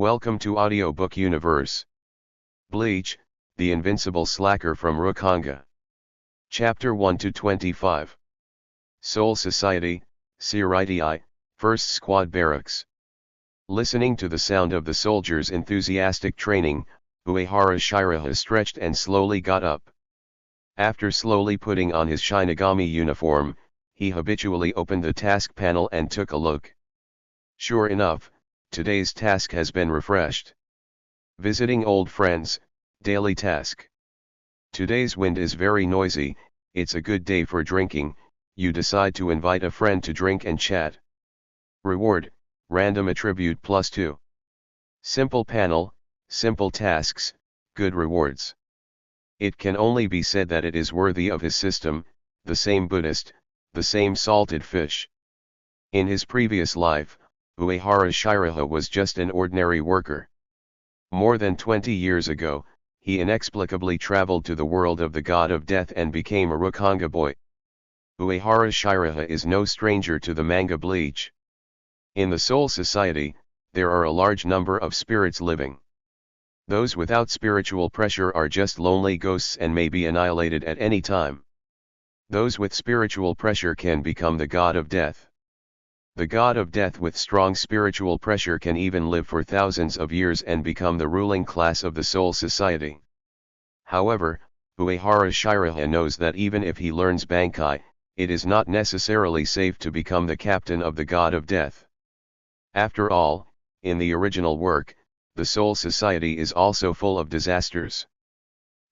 Welcome to Audiobook Universe. Bleach, the Invincible Slacker from Rukongai. Chapter 1-25. Soul Society, Siritii, First Squad Barracks. Listening to the sound of the soldiers' enthusiastic training, Uehara Shiraha stretched and slowly got up. After slowly putting on his Shinigami uniform, he habitually opened the task panel and took a look. Sure enough, today's task has been refreshed. Visiting old friends, daily task. Today's wind is very noisy, it's a good day for drinking, you decide to invite a friend to drink and chat. Reward, random attribute +2. Simple panel, simple tasks, good rewards. It can only be said that it is worthy of his system, the same Buddhist, the same salted fish. In his previous life, Uehara Shiraha was just an ordinary worker. More than 20 years ago, he inexplicably traveled to the world of the god of death and became a Rukongai boy. Uehara Shiraha is no stranger to the manga Bleach. In the Soul Society, there are a large number of spirits living. Those without spiritual pressure are just lonely ghosts and may be annihilated at any time. Those with spiritual pressure can become the god of death. The god of death with strong spiritual pressure can even live for thousands of years and become the ruling class of the Soul Society. However, Uehara Shiraha knows that even if he learns Bankai, it is not necessarily safe to become the captain of the god of death. After all, in the original work, the Soul Society is also full of disasters.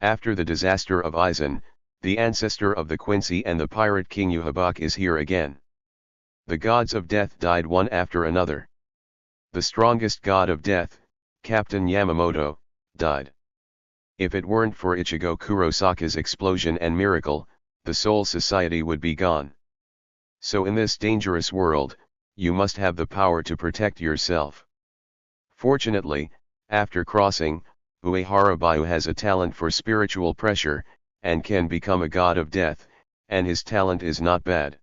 After the disaster of Aizen, the ancestor of the Quincy and the pirate king Uehara is here again. The gods of death died one after another. The strongest god of death, Captain Yamamoto, died. If it weren't for Ichigo Kurosaka's explosion and miracle, the Soul Society would be gone. So in this dangerous world, you must have the power to protect yourself. Fortunately, after crossing, Uehara has a talent for spiritual pressure, and can become a god of death, and his talent is not bad.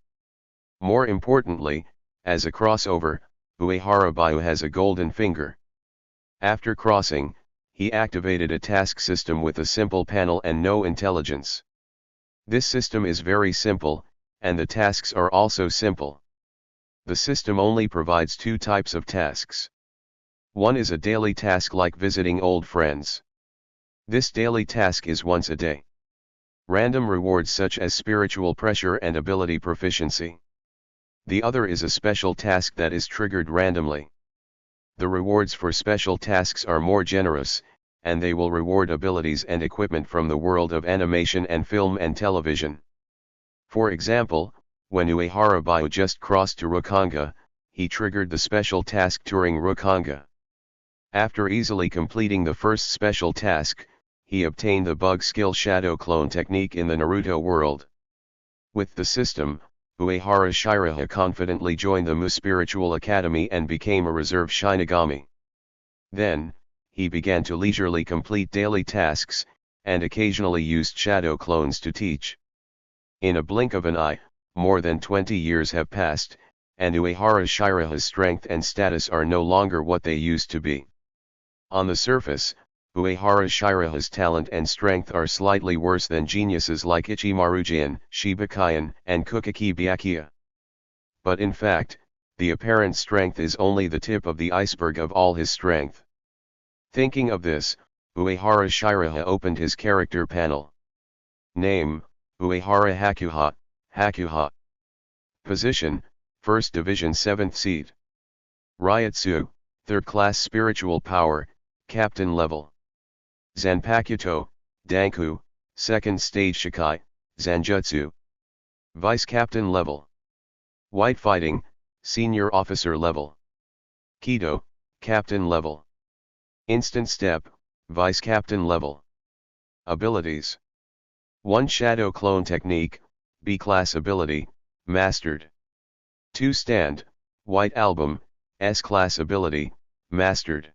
More importantly, as a crossover, Uehara has a golden finger. After crossing, he activated a task system with a simple panel and no intelligence. This system is very simple, and the tasks are also simple. The system only provides two types of tasks. One is a daily task like visiting old friends. This daily task is once a day. Random rewards such as spiritual pressure and ability proficiency. The other is a special task that is triggered randomly. The rewards for special tasks are more generous, and they will reward abilities and equipment from the world of animation and film and television. For example, when Uehara just crossed to Rukongai, he triggered the special task during Rukongai. After easily completing the first special task, he obtained the bug skill Shadow Clone technique in the Naruto world. With the system, Uehara Shiraha confidently joined the Maou Spiritual Academy and became a reserve Shinigami. Then, he began to leisurely complete daily tasks, and occasionally used shadow clones to teach. In a blink of an eye, more than 20 years have passed, and Uehara Shiraha's strength and status are no longer what they used to be. On the surface, Uehara Shiraha's talent and strength are slightly worse than geniuses like Ichimarujian, Shibukayan, and Kukaki Byakuya. But in fact, the apparent strength is only the tip of the iceberg of all his strength. Thinking of this, Uehara Shiraha opened his character panel. Name, Uehara Hakuha. Position, 1st Division 7th Seed. Ryutsu, 3rd Class Spiritual Power, Captain Level. Zanpakuto, Danku, 2nd Stage Shikai, Zanjutsu. Vice Captain Level. White Fighting, Senior Officer Level. Kido, Captain Level. Instant Step, Vice Captain Level. Abilities. 1 Shadow Clone Technique, B-Class Ability, Mastered. 2 Stand, White Album, S-Class Ability, Mastered.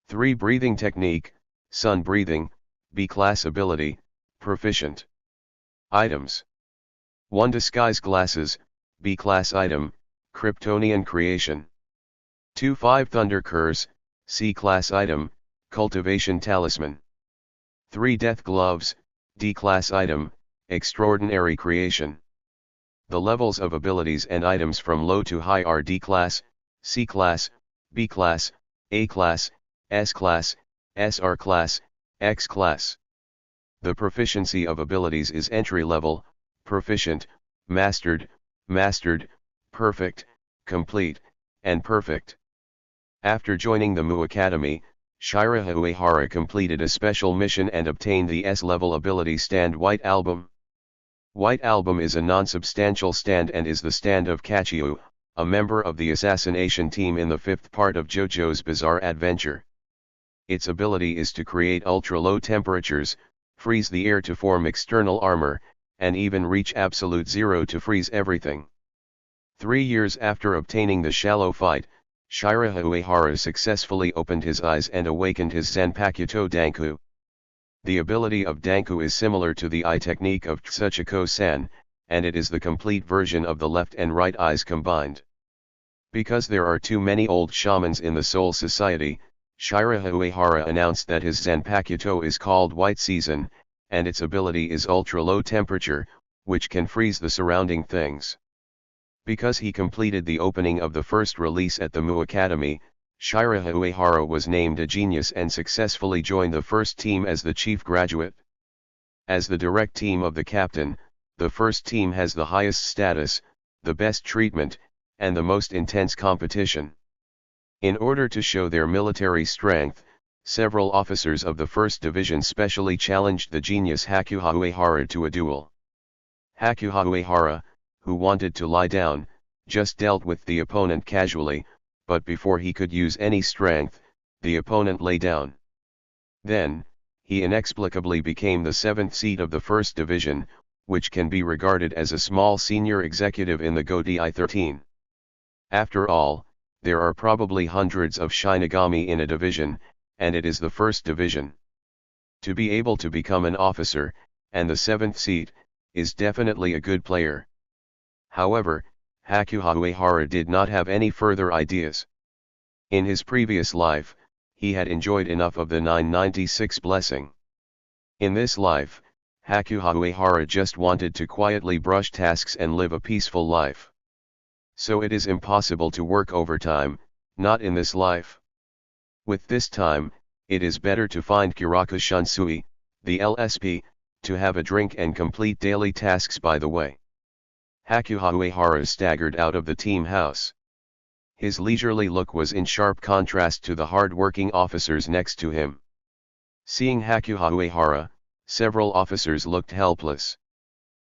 3 Breathing Technique, Sun Breathing, B-Class Ability, Proficient. Items. 1 Disguise Glasses, B-Class Item, Kryptonian Creation. 2 5 Thunder Curse, C-Class Item, Cultivation Talisman. 3 Death Gloves, D-Class Item, Extraordinary Creation. The levels of abilities and items from low to high are D-Class, C-Class, B-Class, A-Class, S-Class, SR-Class, X-Class. The proficiency of abilities is entry level, proficient, mastered, mastered, perfect, complete, and perfect. After joining the Maou Academy, Shiraha Uehara completed a special mission and obtained the S-level ability stand White Album. White Album is a non-substantial stand and is the stand of Kachio, a member of the assassination team in the 5th part of JoJo's Bizarre Adventure. Its ability is to create ultra-low temperatures, freeze the air to form external armor, and even reach absolute zero to freeze everything. 3 years after obtaining the shallow fight, Shiraha Uehara successfully opened his eyes and awakened his Zanpakuto Danku. The ability of Danku is similar to the eye technique of Tsuchiko-san, and it is the complete version of the left and right eyes combined. Because there are too many old shamans in the Soul Society, Shiraha Uehara announced that his Zanpakuto is called White Season, and its ability is ultra-low temperature, which can freeze the surrounding things. Because he completed the opening of the first release at the Maou Academy, Shiraha Uehara was named a genius and successfully joined the first team as the chief graduate. As the direct team of the captain, the first team has the highest status, the best treatment, and the most intense competition. In order to show their military strength, several officers of the 1st Division specially challenged the genius Hakuha Uehara to a duel. Hakuha Uehara, who wanted to lie down, just dealt with the opponent casually, but before he could use any strength, the opponent lay down. Then, he inexplicably became the 7th seat of the 1st Division, which can be regarded as a small senior executive in the Gotei 13. After all, there are probably hundreds of Shinigami in a division, and it is the 1st Division. To be able to become an officer, and the 7th seat, is definitely a good player. However, Hakuha Uehara did not have any further ideas. In his previous life, he had enjoyed enough of the 996 blessing. In this life, Hakuha Uehara just wanted to quietly brush tasks and live a peaceful life. So it is impossible to work overtime, not in this life. With this time, it is better to find Kiraku Shunsui, the LSP, to have a drink and complete daily tasks by the way. Hakuha Uehara staggered out of the team house. His leisurely look was in sharp contrast to the hard-working officers next to him. Seeing Hakuha Uehara, several officers looked helpless.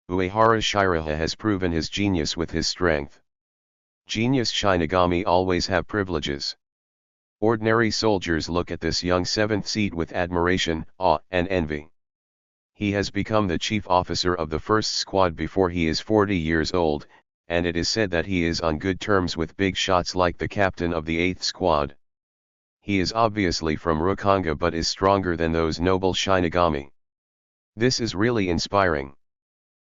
Uehara Shiraha has proven his genius with his strength. Genius Shinigami always have privileges. Ordinary soldiers look at this young 7th seat with admiration, awe, and envy. He has become the chief officer of the 1st squad before he is 40 years old, and it is said that he is on good terms with big shots like the captain of the 8th squad. He is obviously from Rukongai but is stronger than those noble Shinigami. This is really inspiring.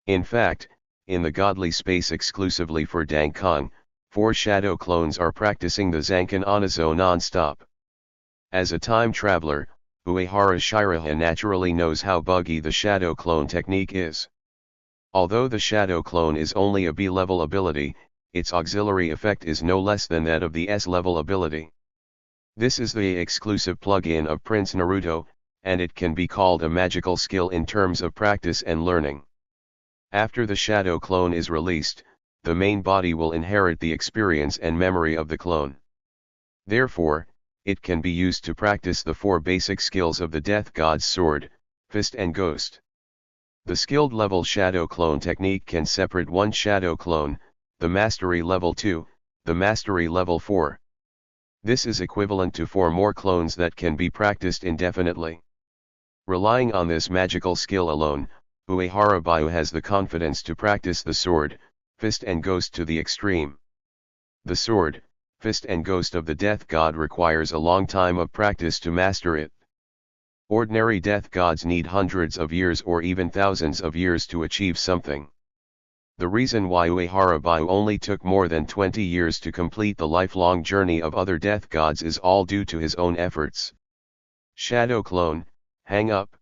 In fact, in the godly space exclusively for Dankong, 4 shadow clones are practicing the Zankan Anazo non-stop. As a time traveler, Uehara Shiraha naturally knows how buggy the Shadow Clone technique is. Although the Shadow Clone is only a B-level ability, its auxiliary effect is no less than that of the S-level ability. This is the exclusive plug-in of Prince Naruto, and it can be called a magical skill in terms of practice and learning. After the Shadow Clone is released, the main body will inherit the experience and memory of the clone. Therefore, it can be used to practice the 4 basic skills of the Death God's Sword, Fist and Ghost. The skilled level Shadow Clone technique can separate 1 Shadow Clone, the Mastery Level 2, the Mastery Level 4. This is equivalent to 4 more clones that can be practiced indefinitely. Relying on this magical skill alone, Uehara Byu has the confidence to practice the Sword, Fist and Ghost to the extreme. The Sword, Fist and Ghost of the Death God requires a long time of practice to master it. Ordinary Death Gods need hundreds of years or even thousands of years to achieve something. The reason why Uehara Baiu only took more than 20 years to complete the lifelong journey of other death gods is all due to his own efforts. Shadow Clone, hang up.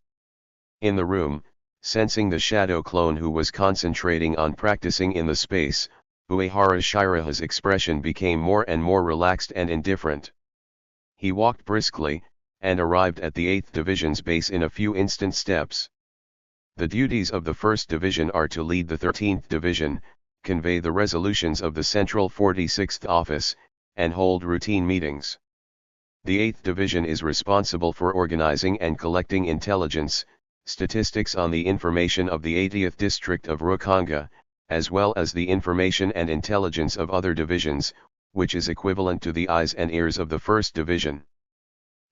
In the room, sensing the Shadow Clone who was concentrating on practicing in the space, Uehara Shiraha's expression became more and more relaxed and indifferent. He walked briskly, and arrived at the 8th Division's base in a few instant steps. The duties of the 1st Division are to lead the 13th Division, convey the resolutions of the Central 46th Office, and hold routine meetings. The 8th Division is responsible for organizing and collecting intelligence, statistics on the information of the 80th District of Rukongai, as well as the information and intelligence of other divisions, which is equivalent to the eyes and ears of the 1st Division.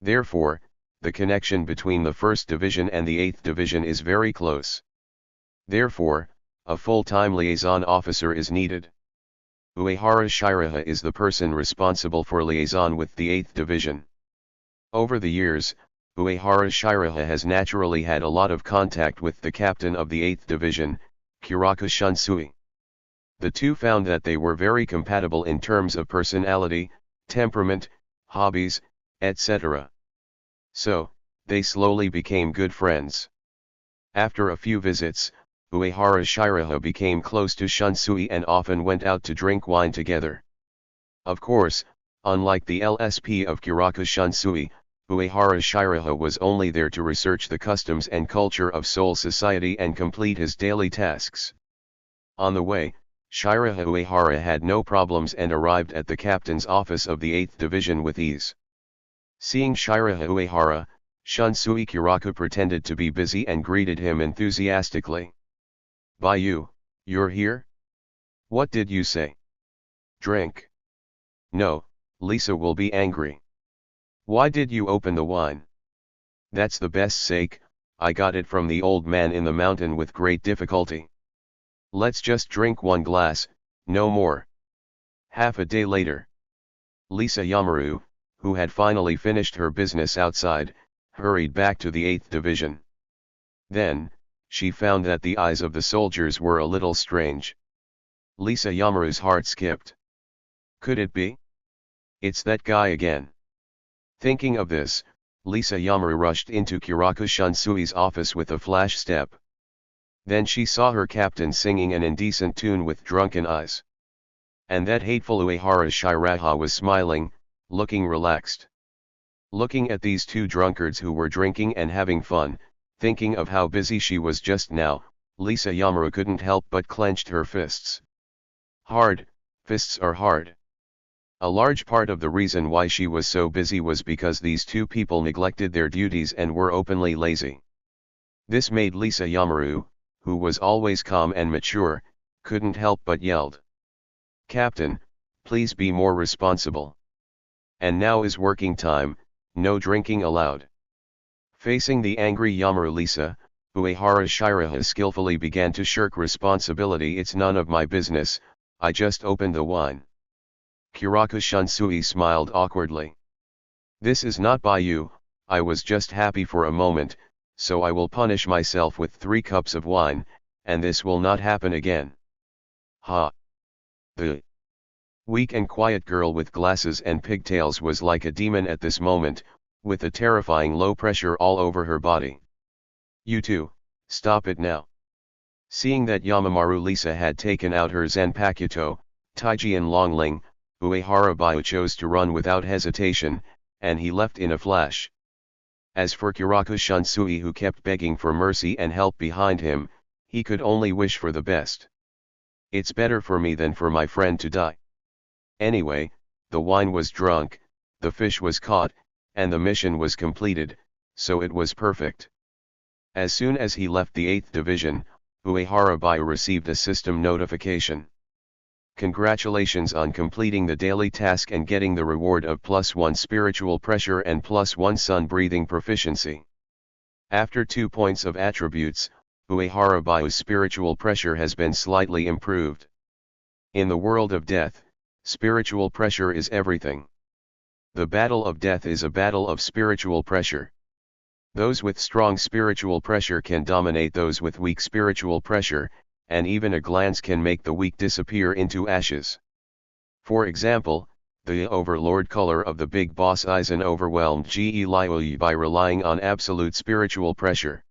Therefore, the connection between the 1st Division and the 8th Division is very close. Therefore, a full-time liaison officer is needed. Uehara Shiraha is the person responsible for liaison with the 8th Division. Over the years, Uehara Shiraha has naturally had a lot of contact with the captain of the 8th Division, Kiraku Shunsui. The two found that they were very compatible in terms of personality, temperament, hobbies, etc. So, they slowly became good friends. After a few visits, Uehara Shiraha became close to Shunsui and often went out to drink wine together. Of course, unlike the LSP of Kiraku Shunsui, Uehara Shiraha was only there to research the customs and culture of Soul Society and complete his daily tasks. On the way, Shiraha Uehara had no problems and arrived at the captain's office of the 8th Division with ease. Seeing Shiraha Uehara, Shunsui Kiraku pretended to be busy and greeted him enthusiastically. "Baiu, you're here? What did you say? Drink? No, Lisa will be angry. Why did you open the wine? That's the best sake, I got it from the old man in the mountain with great difficulty. Let's just drink one glass, no more." Half a day later, Lisa Yamaru, who had finally finished her business outside, hurried back to the 8th Division. Then, she found that the eyes of the soldiers were a little strange. Lisa Yamaru's heart skipped. Could it be? It's that guy again. Thinking of this, Lisa Yamaru rushed into Kiraku Shunsui's office with a flash step. Then she saw her captain singing an indecent tune with drunken eyes. And that hateful Uehara Shiraha was smiling, looking relaxed. Looking at these two drunkards who were drinking and having fun, thinking of how busy she was just now, Lisa Yamaru couldn't help but clenched her fists. Hard, fists are hard. A large part of the reason why she was so busy was because these two people neglected their duties and were openly lazy. This made Lisa Yamaru, who was always calm and mature, couldn't help but yelled. "Captain, please be more responsible. And now is working time, no drinking allowed." Facing the angry Yamaru Lisa, Uehara Shiraha skillfully began to shirk responsibility. "It's none of my business, I just opened the wine." Kiraku Shunsui smiled awkwardly. "This is not by you, I was just happy for a moment, so I will punish myself with 3 cups of wine, and this will not happen again." Ha! The weak and quiet girl with glasses and pigtails was like a demon at this moment, with a terrifying low pressure all over her body. "You two, stop it now." Seeing that Yamamaru Lisa had taken out her Zanpakuto, Taiji and Longling, Uehara Baiu chose to run without hesitation, and he left in a flash. As for Kiraku Shunsui, who kept begging for mercy and help behind him, he could only wish for the best. "It's better for me than for my friend to die. Anyway, the wine was drunk, the fish was caught, and the mission was completed, so it was perfect." As soon as he left the 8th Division, Uehara Baiu received a system notification. "Congratulations on completing the daily task and getting the reward of +1 spiritual pressure and +1 sun breathing proficiency." After 2 points of attributes, Uehara Baiu's spiritual pressure has been slightly improved. In the world of death, spiritual pressure is everything. The battle of death is a battle of spiritual pressure. Those with strong spiritual pressure can dominate those with weak spiritual pressure, and even a glance can make the weak disappear into ashes. For example, the overlord color of the big boss Aizen overwhelmed Ge Liu by relying on absolute spiritual pressure.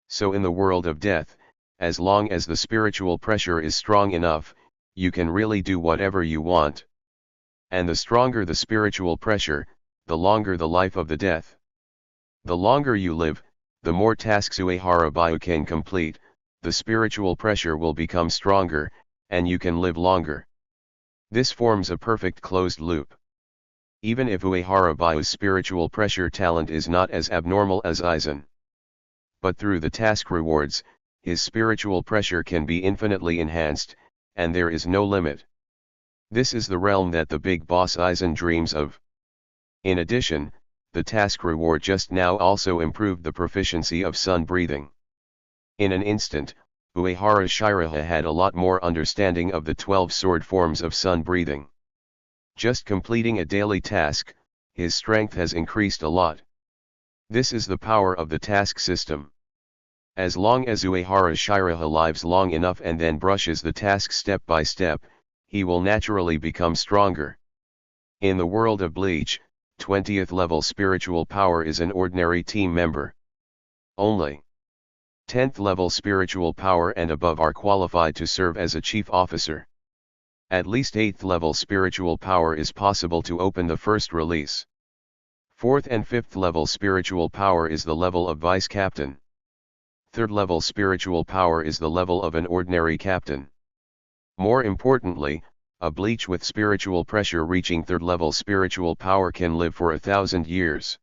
So in the world of death, as long as the spiritual pressure is strong enough, you can really do whatever you want. And the stronger the spiritual pressure, the longer the life of the death. The longer you live, the more tasks Uehara can complete, the spiritual pressure will become stronger, and you can live longer. This forms a perfect closed loop. Even if Uehara's spiritual pressure talent is not as abnormal as Aizen. But through the task rewards, his spiritual pressure can be infinitely enhanced, and there is no limit. This is the realm that the big boss Aizen dreams of. In addition, the task reward just now also improved the proficiency of sun breathing. In an instant, Uehara Shiraha had a lot more understanding of the 12 sword forms of sun breathing. Just completing a daily task, his strength has increased a lot. This is the power of the task system. As long as Uehara Shiraha lives long enough and then brushes the task step by step, he will naturally become stronger. In the world of Bleach, 20th level spiritual power is an ordinary team member. Only 10th level spiritual power and above are qualified to serve as a chief officer. At least 8th level spiritual power is possible to open the first release. 4th and 5th level spiritual power is the level of vice captain. 3rd level spiritual power is the level of an ordinary captain. More importantly, a Bleach with spiritual pressure reaching 3rd level spiritual power can live for 1,000 years.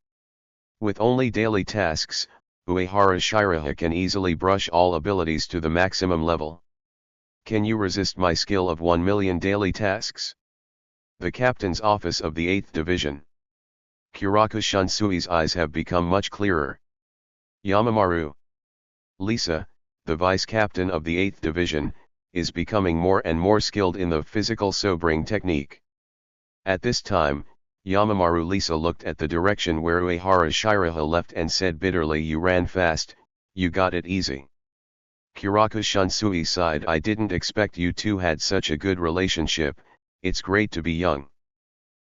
With only daily tasks, Uehara Shiraha can easily brush all abilities to the maximum level. Can you resist my skill of 1 million daily tasks? The captain's office of the 8th division. Kiraku Shunsui's eyes have become much clearer. Yamamaru. Lisa, the vice captain of the 8th division, is becoming more and more skilled in the physical sobering technique. At this time, Yamamaru Lisa looked at the direction where Uehara Shiraha left and said bitterly, "You ran fast, you got it easy." Kiraku Shunsui sighed, "I didn't expect you two had such a good relationship, it's great to be young."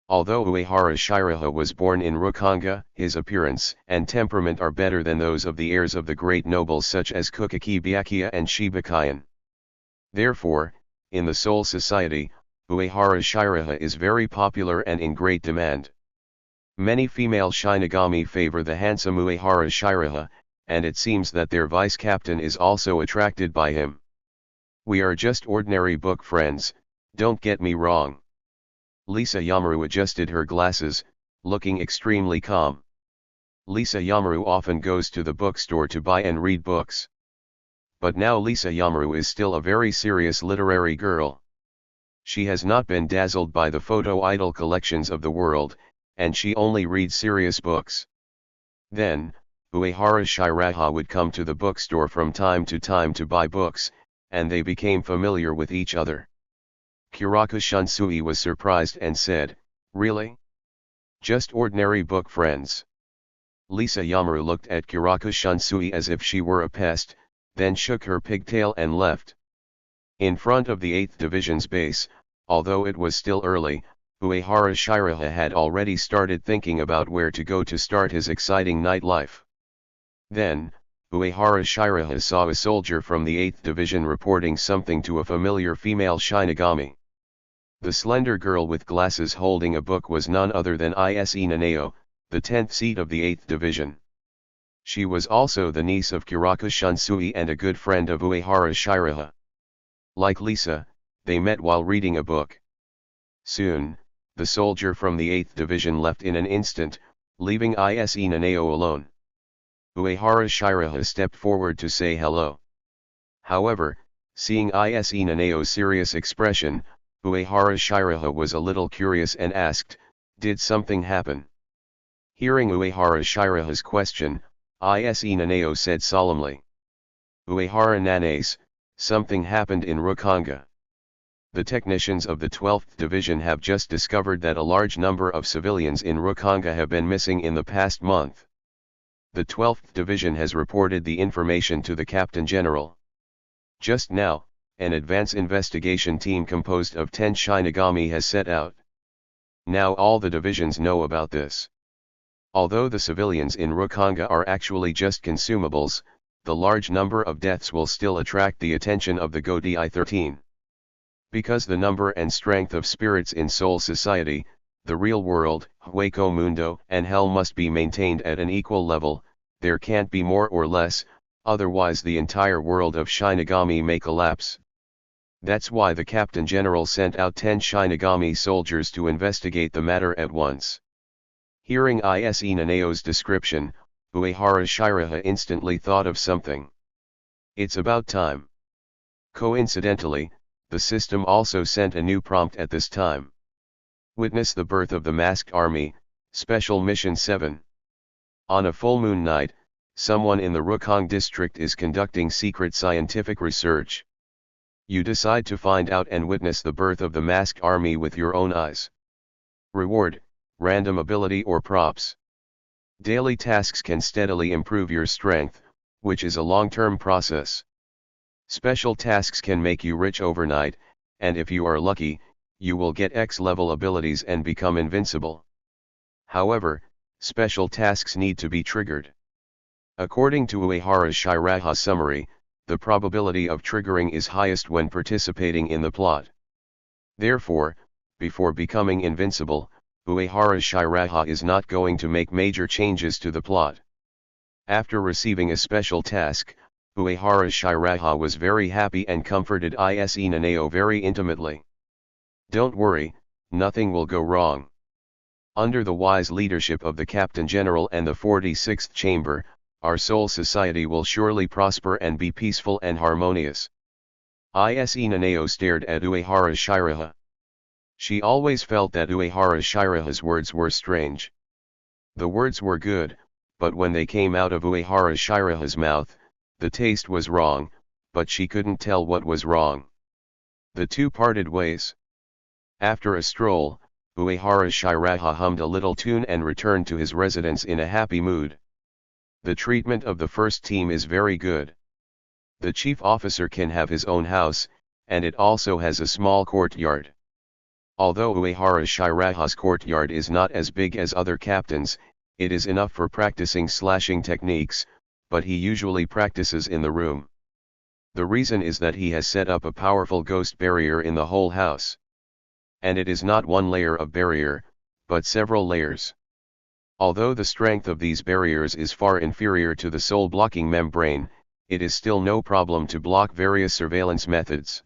Although Uehara Shiraha was born in Rukongai, his appearance and temperament are better than those of the heirs of the great nobles such as Kukaki Byakuya and Shibukayan. Therefore, in the Soul Society, Uehara Shiraha is very popular and in great demand. Many female Shinigami favor the handsome Uehara Shiraha, and it seems that their vice captain is also attracted by him. We are just ordinary book friends, don't get me wrong. Lisa Yamaru adjusted her glasses, looking extremely calm. Lisa Yamaru often goes to the bookstore to buy and read books. But now Lisa Yamaru is still a very serious literary girl. She has not been dazzled by the photo idol collections of the world, and she only reads serious books. Then, Uehara Shiraha would come to the bookstore from time to buy books, and they became familiar with each other. Kiraku Shunsui was surprised and said, "Really? Just ordinary book friends?" Lisa Yamaru looked at Kiraku Shunsui as if she were a pest, then shook her pigtail and left. In front of the 8th Division's base, although it was still early, Uehara Shiraha had already started thinking about where to go to start his exciting nightlife. Then, Uehara Shiraha saw a soldier from the 8th Division reporting something to a familiar female Shinigami. The slender girl with glasses holding a book was none other than Ise Nanao, the 10th seat of the 8th Division. She was also the niece of Kiraku Shunsui and a good friend of Uehara Shiraha. Like Lisa, they met while reading a book. Soon, the soldier from the 8th Division left in an instant, leaving Ise Nanao alone. Uehara Shiraha stepped forward to say hello. However, seeing Ise Nanao's serious expression, Uehara Shiraha was a little curious and asked, "Did something happen?" Hearing Uehara Shiraha's question, Ise Nanao said solemnly, "Uehara Nanace, something happened in Rukongai. The technicians of the 12th Division have just discovered that a large number of civilians in Rukongai have been missing in the past month. The 12th Division has reported the information to the Captain General. Just now, an advance investigation team composed of 10 Shinigami has set out. Now all the divisions know about this. Although the civilians in Rukongai are actually just consumables, the large number of deaths will still attract the attention of the Godai 13. Because the number and strength of spirits in Soul Society, the real world, Hueco Mundo, and Hell must be maintained at an equal level, there can't be more or less, otherwise the entire world of Shinigami may collapse. That's why the Captain General sent out 10 Shinigami soldiers to investigate the matter at once. Hearing Ise Nanao's description, Uehara Shiraha instantly thought of something. It's about time. Coincidentally, the system also sent a new prompt at this time. Witness the birth of the Masked Army, Special Mission 7. On a full moon night, someone in the Rukongai district is conducting secret scientific research. You decide to find out and witness the birth of the Masked Army with your own eyes. Reward, random ability or props. Daily tasks can steadily improve your strength, which is a long-term process. Special tasks can make you rich overnight, and if you are lucky, you will get X-level abilities and become invincible. However, special tasks need to be triggered. According to Uehara Shiraha's summary, the probability of triggering is highest when participating in the plot. Therefore, before becoming invincible, Uehara Shiraha is not going to make major changes to the plot. After receiving a special task, Uehara Shiraha was very happy and comforted Ise Nanao very intimately. Don't worry, nothing will go wrong. Under the wise leadership of the Captain General and the 46th Chamber, our Soul Society will surely prosper and be peaceful and harmonious. Ise Nanao stared at Uehara Shiraha. She always felt that Uehara Shiraha's words were strange. The words were good, but when they came out of Uehara Shiraha's mouth, the taste was wrong, but she couldn't tell what was wrong. The two parted ways. After a stroll, Uehara Shiraha hummed a little tune and returned to his residence in a happy mood. The treatment of the first team is very good. The chief officer can have his own house, and it also has a small courtyard. Although Uehara Shiraha's courtyard is not as big as other captains, it is enough for practicing slashing techniques, but he usually practices in the room. The reason is that he has set up a powerful ghost barrier in the whole house. And it is not one layer of barrier, but several layers. Although the strength of these barriers is far inferior to the soul-blocking membrane, it is still no problem to block various surveillance methods.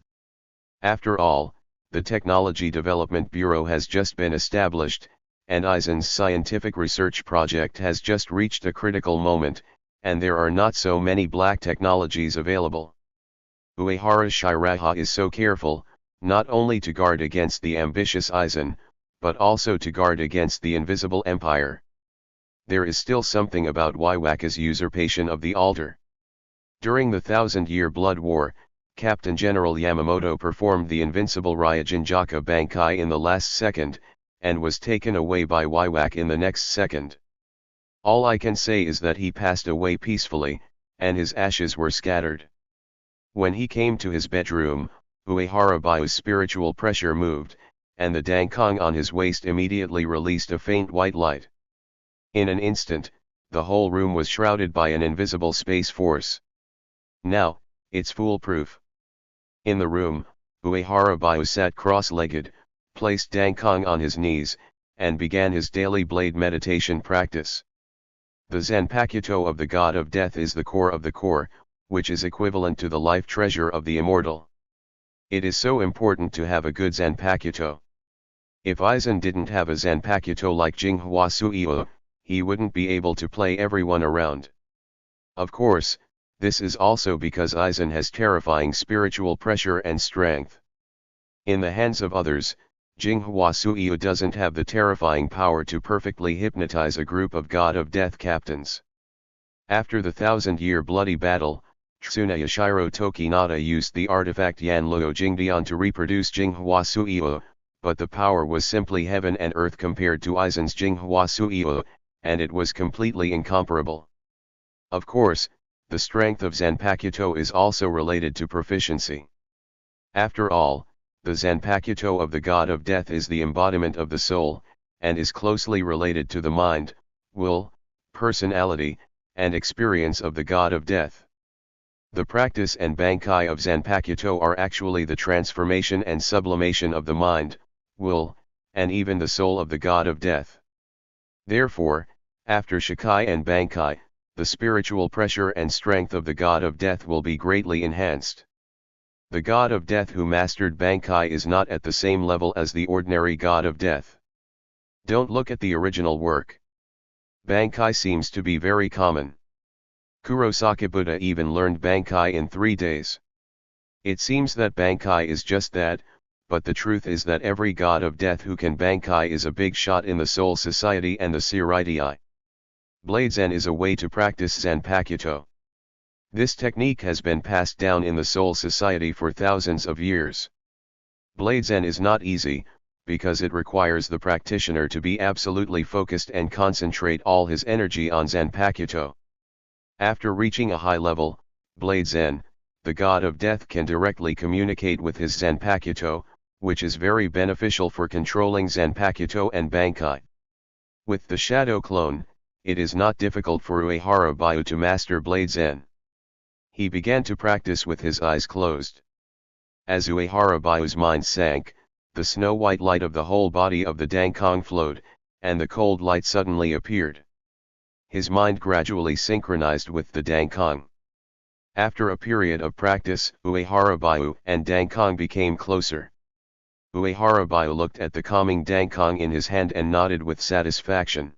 After all, the Technology Development Bureau has just been established, and Aizen's scientific research project has just reached a critical moment, and there are not so many black technologies available. Uehara Shiraha is so careful, not only to guard against the ambitious Aizen, but also to guard against the Invisible Empire. There is still something about Waiwaka's usurpation of the altar. During the 1,000-year Blood War, Captain General Yamamoto performed the invincible Ryujinjaka Bankai in the last second, and was taken away by Waiwaka in the next second. All I can say is that he passed away peacefully, and his ashes were scattered. When he came to his bedroom, Uehara Bayu's spiritual pressure moved, and the dankong on his waist immediately released a faint white light. In an instant, the whole room was shrouded by an invisible space force. Now, it's foolproof. In the room, Uehara Bayu sat cross-legged, placed dankong on his knees, and began his daily blade meditation practice. The Zanpakuto of the God of Death is the core of the core, which is equivalent to the life treasure of the immortal. It is so important to have a good Zanpakuto. If Aizen didn't have a Zanpakuto like Jinghua Suiyo, he wouldn't be able to play everyone around. Of course, this is also because Aizen has terrifying spiritual pressure and strength. In the hands of others, Jinghua Suiyo doesn't have the terrifying power to perfectly hypnotize a group of God of Death captains. After the 1,000-year bloody battle, Tsuna Yashiro Tokinata used the artifact Yanluo Jingdian to reproduce Jinghua Suiyo, but the power was simply heaven and earth compared to Aizen's Jinghua Suiyo, and it was completely incomparable. Of course, the strength of Zanpakuto is also related to proficiency. After all, the Zanpakuto of the god of death is the embodiment of the soul, and is closely related to the mind, will, personality, and experience of the god of death. The practice and Bankai of Zanpakuto are actually the transformation and sublimation of the mind, will, and even the soul of the god of death. Therefore, after Shikai and Bankai, the spiritual pressure and strength of the god of death will be greatly enhanced. The god of death who mastered Bankai is not at the same level as the ordinary god of death. Don't look at the original work. Bankai seems to be very common. Kurosaki Buddha even learned Bankai in 3 days. It seems that Bankai is just that, but the truth is that every god of death who can Bankai is a big shot in the Soul Society and the Seirai. Blade Zen is a way to practice Zanpakuto. This technique has been passed down in the Soul Society for thousands of years. Blade Zen is not easy, because it requires the practitioner to be absolutely focused and concentrate all his energy on Zanpakuto. After reaching a high level, Blade Zen, the god of death can directly communicate with his Zanpakuto, which is very beneficial for controlling Zanpakuto and Bankai. With the Shadow Clone, it is not difficult for Uehara to master Blade Zen. He began to practice with his eyes closed. As Uehara's mind sank, the snow-white light of the whole body of the Dankong flowed, and the cold light suddenly appeared. His mind gradually synchronized with the Dankong. After a period of practice, Uehara and Dankong became closer. Uehara looked at the calming Dankong in his hand and nodded with satisfaction.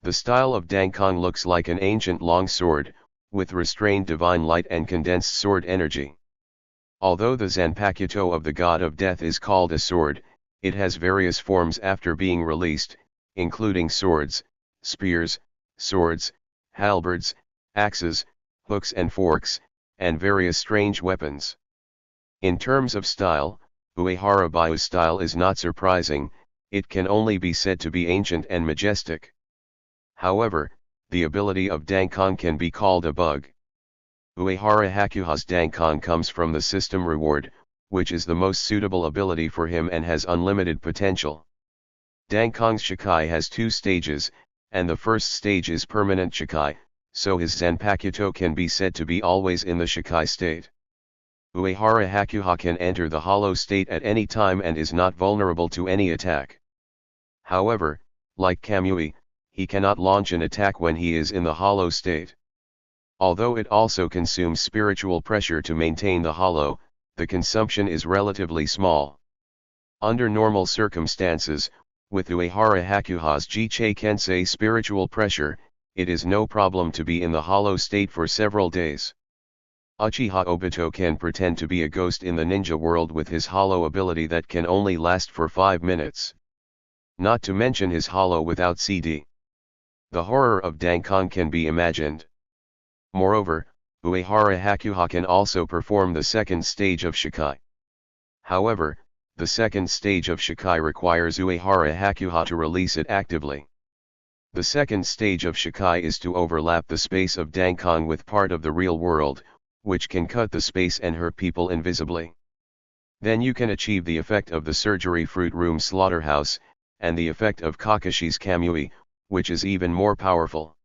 The style of Dankong looks like an ancient long sword, with restrained divine light and condensed sword energy. Although the Zanpakuto of the god of death is called a sword, it has various forms after being released, including swords, spears, swords, halberds, axes, hooks and forks, and various strange weapons. In terms of style, Uehara's style is not surprising, it can only be said to be ancient and majestic. However, the ability of Dankong can be called a bug. Uehara Hakuha's Dankong comes from the system reward, which is the most suitable ability for him and has unlimited potential. Dankong's Shikai has 2 stages, and the first stage is permanent Shikai, so his Zanpakuto can be said to be always in the Shikai state. Uehara Hakuha can enter the hollow state at any time and is not vulnerable to any attack. However, like Kamui, he cannot launch an attack when he is in the hollow state. Although it also consumes spiritual pressure to maintain the hollow, the consumption is relatively small. Under normal circumstances, with Uehara Hakuha's Jichei Kensei spiritual pressure, it is no problem to be in the hollow state for several days. Uchiha Obito can pretend to be a ghost in the ninja world with his hollow ability that can only last for 5 minutes. Not to mention his hollow without CD. The horror of Dankong can be imagined. Moreover, Uehara Hakuha can also perform the second stage of Shikai. However, the second stage of Shikai requires Uehara Hakuha to release it actively. The second stage of Shikai is to overlap the space of Dankong with part of the real world, which can cut the space and hurt people invisibly. Then you can achieve the effect of the surgery fruit room slaughterhouse, and the effect of Kakashi's Kamui, which is even more powerful.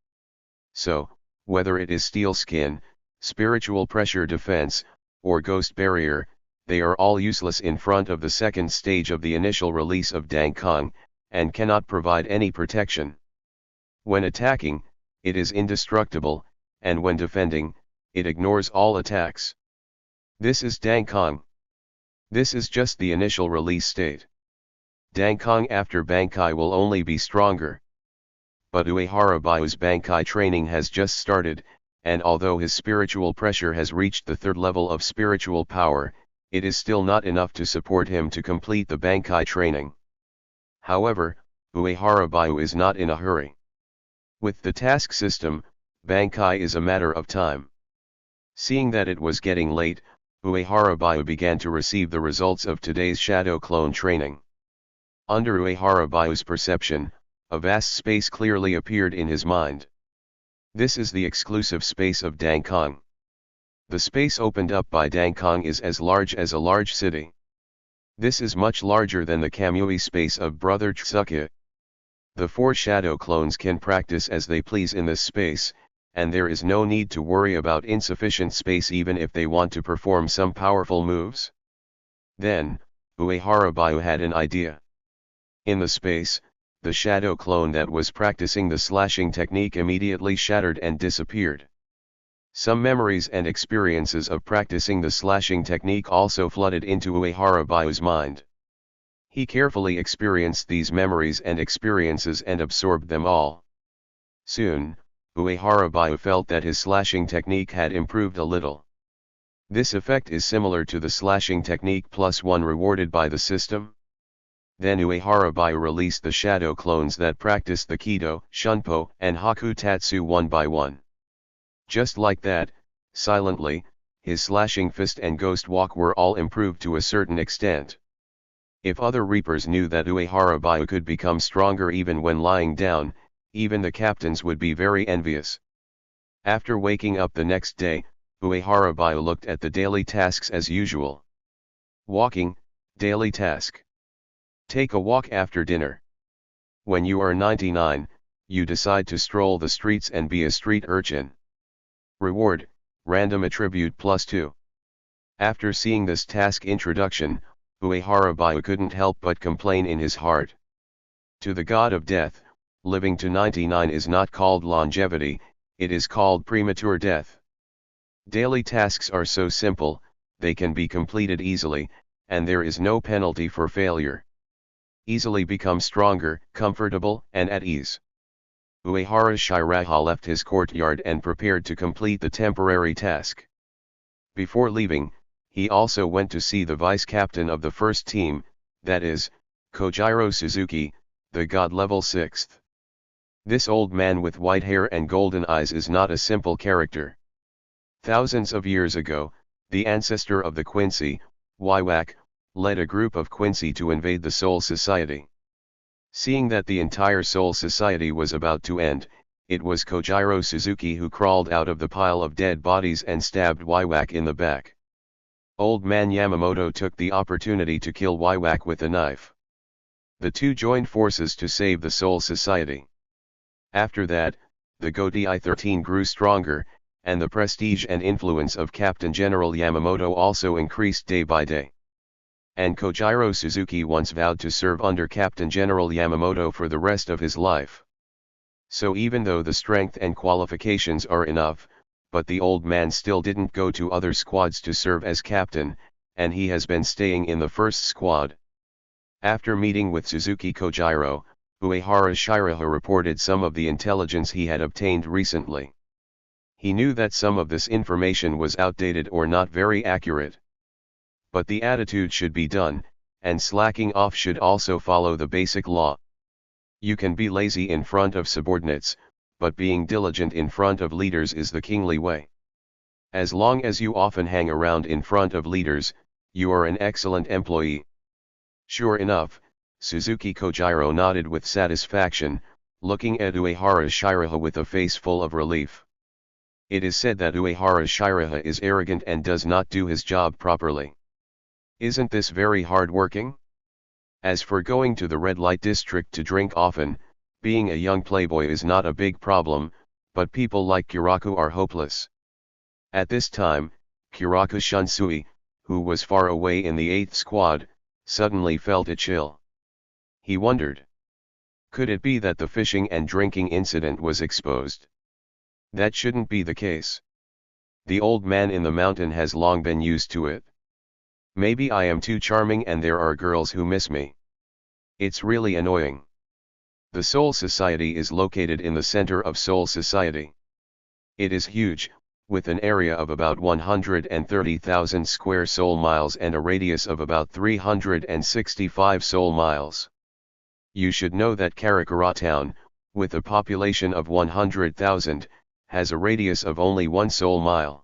So, whether it is steel skin, spiritual pressure defense, or ghost barrier, they are all useless in front of the second stage of the initial release of Dankong, and cannot provide any protection. When attacking, it is indestructible, and when defending, it ignores all attacks. This is Dankong. This is just the initial release state. Dankong after Bankai will only be stronger. But Uehara's Bankai training has just started, and although his spiritual pressure has reached the 3rd level of spiritual power, it is still not enough to support him to complete the Bankai training. However, Uehara is not in a hurry. With the task system, Bankai is a matter of time. Seeing that it was getting late, Uehara began to receive the results of today's Shadow Clone training. Under Uehara's perception, a vast space clearly appeared in his mind. This is the exclusive space of Dankong. The space opened up by Dangkong is as large as a large city. This is much larger than the Kamui space of Brother Tsuke. The 4 shadow clones can practice as they please in this space, and there is no need to worry about insufficient space even if they want to perform some powerful moves. Then, Uehara had an idea. In the space, the shadow clone that was practicing the slashing technique immediately shattered and disappeared. Some memories and experiences of practicing the slashing technique also flooded into Uehara's mind. He carefully experienced these memories and experiences and absorbed them all. Soon, Uehara felt that his slashing technique had improved a little. This effect is similar to the slashing technique +1 rewarded by the system. Then Uehara released the shadow clones that practiced the Kido, Shunpo, and Haku Tatsu one by one. Just like that, silently, his slashing fist and ghost walk were all improved to a certain extent. If other reapers knew that Uehara could become stronger even when lying down, even the captains would be very envious. After waking up the next day, Uehara looked at the daily tasks as usual. Walking, daily task. Take a walk after dinner. When you are 99, you decide to stroll the streets and be a street urchin. Reward, random attribute +2. After seeing this task introduction, Uehara couldn't help but complain in his heart. To the god of death, living to 99 is not called longevity, it is called premature death. Daily tasks are so simple, they can be completed easily, and there is no penalty for failure. Easily become stronger, comfortable, and at ease. Uehara Shiraha left his courtyard and prepared to complete the temporary task. Before leaving, he also went to see the vice-captain of the first team, that is, Kojiro Suzuki, the god level 6th. This old man with white hair and golden eyes is not a simple character. Thousands of years ago, the ancestor of the Quincy, Waiwak, led a group of Quincy to invade the Soul Society. Seeing that the entire Soul Society was about to end, it was Kojiro Suzuki who crawled out of the pile of dead bodies and stabbed Waiwak in the back. Old man Yamamoto took the opportunity to kill Waiwak with a knife. The two joined forces to save the Soul Society. After that, the Gotei 13 grew stronger, and the prestige and influence of Captain General Yamamoto also increased day by day. And Kojiro Suzuki once vowed to serve under Captain General Yamamoto for the rest of his life. So even though the strength and qualifications are enough, but the old man still didn't go to other squads to serve as captain, and he has been staying in the first squad. After meeting with Suzuki Kojiro, Uehara Shiraha reported some of the intelligence he had obtained recently. He knew that some of this information was outdated or not very accurate. But the attitude should be done, and slacking off should also follow the basic law. You can be lazy in front of subordinates, but being diligent in front of leaders is the kingly way. As long as you often hang around in front of leaders, you are an excellent employee. Sure enough, Suzuki Kojiro nodded with satisfaction, looking at Uehara Shiraha with a face full of relief. It is said that Uehara Shiraha is arrogant and does not do his job properly. Isn't this very hard-working? As for going to the red light district to drink often, being a young playboy is not a big problem, but people like Kiraku are hopeless. At this time, Kiraku Shunsui, who was far away in the 8th squad, suddenly felt a chill. He wondered. Could it be that the fishing and drinking incident was exposed? That shouldn't be the case. The old man in the mountain has long been used to it. Maybe I am too charming and there are girls who miss me. It's really annoying. The Soul Society is located in the center of Soul Society. It is huge, with an area of about 130,000 square soul miles and a radius of about 365 soul miles. You should know that Karakura town, with a population of 100,000, has a radius of only 1 soul mile.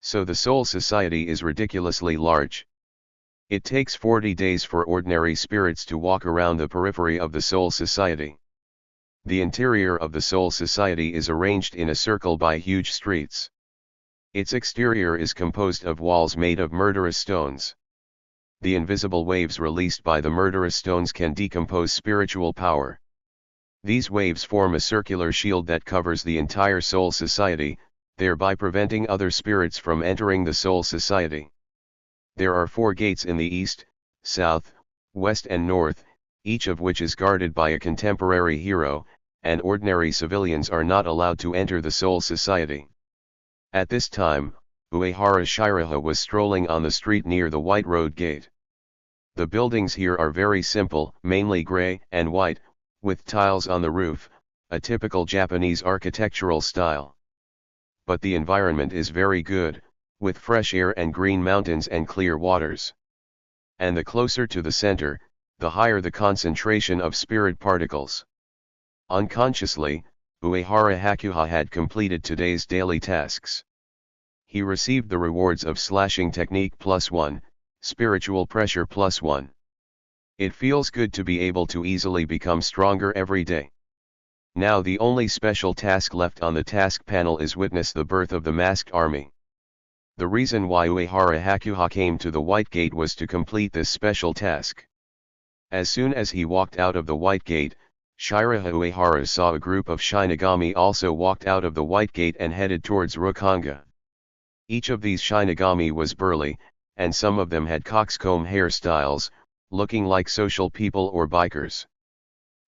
So the Soul Society is ridiculously large. It takes 40 days for ordinary spirits to walk around the periphery of the Soul Society. The interior of the Soul Society is arranged in a circle by huge streets. Its exterior is composed of walls made of murderous stones. The invisible waves released by the murderous stones can decompose spiritual power. These waves form a circular shield that covers the entire soul society, thereby preventing other spirits from entering the soul society. There are 4 gates in the east, south, west and north, each of which is guarded by a contemporary hero, and ordinary civilians are not allowed to enter the soul society. At this time, Uehara Shiraha was strolling on the street near the White Road Gate. The buildings here are very simple, mainly gray and white, with tiles on the roof, a typical Japanese architectural style. But the environment is very good, with fresh air and green mountains and clear waters. And the closer to the center, the higher the concentration of spirit particles. Unconsciously, Uehara Hakuha had completed today's daily tasks. He received the rewards of slashing technique +1, spiritual pressure +1. It feels good to be able to easily become stronger every day. Now the only special task left on the task panel is witness the birth of the masked army. The reason why Uehara Hakuha came to the White Gate was to complete this special task. As soon as he walked out of the White Gate, Shiraha Uehara saw a group of Shinigami also walked out of the White Gate and headed towards Rukongai. Each of these Shinigami was burly, and some of them had coxcomb hairstyles, looking like social people or bikers.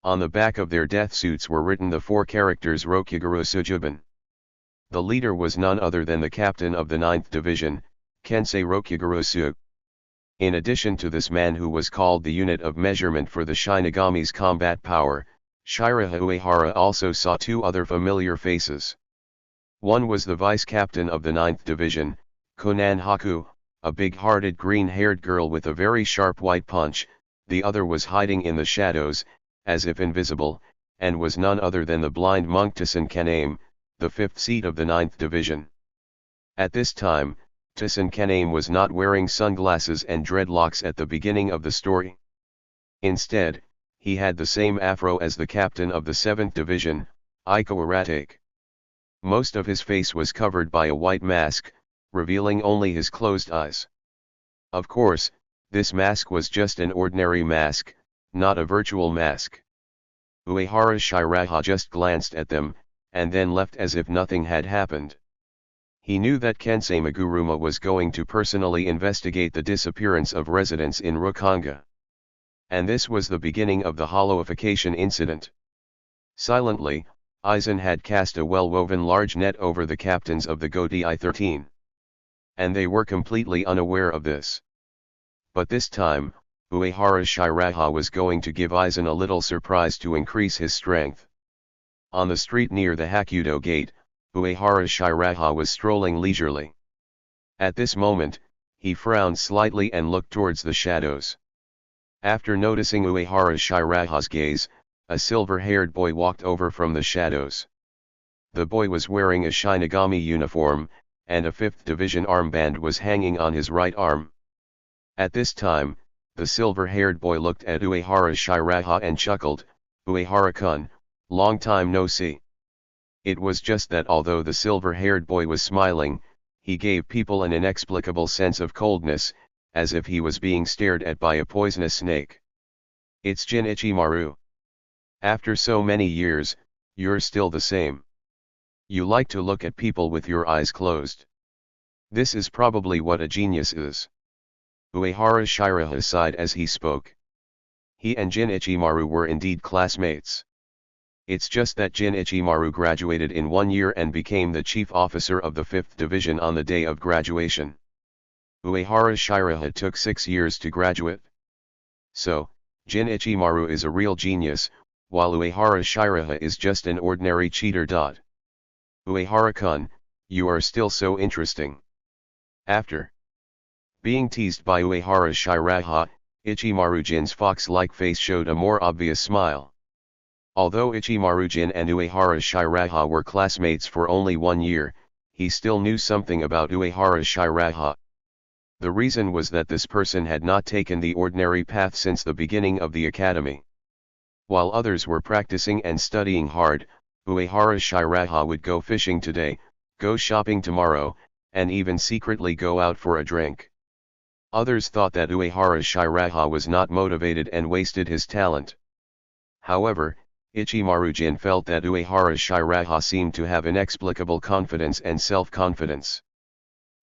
On the back of their death suits were written the 4 characters Rokuguru Sujubin. The leader was none other than the captain of the 9th Division, Kensei Rokuguru Su. In addition to this man who was called the unit of measurement for the Shinigami's combat power, Shiraha Uehara also saw 2 other familiar faces. One was the vice-captain of the 9th Division, Konan Haku, a big-hearted green-haired girl with a very sharp white punch. The other was hiding in the shadows, as if invisible, and was none other than the blind monk Tsun Kaname, the 5th seat of the 9th Division. At this time, Tsun Kaname was not wearing sunglasses and dreadlocks at the beginning of the story. Instead, he had the same afro as the captain of the 7th Division, Iko Aratake. Most of his face was covered by a white mask, revealing only his closed eyes. Of course, this mask was just an ordinary mask, not a virtual mask. Uehara Shiraha just glanced at them, and then left as if nothing had happened. He knew that Kensei Maguruma was going to personally investigate the disappearance of residents in Rukongai. And this was the beginning of the hollowification incident. Silently, Aizen had cast a well-woven large net over the captains of the Goti 13. And they were completely unaware of this. But this time, Uehara Shiraha was going to give Aizen a little surprise to increase his strength. On the street near the Hakudo Gate, Uehara Shiraha was strolling leisurely. At this moment, he frowned slightly and looked towards the shadows. After noticing Uehara Shiraha's gaze, a silver-haired boy walked over from the shadows. The boy was wearing a Shinigami uniform, and a 5th Division armband was hanging on his right arm. At this time, the silver-haired boy looked at Uehara Shiraha and chuckled, "Uehara-kun, long time no see." It was just that although the silver-haired boy was smiling, he gave people an inexplicable sense of coldness, as if he was being stared at by a poisonous snake. "It's Jin Ichimaru. After so many years, you're still the same. You like to look at people with your eyes closed. This is probably what a genius is." Uehara Shiraha sighed as he spoke. He and Jin Ichimaru were indeed classmates. It's just that Jin Ichimaru graduated in 1 year and became the chief officer of the 5th Division on the day of graduation. Uehara Shiraha took 6 years to graduate. So, Jin Ichimaru is a real genius, while Uehara Shiraha is just an ordinary cheater. "Uehara-kun, you are still so interesting." After being teased by Uehara Shiraha, Ichimaru Jin's fox-like face showed a more obvious smile. Although Ichimaru Jin and Uehara Shiraha were classmates for only 1 year, he still knew something about Uehara Shiraha. The reason was that this person had not taken the ordinary path since the beginning of the academy. While others were practicing and studying hard, Uehara Shiraha would go fishing today, go shopping tomorrow, and even secretly go out for a drink. Others thought that Uehara Shiraha was not motivated and wasted his talent. However, Ichimaru-jin felt that Uehara Shiraha seemed to have inexplicable confidence and self-confidence.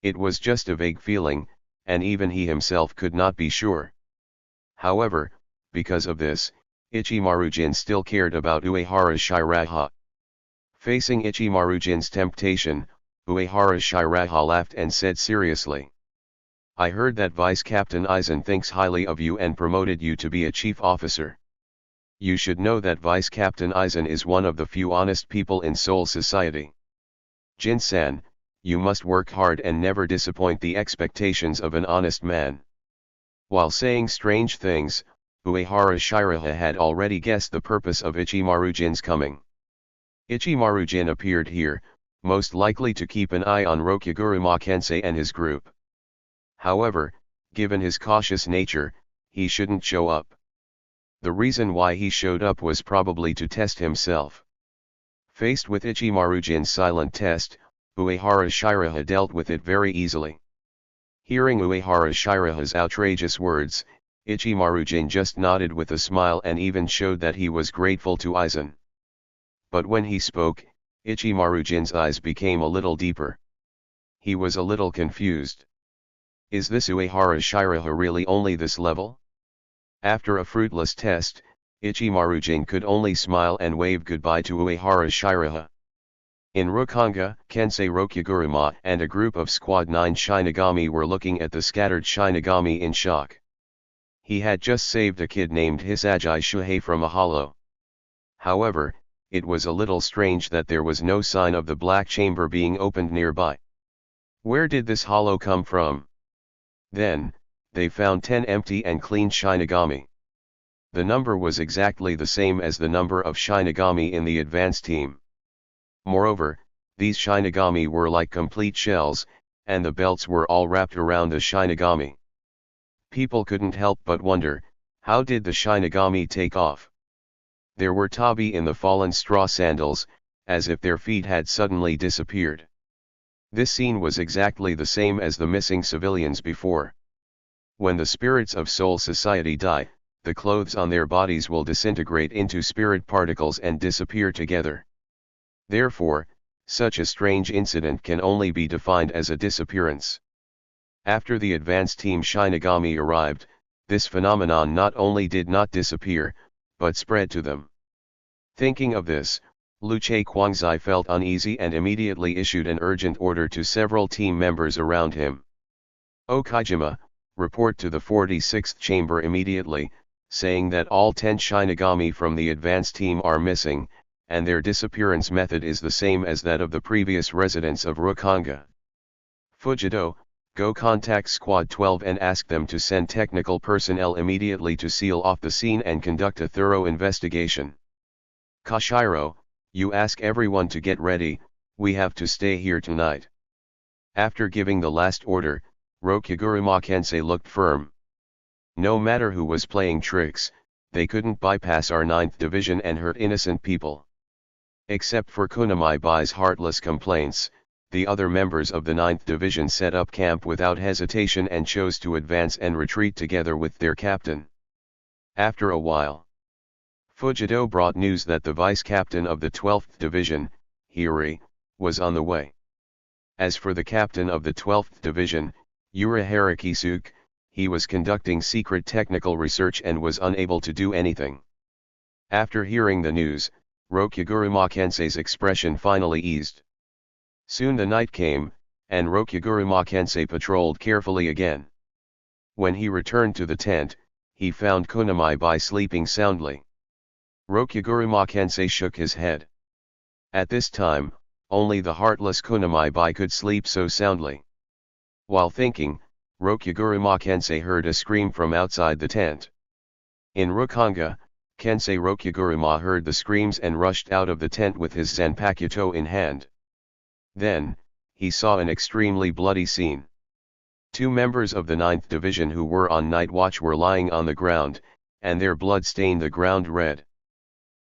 It was just a vague feeling, and even he himself could not be sure. However, because of this, Ichimaru-jin still cared about Uehara Shiraha. Facing Ichimaru-jin's temptation, Uehara Shiraha laughed and said seriously, "I heard that Vice Captain Aizen thinks highly of you and promoted you to be a chief officer. You should know that Vice Captain Aizen is one of the few honest people in Soul Society. Jin-san, you must work hard and never disappoint the expectations of an honest man." While saying strange things, Uehara Shiraha had already guessed the purpose of Ichimaru-jin's coming. Ichimaru-jin appeared here, most likely to keep an eye on Rokuguruma Kensei and his group. However, given his cautious nature, he shouldn't show up. The reason why he showed up was probably to test himself. Faced with Ichimaru-jin's silent test, Uehara Shiraha dealt with it very easily. Hearing Uehara Shiraha's outrageous words, Ichimaru-jin just nodded with a smile and even showed that he was grateful to Aizen. But when he spoke, Ichimaru-jin's eyes became a little deeper. He was a little confused. Is this Uehara Shiraha really only this level? After a fruitless test, Ichimaru-jin could only smile and wave goodbye to Uehara Shiraha. In Rukongai, Kensei Rokuguruma and a group of Squad 9 Shinigami were looking at the scattered Shinigami in shock. He had just saved a kid named Hisagi Shuhei from a hollow. However, it was a little strange that there was no sign of the black chamber being opened nearby. Where did this hollow come from? Then, they found 10 empty and clean Shinigami. The number was exactly the same as the number of Shinigami in the advanced team. Moreover, these Shinigami were like complete shells, and the belts were all wrapped around the Shinigami. People couldn't help but wonder, how did the Shinigami take off? There were tabi in the fallen straw sandals, as if their feet had suddenly disappeared. This scene was exactly the same as the missing civilians before. When the spirits of Soul Society die, the clothes on their bodies will disintegrate into spirit particles and disappear together. Therefore, such a strange incident can only be defined as a disappearance. After the advanced team Shinigami arrived, this phenomenon not only did not disappear, but spread to them. Thinking of this, Luce Quangzai felt uneasy and immediately issued an urgent order to several team members around him. Okajima, report to the 46th chamber immediately, saying that all 10 Shinigami from the advanced team are missing, and their disappearance method is the same as that of the previous residents of Rukongai. Fujido, go contact Squad 12 and ask them to send technical personnel immediately to seal off the scene and conduct a thorough investigation. Kashiro, you ask everyone to get ready, we have to stay here tonight. After giving the last order, Rokuguruma Kensei looked firm. No matter who was playing tricks, they couldn't bypass our 9th division and hurt innocent people. Except for Kunamai-bai's heartless complaints, the other members of the 9th division set up camp without hesitation and chose to advance and retreat together with their captain. After a while, Fujido brought news that the vice captain of the 12th division, Hiri, was on the way. As for the captain of the 12th division, Uehara Shiraha, he was conducting secret technical research and was unable to do anything. After hearing the news, Rokuguruma Kensei's expression finally eased. Soon the night came, and Rokuguruma Kensei patrolled carefully again. When he returned to the tent, he found Kunamai-bai sleeping soundly. Rokuguruma Kensei shook his head. At this time, only the heartless Kunamai-bai could sleep so soundly. While thinking, Rokuguruma Kensei heard a scream from outside the tent. In Rukongai, Kensei Rokuguruma heard the screams and rushed out of the tent with his Zanpakuto in hand. Then, he saw an extremely bloody scene. 2 members of the 9th division who were on night watch were lying on the ground, and their blood stained the ground red.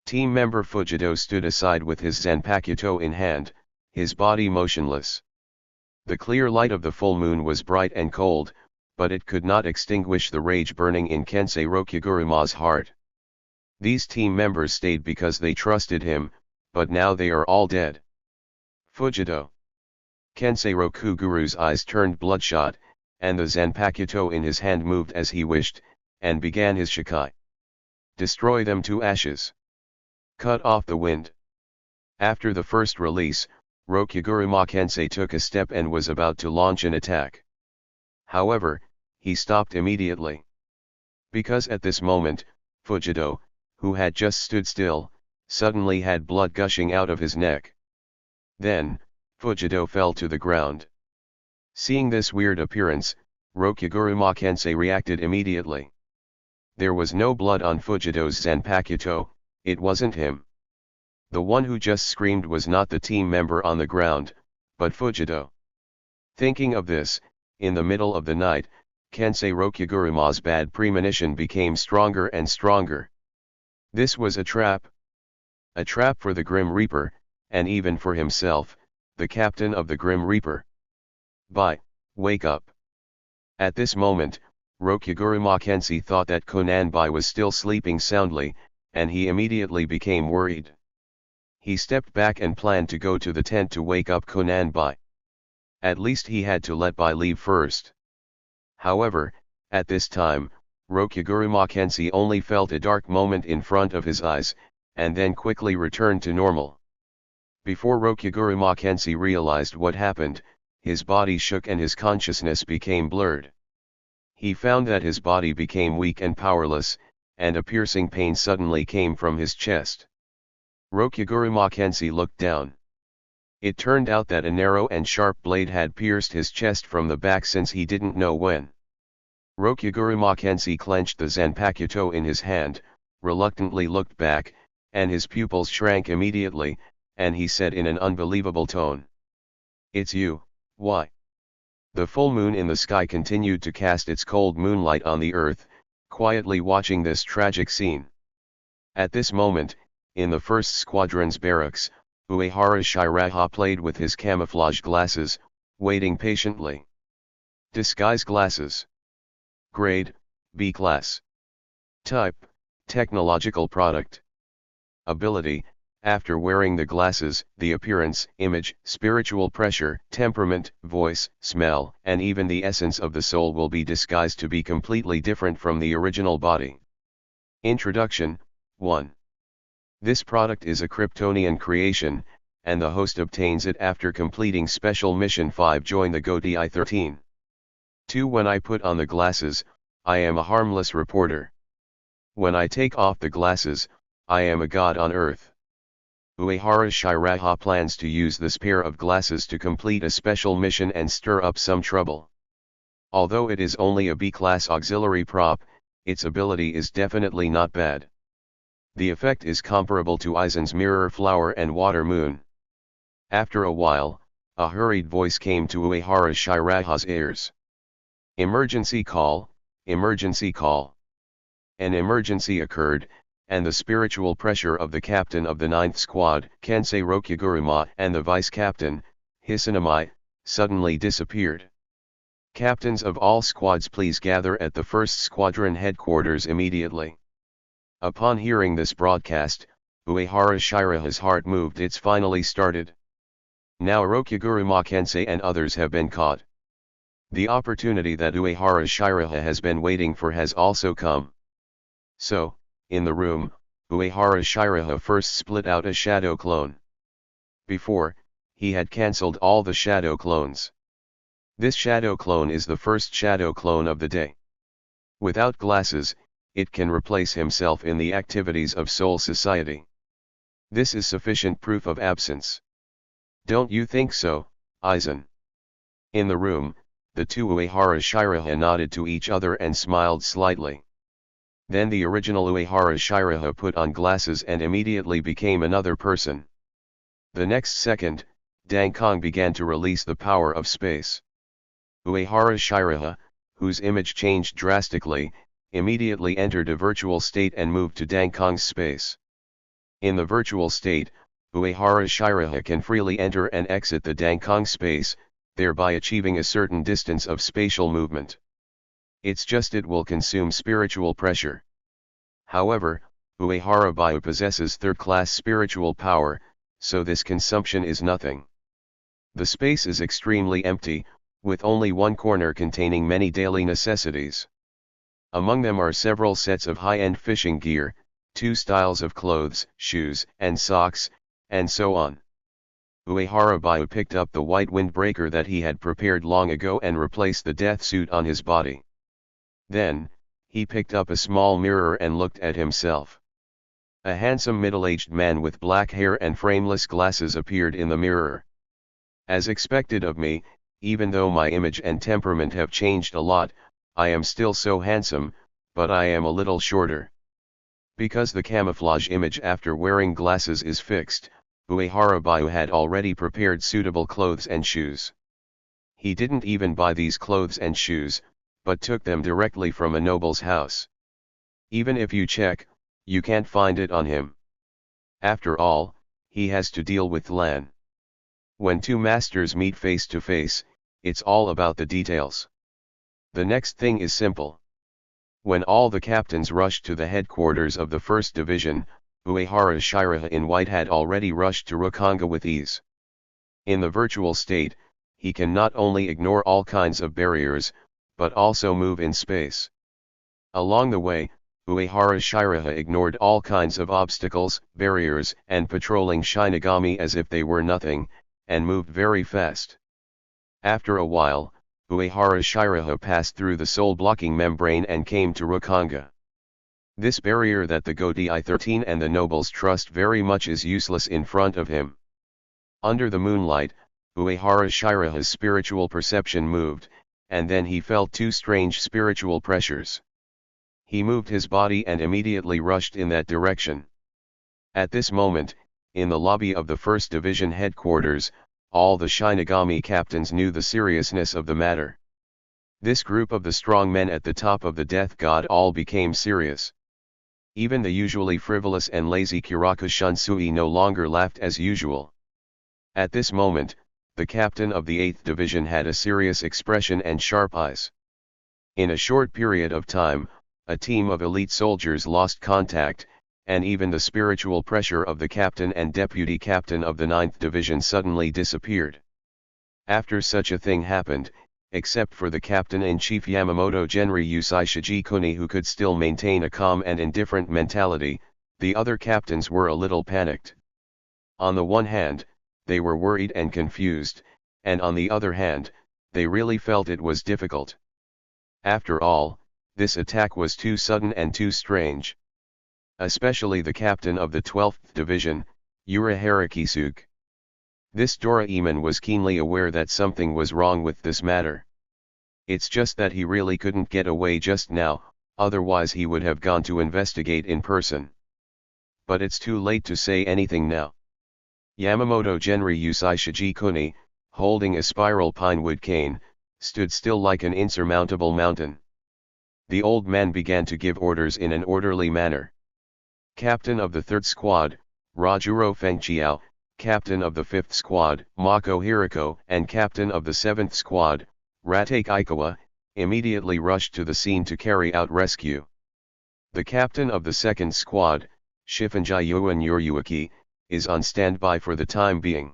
Team member Fujido stood aside with his Zanpakuto in hand, his body motionless. The clear light of the full moon was bright and cold, but it could not extinguish the rage burning in Kensei Rokuguruma's heart. These team members stayed because they trusted him, but now they are all dead. Fujido. Kensei Rokuguru's eyes turned bloodshot, and the Zanpakuto in his hand moved as he wished, and began his shikai. Destroy them to ashes. Cut off the wind. After the first release, Rokuguruma Kensei took a step and was about to launch an attack. However, he stopped immediately. Because at this moment, Fujido, who had just stood still, suddenly had blood gushing out of his neck. Then, Fujido fell to the ground. Seeing this weird appearance, Rokuguruma Kensei reacted immediately. There was no blood on Fujido's Zanpakuto, it wasn't him. The one who just screamed was not the team member on the ground, but Fujido. Thinking of this, in the middle of the night, Kensei Rokuguruma's bad premonition became stronger and stronger. This was a trap. A trap for the Grim Reaper, and even for himself, the captain of the Grim Reaper. Wake up. At this moment, Rokuguruma Kensei thought that Konanbai was still sleeping soundly, and he immediately became worried. He stepped back and planned to go to the tent to wake up Konanbai. At least he had to let Bai leave first. However, at this time, Rokuguruma Kensei only felt a dark moment in front of his eyes, and then quickly returned to normal. Before Rokuguruma Kensei realized what happened, his body shook and his consciousness became blurred. He found that his body became weak and powerless, and a piercing pain suddenly came from his chest. Rokuguruma Kensei looked down. It turned out that a narrow and sharp blade had pierced his chest from the back since he didn't know when. Rokuguruma Kensei clenched the Zanpakuto in his hand, reluctantly looked back, and his pupils shrank immediately, and he said in an unbelievable tone. It's you, why? The full moon in the sky continued to cast its cold moonlight on the earth, quietly watching this tragic scene. At this moment, in the first squadron's barracks, Uehara Shiraha played with his camouflage glasses, waiting patiently. Disguise glasses. Grade, B class. Type, technological product. Ability, after wearing the glasses, the appearance, image, spiritual pressure, temperament, voice, smell, and even the essence of the soul will be disguised to be completely different from the original body. Introduction, 1. This product is a Kryptonian creation, and the host obtains it after completing Special Mission 5. Join the GoDi 13. 2. When I put on the glasses, I am a harmless reporter. When I take off the glasses, I am a god on earth. Uehara Shiraha plans to use this pair of glasses to complete a special mission and stir up some trouble. Although it is only a B-class auxiliary prop, its ability is definitely not bad. The effect is comparable to Aizen's Mirror Flower and Water Moon. After a while, a hurried voice came to Uehara Shiraha's ears. Emergency call, emergency call. An emergency occurred, and the spiritual pressure of the captain of the 9th Squad, Kensei Rokuguruma, and the vice-captain, Hisanami, suddenly disappeared. Captains of all squads, please gather at the 1st Squadron headquarters immediately. Upon hearing this broadcast, Uehara Shiraha's heart moved. It's finally started. Now Rokuguruma Kensei and others have been caught. The opportunity that Uehara Shiraha has been waiting for has also come. So, in the room, Uehara Shiraha first split out a shadow clone. Before, he had cancelled all the shadow clones. This shadow clone is the first shadow clone of the day. Without glasses, it can replace himself in the activities of Soul Society. This is sufficient proof of absence. Don't you think so, Aizen? In the room, the two Uehara Shiraha nodded to each other and smiled slightly. Then the original Uehara Shiraha put on glasses and immediately became another person. The next second, Dangkong began to release the power of space. Uehara Shiraha, whose image changed drastically, immediately entered a virtual state and moved to Dangkong's space. In the virtual state, Uehara Shiraha can freely enter and exit the Dangkong space, thereby achieving a certain distance of spatial movement. It's just it will consume spiritual pressure. However, Uehara Byu possesses third-class spiritual power, so this consumption is nothing. The space is extremely empty, with only one corner containing many daily necessities. Among them are several sets of high-end fishing gear, 2 styles of clothes, shoes, and socks, and so on. Uehara Byu picked up the white windbreaker that he had prepared long ago and replaced the death suit on his body. Then, he picked up a small mirror and looked at himself. A handsome middle-aged man with black hair and frameless glasses appeared in the mirror. As expected of me, even though my image and temperament have changed a lot, I am still so handsome, but I am a little shorter. Because the camouflage image after wearing glasses is fixed, Uehara Byu had already prepared suitable clothes and shoes. He didn't even buy these clothes and shoes, but took them directly from a noble's house. Even if you check, you can't find it on him. After all, he has to deal with Lan. When two masters meet face to face, it's all about the details. The next thing is simple. When all the captains rushed to the headquarters of the 1st Division, Uehara Shiraha in white had already rushed to Rukongai with ease. In the virtual state, he can not only ignore all kinds of barriers, but also move in space. Along the way, Uehara Shiraha ignored all kinds of obstacles, barriers, and patrolling Shinigami as if they were nothing, and moved very fast. After a while, Uehara Shiraha passed through the soul-blocking membrane and came to Rukongai. This barrier that the Godi 13 and the nobles trust very much is useless in front of him. Under the moonlight, Uehara Shiraha's spiritual perception moved, and then he felt 2 strange spiritual pressures. He moved his body and immediately rushed in that direction. At this moment, in the lobby of the 1st Division headquarters, all the Shinigami captains knew the seriousness of the matter. This group of the strong men at the top of the Death God all became serious. Even the usually frivolous and lazy Kiraku Shunsui no longer laughed as usual. At this moment, the captain of the 8th Division had a serious expression and sharp eyes. In a short period of time, a team of elite soldiers lost contact, and even the spiritual pressure of the captain and deputy captain of the 9th Division suddenly disappeared. After such a thing happened, except for the captain-in-chief Yamamoto Genri Usai Shijikuni who could still maintain a calm and indifferent mentality, the other captains were a little panicked. On the one hand, they were worried and confused, and on the other hand, they really felt it was difficult. After all, this attack was too sudden and too strange. Especially the captain of the 12th Division, Uehara Kisuke. This Doraemon was keenly aware that something was wrong with this matter. It's just that he really couldn't get away just now, otherwise he would have gone to investigate in person. But it's too late to say anything now. Yamamoto Genri Usai Shijikuni, holding a spiral pinewood cane, stood still like an insurmountable mountain. The old man began to give orders in an orderly manner. Captain of the 3rd Squad, Rajuro Fengqiao, Captain of the 5th Squad, Mako Hirako, and Captain of the 7th Squad, Ratake Aikawa, immediately rushed to the scene to carry out rescue. The Captain of the 2nd Squad, Shifunji Yuan Yuryuaki, is on standby for the time being.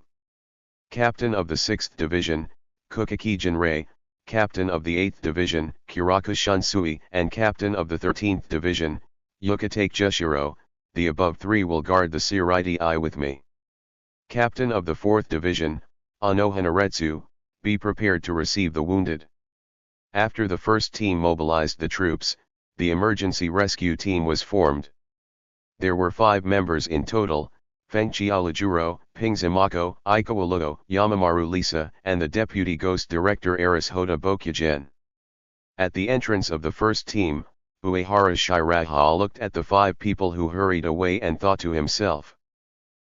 Captain of the 6th Division, Kukaki Jinrei, Captain of the 8th Division, Kiraku Shunsui, and Captain of the 13th Division, Yukatake Jushiro, the above 3 will guard the Siriti Eye with me. Captain of the 4th Division, Ano Hanaretsu, be prepared to receive the wounded. After the first team mobilized the troops, the emergency rescue team was formed. There were 5 members in total, Fengqiao Lajuro, Pingzimako, Aikawa Yamamaru Lisa, and the deputy ghost director Aris Hoda Bokugen. At the entrance of the first team, Uehara Shiraha looked at the 5 people who hurried away and thought to himself.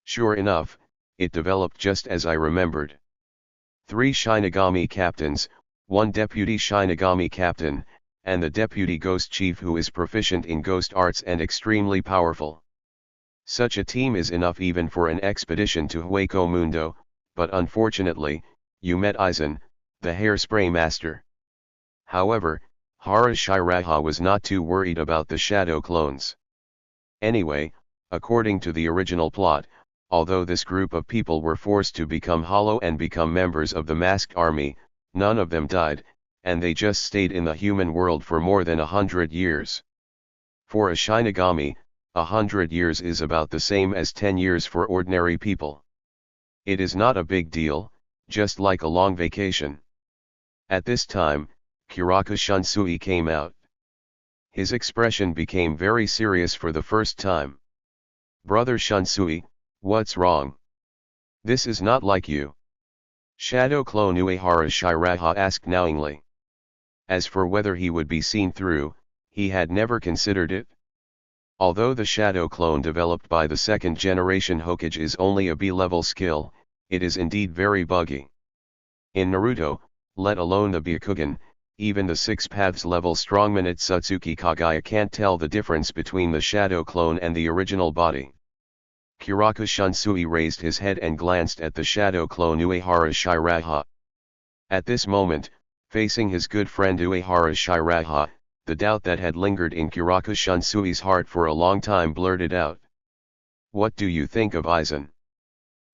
Sure enough, it developed just as I remembered. 3 Shinigami captains, 1 deputy Shinigami captain, and the deputy ghost chief who is proficient in ghost arts and extremely powerful. Such a team is enough even for an expedition to Hueco Mundo, but unfortunately, you met Aizen, the hairspray master. However, Uehara Shiraha was not too worried about the shadow clones. Anyway, according to the original plot, although this group of people were forced to become hollow and become members of the masked army, none of them died, and they just stayed in the human world for more than 100 years. For a Shinigami, 100 years is about the same as 10 years for ordinary people. It is not a big deal, just like a long vacation. At this time, Kiraku Shunsui came out. His expression became very serious for the first time. "Brother Shunsui, what's wrong? This is not like you." Shadow Clone Uehara Shiraha asked knowingly. As for whether he would be seen through, he had never considered it. Although the Shadow Clone developed by the second generation Hokage is only a B-level skill, it is indeed very buggy. In Naruto, let alone the Byakugan, even the 6 paths level strongman Satsuki Kagaya can't tell the difference between the Shadow Clone and the original body. Kiraku Shunsui raised his head and glanced at the Shadow Clone Uehara Shiraha. At this moment, facing his good friend Uehara Shiraha, the doubt that had lingered in Kiraku Shunsui's heart for a long time blurted out. "What do you think of Aizen?"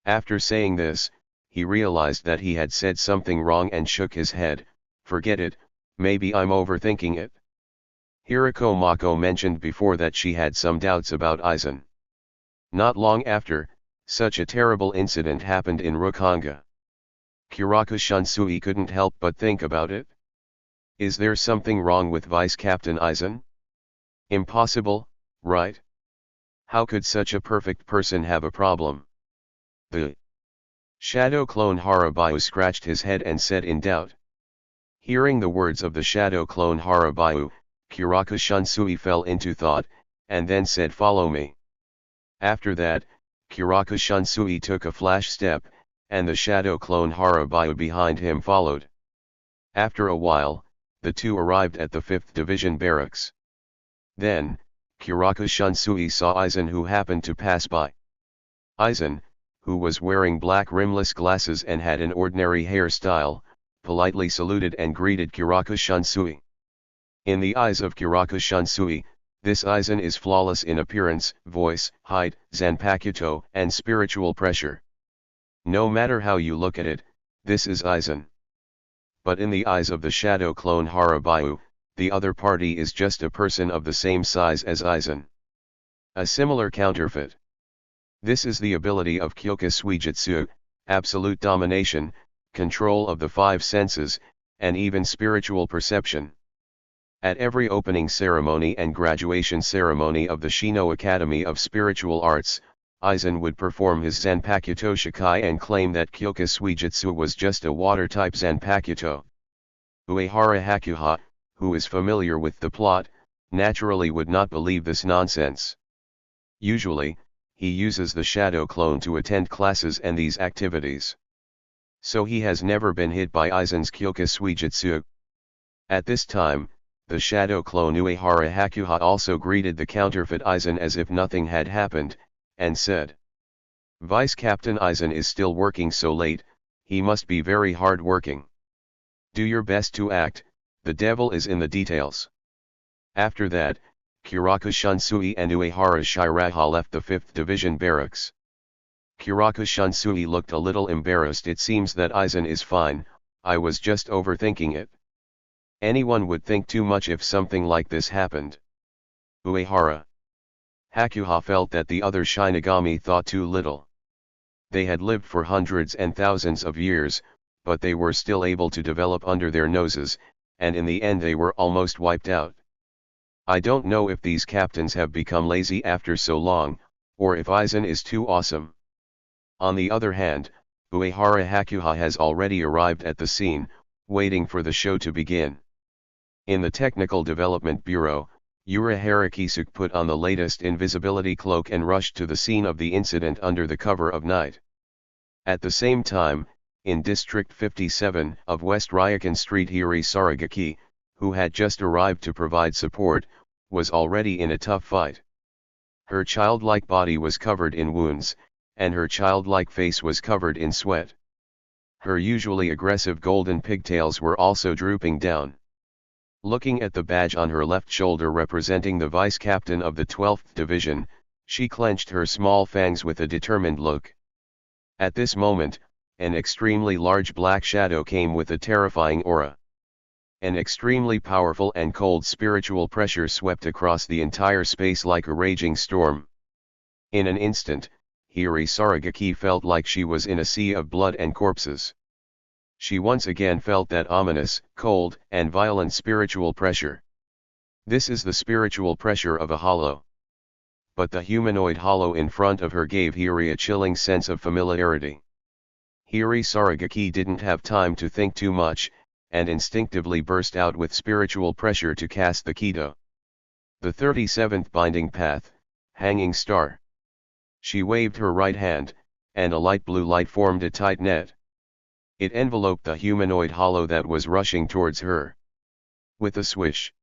After saying this, he realized that he had said something wrong and shook his head. "Forget it, maybe I'm overthinking it." Hirako Mako mentioned before that she had some doubts about Aizen. Not long after, such a terrible incident happened in Rukongai. Kiraku Shunsui couldn't help but think about it. Is there something wrong with Vice Captain Aizen? Impossible, right? How could such a perfect person have a problem? The Shadow Clone Harabayu scratched his head and said in doubt. Hearing the words of the Shadow Clone Harabayu, Kiraku Shunsui fell into thought, and then said, "Follow me." After that, Kiraku Shunsui took a flash step, and the Shadow Clone Harabayu behind him followed. After a while, the two arrived at the 5th Division barracks. Then, Kiraku Shunsui saw Aizen, who happened to pass by. Aizen, who was wearing black rimless glasses and had an ordinary hairstyle, politely saluted and greeted Kiraku Shunsui. In the eyes of Kiraku Shunsui, this Aizen is flawless in appearance, voice, height, zanpakuto, and spiritual pressure. No matter how you look at it, this is Aizen. But in the eyes of the Shadow Clone Harabayu, the other party is just a person of the same size as Aizen. A similar counterfeit. This is the ability of Kyoka Suijutsu, absolute domination, control of the 5 senses, and even spiritual perception. At every opening ceremony and graduation ceremony of the Shino Academy of Spiritual Arts, Aizen would perform his Zanpakuto Shikai and claim that Kyoka Suijutsu was just a water-type Zanpakuto. Uehara Hakuha, who is familiar with the plot, naturally would not believe this nonsense. Usually, he uses the Shadow Clone to attend classes and these activities. So he has never been hit by Aizen's Kyoka Suijutsu. At this time, the Shadow Clone Uehara Hakuha also greeted the counterfeit Aizen as if nothing had happened, and said, "Vice Captain Aizen is still working so late, he must be very hard working. Do your best to act, the devil is in the details." After that, Kiraku Shunsui and Uehara Shiraha left the 5th Division barracks. Kiraku Shunsui looked a little embarrassed. "It seems that Aizen is fine, I was just overthinking it. Anyone would think too much if something like this happened." Uehara Hakuha felt that the other Shinigami thought too little. They had lived for hundreds and thousands of years, but they were still able to develop under their noses, and in the end they were almost wiped out. I don't know if these captains have become lazy after so long, or if Aizen is too awesome. On the other hand, Uehara Hakuha has already arrived at the scene, waiting for the show to begin. In the Technical Development Bureau, Uehara Kisuke put on the latest invisibility cloak and rushed to the scene of the incident under the cover of night. At the same time, in District 57 of West Ryokan Street, Hiri Saragaki, who had just arrived to provide support, was already in a tough fight. Her childlike body was covered in wounds, and her childlike face was covered in sweat. Her usually aggressive golden pigtails were also drooping down. Looking at the badge on her left shoulder representing the vice captain of the 12th Division, she clenched her small fangs with a determined look. At this moment, an extremely large black shadow came with a terrifying aura. An extremely powerful and cold spiritual pressure swept across the entire space like a raging storm. In an instant, Hiri Saragaki felt like she was in a sea of blood and corpses. She once again felt that ominous, cold, and violent spiritual pressure. This is the spiritual pressure of a hollow. But the humanoid hollow in front of her gave Hiri a chilling sense of familiarity. Hiri Saragaki didn't have time to think too much, and instinctively burst out with spiritual pressure to cast the Kido. The 37th binding path, hanging star. She waved her right hand, and a light blue light formed a tight net. It enveloped the humanoid hollow that was rushing towards her. With a swish,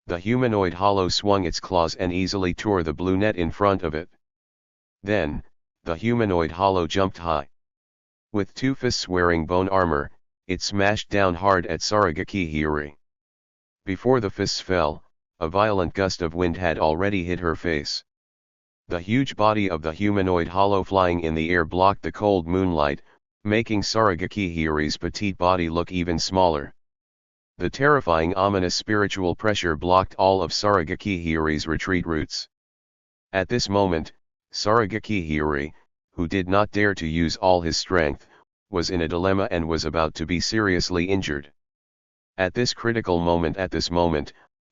the humanoid hollow swung its claws and easily tore the blue net in front of it. Then, the humanoid hollow jumped high. With two fists wearing bone armor, it smashed down hard at Saragaki Hiri. Before the fists fell, a violent gust of wind had already hit her face. The huge body of the humanoid hollow flying in the air blocked the cold moonlight, making Saragaki Hiri's petite body look even smaller. The terrifying ominous spiritual pressure blocked all of Saragaki Hiri's retreat routes. At this moment, Saragaki Hiri, who did not dare to use all his strength, was in a dilemma and was about to be seriously injured. At this critical moment,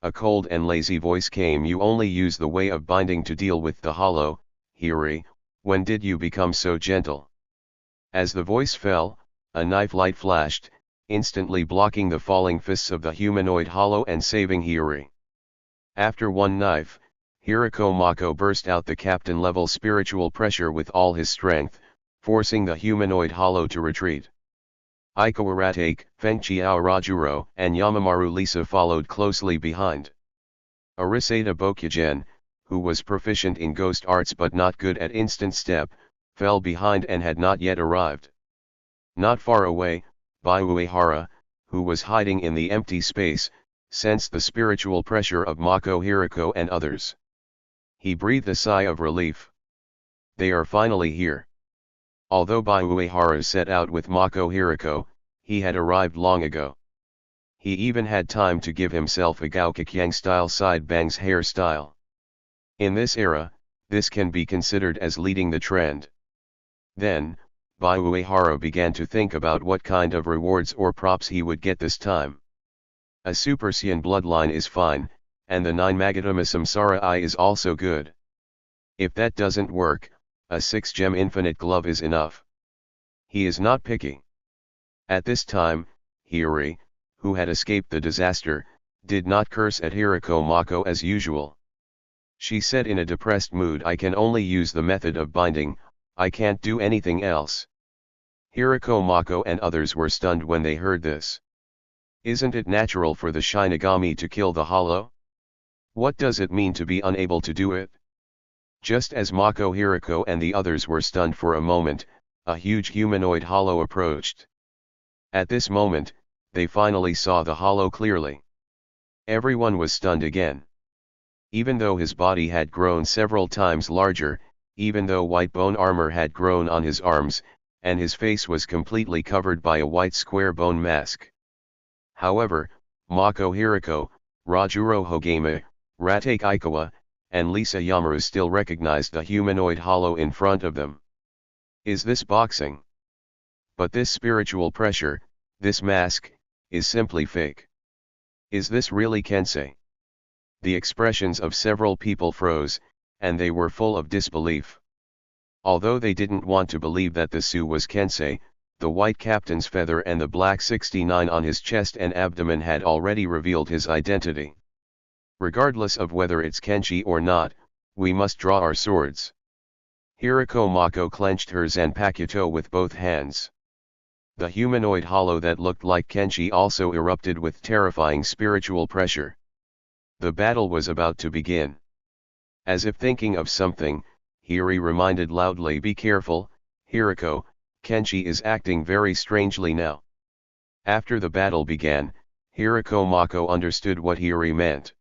a cold and lazy voice came. You only use the way of binding to deal with the hollow, Hiri, when did you become so gentle? As the voice fell, a knife light flashed, instantly blocking the falling fists of the humanoid hollow and saving Hiri. After one knife, Hiriko Mako burst out the captain-level spiritual pressure with all his strength, forcing the humanoid hollow to retreat. Aikawa Ratake, Fengchiao Rajuro, and Yamamaru Lisa followed closely behind. Arisada Bokugen, who was proficient in ghost arts but not good at instant step, fell behind and had not yet arrived. Not far away, Uehara, who was hiding in the empty space, sensed the spiritual pressure of Mako Hiriko and others. He breathed a sigh of relief. They are finally here. Although Uehara set out with Mako Hiriko, he had arrived long ago. He even had time to give himself a Gaukakyang-style side bangs hairstyle. In this era, this can be considered as leading the trend. Then, Uehara began to think about what kind of rewards or props he would get this time. A Super Saiyan bloodline is fine, and the 9 Magatama Samsara Eye is also good. If that doesn't work, a 6-gem infinite glove is enough. He is not picky. At this time, Hiri, who had escaped the disaster, did not curse at Hiriko Mako as usual. She said in a depressed mood, I can only use the method of binding, I can't do anything else. Hiriko Mako and others were stunned when they heard this. Isn't it natural for the Shinigami to kill the hollow? What does it mean to be unable to do it? Just as Mako Hiriko and the others were stunned for a moment, a huge humanoid hollow approached. At this moment, they finally saw the hollow clearly. Everyone was stunned again. Even though his body had grown several times larger, even though white bone armor had grown on his arms, and his face was completely covered by a white square bone mask. However, Mako Hiriko, Rajuro Hogame, Ratake Aikawa, and Lisa Yamaru still recognized the humanoid hollow in front of them. Is this boxing? But this spiritual pressure, this mask, is simply fake. Is this really Kensei? The expressions of several people froze, and they were full of disbelief. Although they didn't want to believe that the Su was Kensei, the white captain's feather and the black 69 on his chest and abdomen had already revealed his identity. Regardless of whether it's Kenshi or not, we must draw our swords. Hiriko Mako clenched her Zanpakuto with both hands. The humanoid hollow that looked like Kenshi also erupted with terrifying spiritual pressure. The battle was about to begin. As if thinking of something, Hiri reminded loudly, be careful, Hiriko, Kenshi is acting very strangely now. After the battle began, Hirako Mako understood what Hiri meant.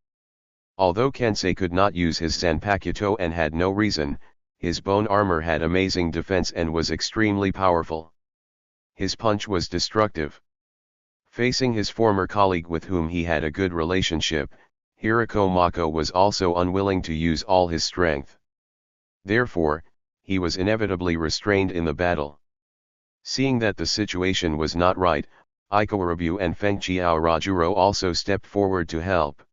Although Kensei could not use his Zanpakuto and had no reason, his bone armor had amazing defense and was extremely powerful. His punch was destructive. Facing his former colleague with whom he had a good relationship, Hirako Mako was also unwilling to use all his strength. Therefore, he was inevitably restrained in the battle. Seeing that the situation was not right, Ikawarebu and Fengchiao Rajuro also stepped forward to help.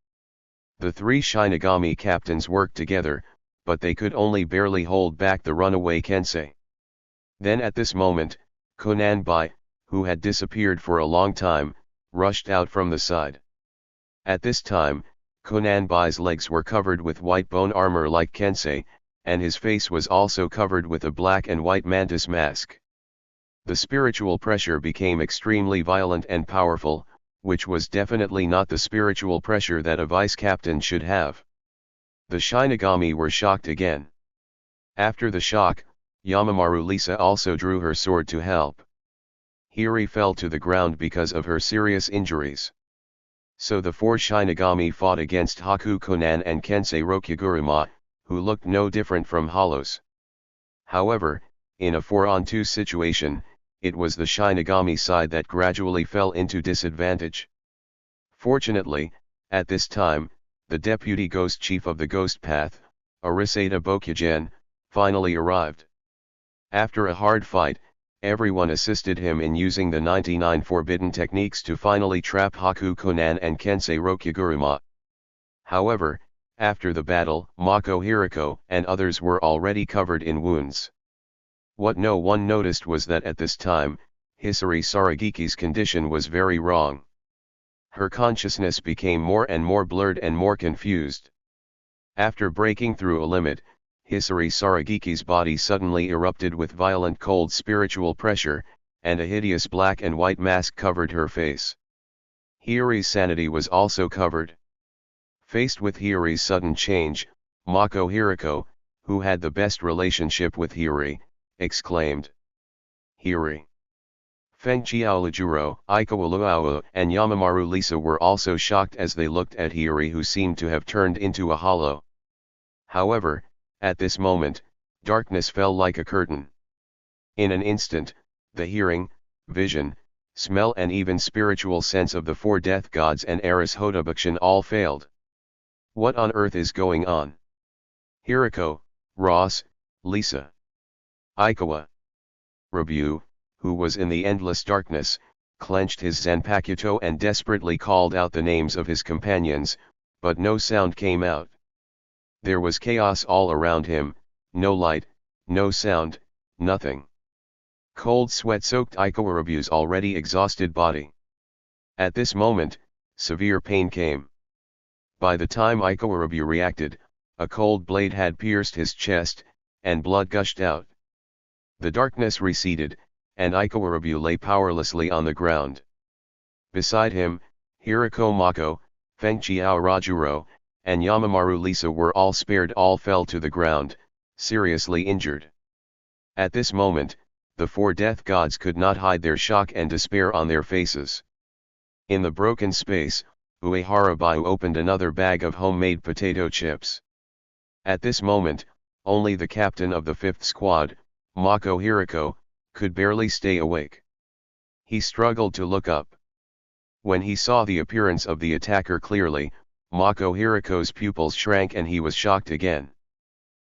The three Shinigami captains worked together, but they could only barely hold back the runaway Kensei. Then at this moment, Konan Bai, who had disappeared for a long time, rushed out from the side. At this time, Konan Bai's legs were covered with white bone armor like Kensei, and his face was also covered with a black and white mantis mask. The spiritual pressure became extremely violent and powerful, which was definitely not the spiritual pressure that a vice captain should have. The Shinigami were shocked again. After the shock, Yamamaru Lisa also drew her sword to help. Hiri fell to the ground because of her serious injuries. So the four Shinigami fought against Haku Konan and Kensei Rokuguruma, who looked no different from hollows. However, in a 4-on-2 situation, it was the Shinigami side that gradually fell into disadvantage. Fortunately, at this time, the deputy ghost chief of the Ghost Path, Arisada Bokugen, finally arrived. After a hard fight, everyone assisted him in using the 99 forbidden techniques to finally trap Haku Konan and Kensei Rokuguruma. However, after the battle, Mako Hirako and others were already covered in wounds. What no one noticed was that at this time, Hisari Saragiki's condition was very wrong. Her consciousness became more and more blurred and more confused. After breaking through a limit, Hisari Saragiki's body suddenly erupted with violent cold spiritual pressure, and a hideous black and white mask covered her face. Hiri's sanity was also covered. Faced with Hiri's sudden change, Mako Hirako, who had the best relationship with Hiri, exclaimed, "Hiri!" Fengchiao Lajuro, Ikawa Luao, and Yamamaru Lisa were also shocked as they looked at Hiri, who seemed to have turned into a hollow. However, at this moment, darkness fell like a curtain. In an instant, the hearing, vision, smell and even spiritual sense of the four death gods and Eris Hotobukshin all failed. What on earth is going on? Hirako, Ross, Lisa. Ikawa. Rebu, who was in the endless darkness, clenched his Zanpakuto and desperately called out the names of his companions, but no sound came out. There was chaos all around him, no light, no sound, nothing. Cold sweat soaked Ikawarebu's already exhausted body. At this moment, severe pain came. By the time Ikawarebu reacted, a cold blade had pierced his chest, and blood gushed out. The darkness receded, and Ikawarebu lay powerlessly on the ground. Beside him, Hirako Mako, Fengchiao Rajuro, and Yamamaru Lisa were all spared. All fell to the ground, seriously injured. At this moment, the four death gods could not hide their shock and despair on their faces. In the broken space, Uehara Shiraha opened another bag of homemade potato chips. At this moment, only the captain of the fifth squad, Mako Hirako, could barely stay awake. He struggled to look up. When he saw the appearance of the attacker clearly, Mako Hirako's pupils shrank and he was shocked again.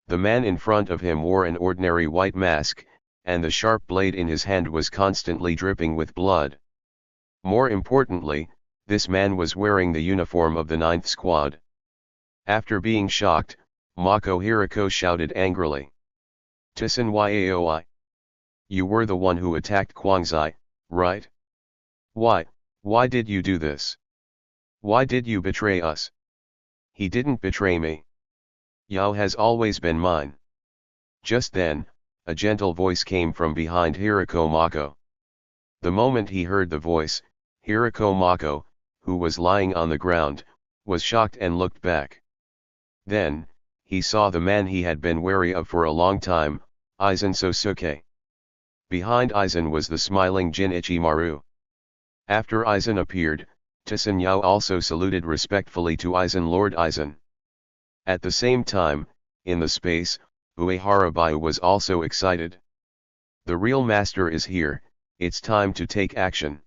The man in front of him wore an ordinary white mask, and the sharp blade in his hand was constantly dripping with blood. More importantly, this man was wearing the uniform of the 9th squad. After being shocked, Mako Hirako shouted angrily, "Tisan Yaoi! You were the one who attacked Kwangzai, right? Why did you do this? Why did you betray us?" "He didn't betray me. Yao has always been mine." Just then, a gentle voice came from behind Hirako Mako. The moment he heard the voice, Hirako Mako, who was lying on the ground, was shocked and looked back. Then, he saw the man he had been wary of for a long time, Aizen Sosuke. Behind Aizen was the smiling Jin Ichimaru. After Aizen appeared, Tsun Yao also saluted respectfully to Aizen. Lord Aizen. At the same time, in the space, Uehara was also excited. The real master is here, it's time to take action.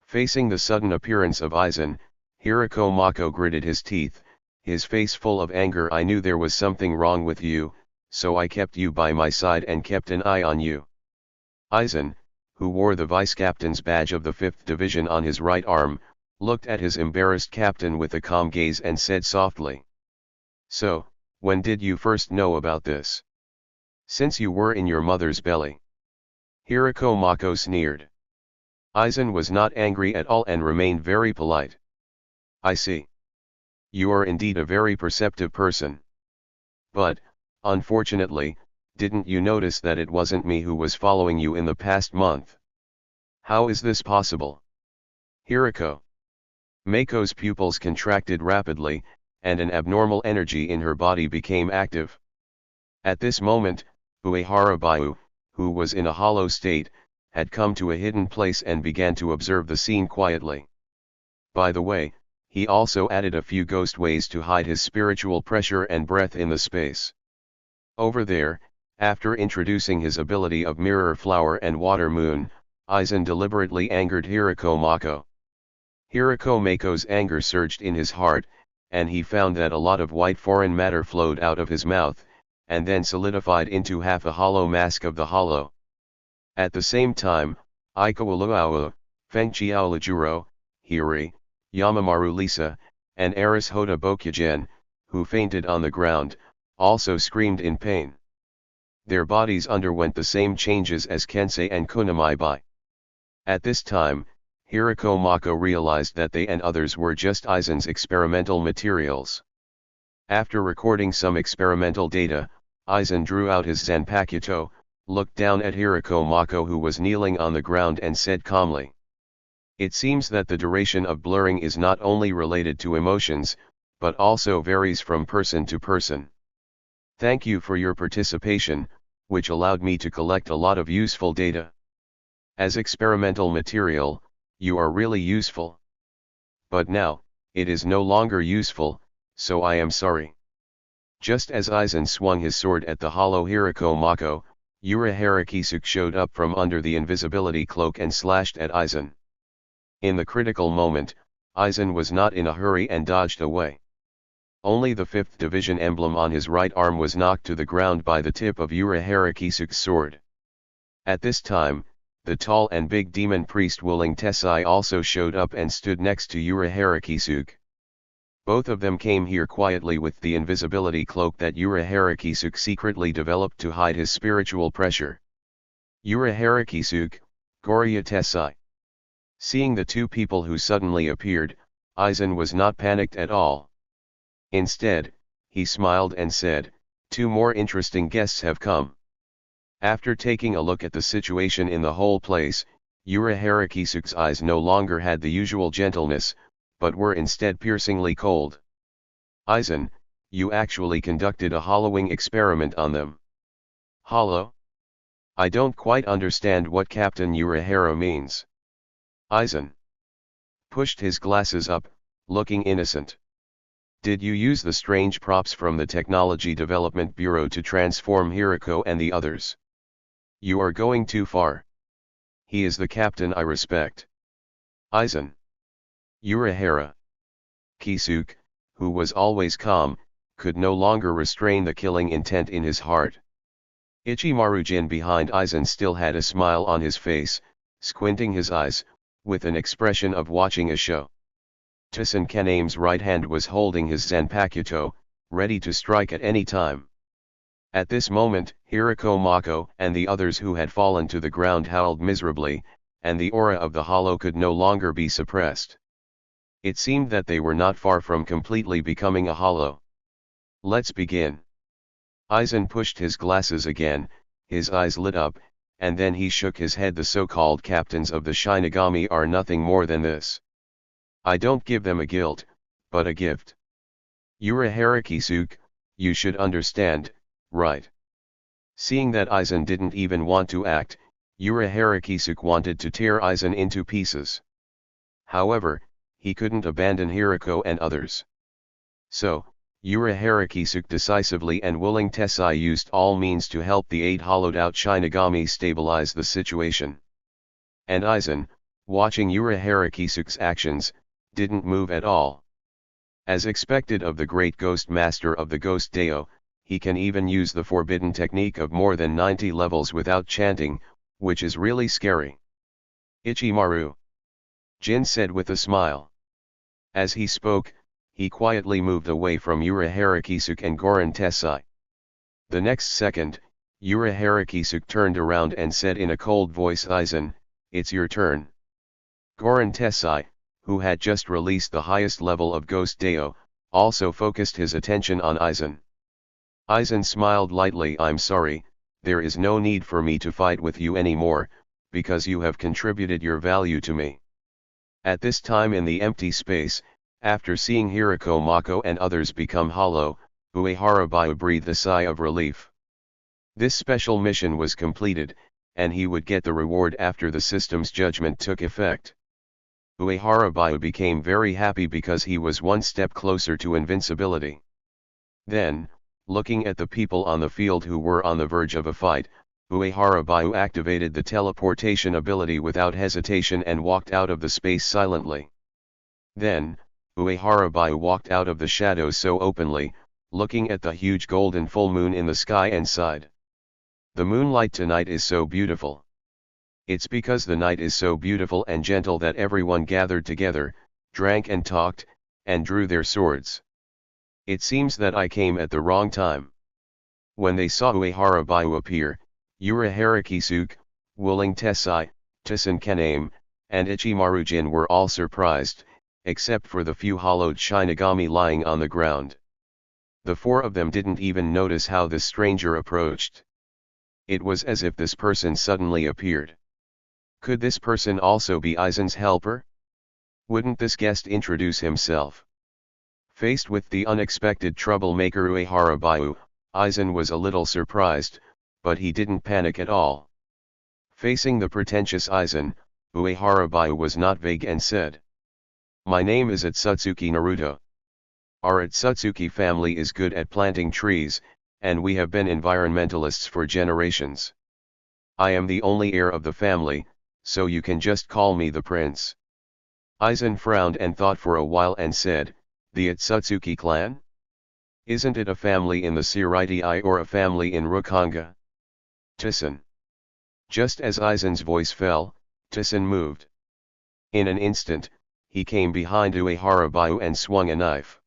Facing the sudden appearance of Aizen, Hirako Mako gritted his teeth, his face full of anger. I knew there was something wrong with you, so I kept you by my side and kept an eye on you. Aizen, who wore the vice-captain's badge of the 5th Division on his right arm, looked at his embarrassed captain with a calm gaze and said softly. So, when did you first know about this? Since you were in your mother's belly. Hirako Mako sneered. Aizen was not angry at all and remained very polite. I see. You are indeed a very perceptive person. But, unfortunately, didn't you notice that it wasn't me who was following you in the past month? How is this possible? Hirako. Mako's pupils contracted rapidly, and an abnormal energy in her body became active. At this moment, Uehara, who was in a hollow state, had come to a hidden place and began to observe the scene quietly. By the way, he also added a few ghost ways to hide his spiritual pressure and breath in the space. Over there, after introducing his ability of Mirror Flower and Water Moon, Aizen deliberately angered Hirako Mako. Hirako Mako's anger surged in his heart, and he found that a lot of white foreign matter flowed out of his mouth, and then solidified into half a hollow mask of the hollow. At the same time, Ikawuluawa, Fengchiaolajuro, Hiri, Yamamaru Lisa, and Eris Hoda Bokugen, who fainted on the ground, also screamed in pain. Their bodies underwent the same changes as Kensei and Kunamai. At this time, Hirako Mako realized that they and others were just Aizen's experimental materials. After recording some experimental data, Aizen drew out his Zanpakuto, looked down at Hirako Mako who was kneeling on the ground and said calmly. It seems that the duration of blurring is not only related to emotions, but also varies from person to person. Thank you for your participation, which allowed me to collect a lot of useful data. As experimental material, you are really useful. But now, it is no longer useful, so I am sorry. Just as Aizen swung his sword at the hollow Hirako Mako, Uehara Shiraha showed up from under the invisibility cloak and slashed at Aizen. In the critical moment, Aizen was not in a hurry and dodged away. Only the 5th Division emblem on his right arm was knocked to the ground by the tip of Uehara Shiraha's sword. At this time, the tall and big demon priest Wuling Tesai also showed up and stood next to Uehara Shiraha. Both of them came here quietly with the invisibility cloak that Uehara Shiraha secretly developed to hide his spiritual pressure. Uehara Shiraha, Gorya Tesai. Seeing the two people who suddenly appeared, Aizen was not panicked at all. Instead, he smiled and said, "Two more interesting guests have come." After taking a look at the situation in the whole place, Uehara Shiraha's eyes no longer had the usual gentleness, but were instead piercingly cold. Aizen, you actually conducted a hollowing experiment on them. Hollow? I don't quite understand what Captain Uehara means. Aizen pushed his glasses up, looking innocent. Did you use the strange props from the Technology Development Bureau to transform Hirako and the others? You are going too far. He is the captain I respect. Aizen. Uehara Shiraha, who was always calm, could no longer restrain the killing intent in his heart. Ichimaru Jin behind Aizen still had a smile on his face, squinting his eyes, with an expression of watching a show. Tsun Kaname's right hand was holding his Zanpakuto, ready to strike at any time. At this moment, Hirako Mako and the others who had fallen to the ground howled miserably, and the aura of the hollow could no longer be suppressed. It seemed that they were not far from completely becoming a hollow. Let's begin. Aizen pushed his glasses again, his eyes lit up, and then he shook his head. The so-called captains of the Shinigami are nothing more than this. I don't give them a guilt, but a gift. Uehara Shiraha, you should understand, right? Seeing that Aizen didn't even want to act, Uehara Shiraha wanted to tear Aizen into pieces. However, he couldn't abandon Hirako and others. So, Uehara Shiraha decisively and willing Tessai used all means to help the 8 hollowed-out Shinigami stabilize the situation. And Aizen, watching Uehara Shiraha's actions, didn't move at all. As expected of the great Ghost Master of the Ghost Deo, he can even use the forbidden technique of more than 90 levels without chanting, which is really scary. Ichimaru, Jin said with a smile. As he spoke, he quietly moved away from Uehara Shiraha and Goran Tessai. The next second, Uehara Shiraha turned around and said in a cold voice, Aizen, it's your turn. Goran Tessai, who had just released the highest level of Ghost Deo, also focused his attention on Aizen. Aizen smiled lightly. I'm sorry, there is no need for me to fight with you anymore, because you have contributed your value to me. At this time in the empty space, after seeing Hirako Mako and others become hollow, Uehara breathed a sigh of relief. This special mission was completed, and he would get the reward after the system's judgment took effect. Uehara became very happy because he was one step closer to invincibility. Then, looking at the people on the field who were on the verge of a fight, Uehara activated the teleportation ability without hesitation and walked out of the space silently. Then, Uehara walked out of the shadows so openly, looking at the huge golden full moon in the sky and sighed. The moonlight tonight is so beautiful. It's because the night is so beautiful and gentle that everyone gathered together, drank and talked, and drew their swords. It seems that I came at the wrong time. When they saw Uehara appear, Uehara Shiraha, Willing Tessai, Tsun Kaname, and Ichimaru Jin were all surprised, except for the few hollowed Shinigami lying on the ground. The 4 of them didn't even notice how this stranger approached. It was as if this person suddenly appeared. Could this person also be Aizen's helper? Wouldn't this guest introduce himself? Faced with the unexpected troublemaker Uehara, Aizen was a little surprised, but he didn't panic at all. Facing the pretentious Aizen, Uehara was not vague and said, "My name is Otsutsuki Naruto. Our Otsutsuki family is good at planting trees, and we have been environmentalists for generations. I am the only heir of the family, so you can just call me the prince." Aizen frowned and thought for a while and said, "The Otsutsuki clan? Isn't it a family in the Siritai or a family in Rukongai?" Tsun. Just as Aizen's voice fell, Tsun moved. In an instant, he came behind Uehara and swung a knife.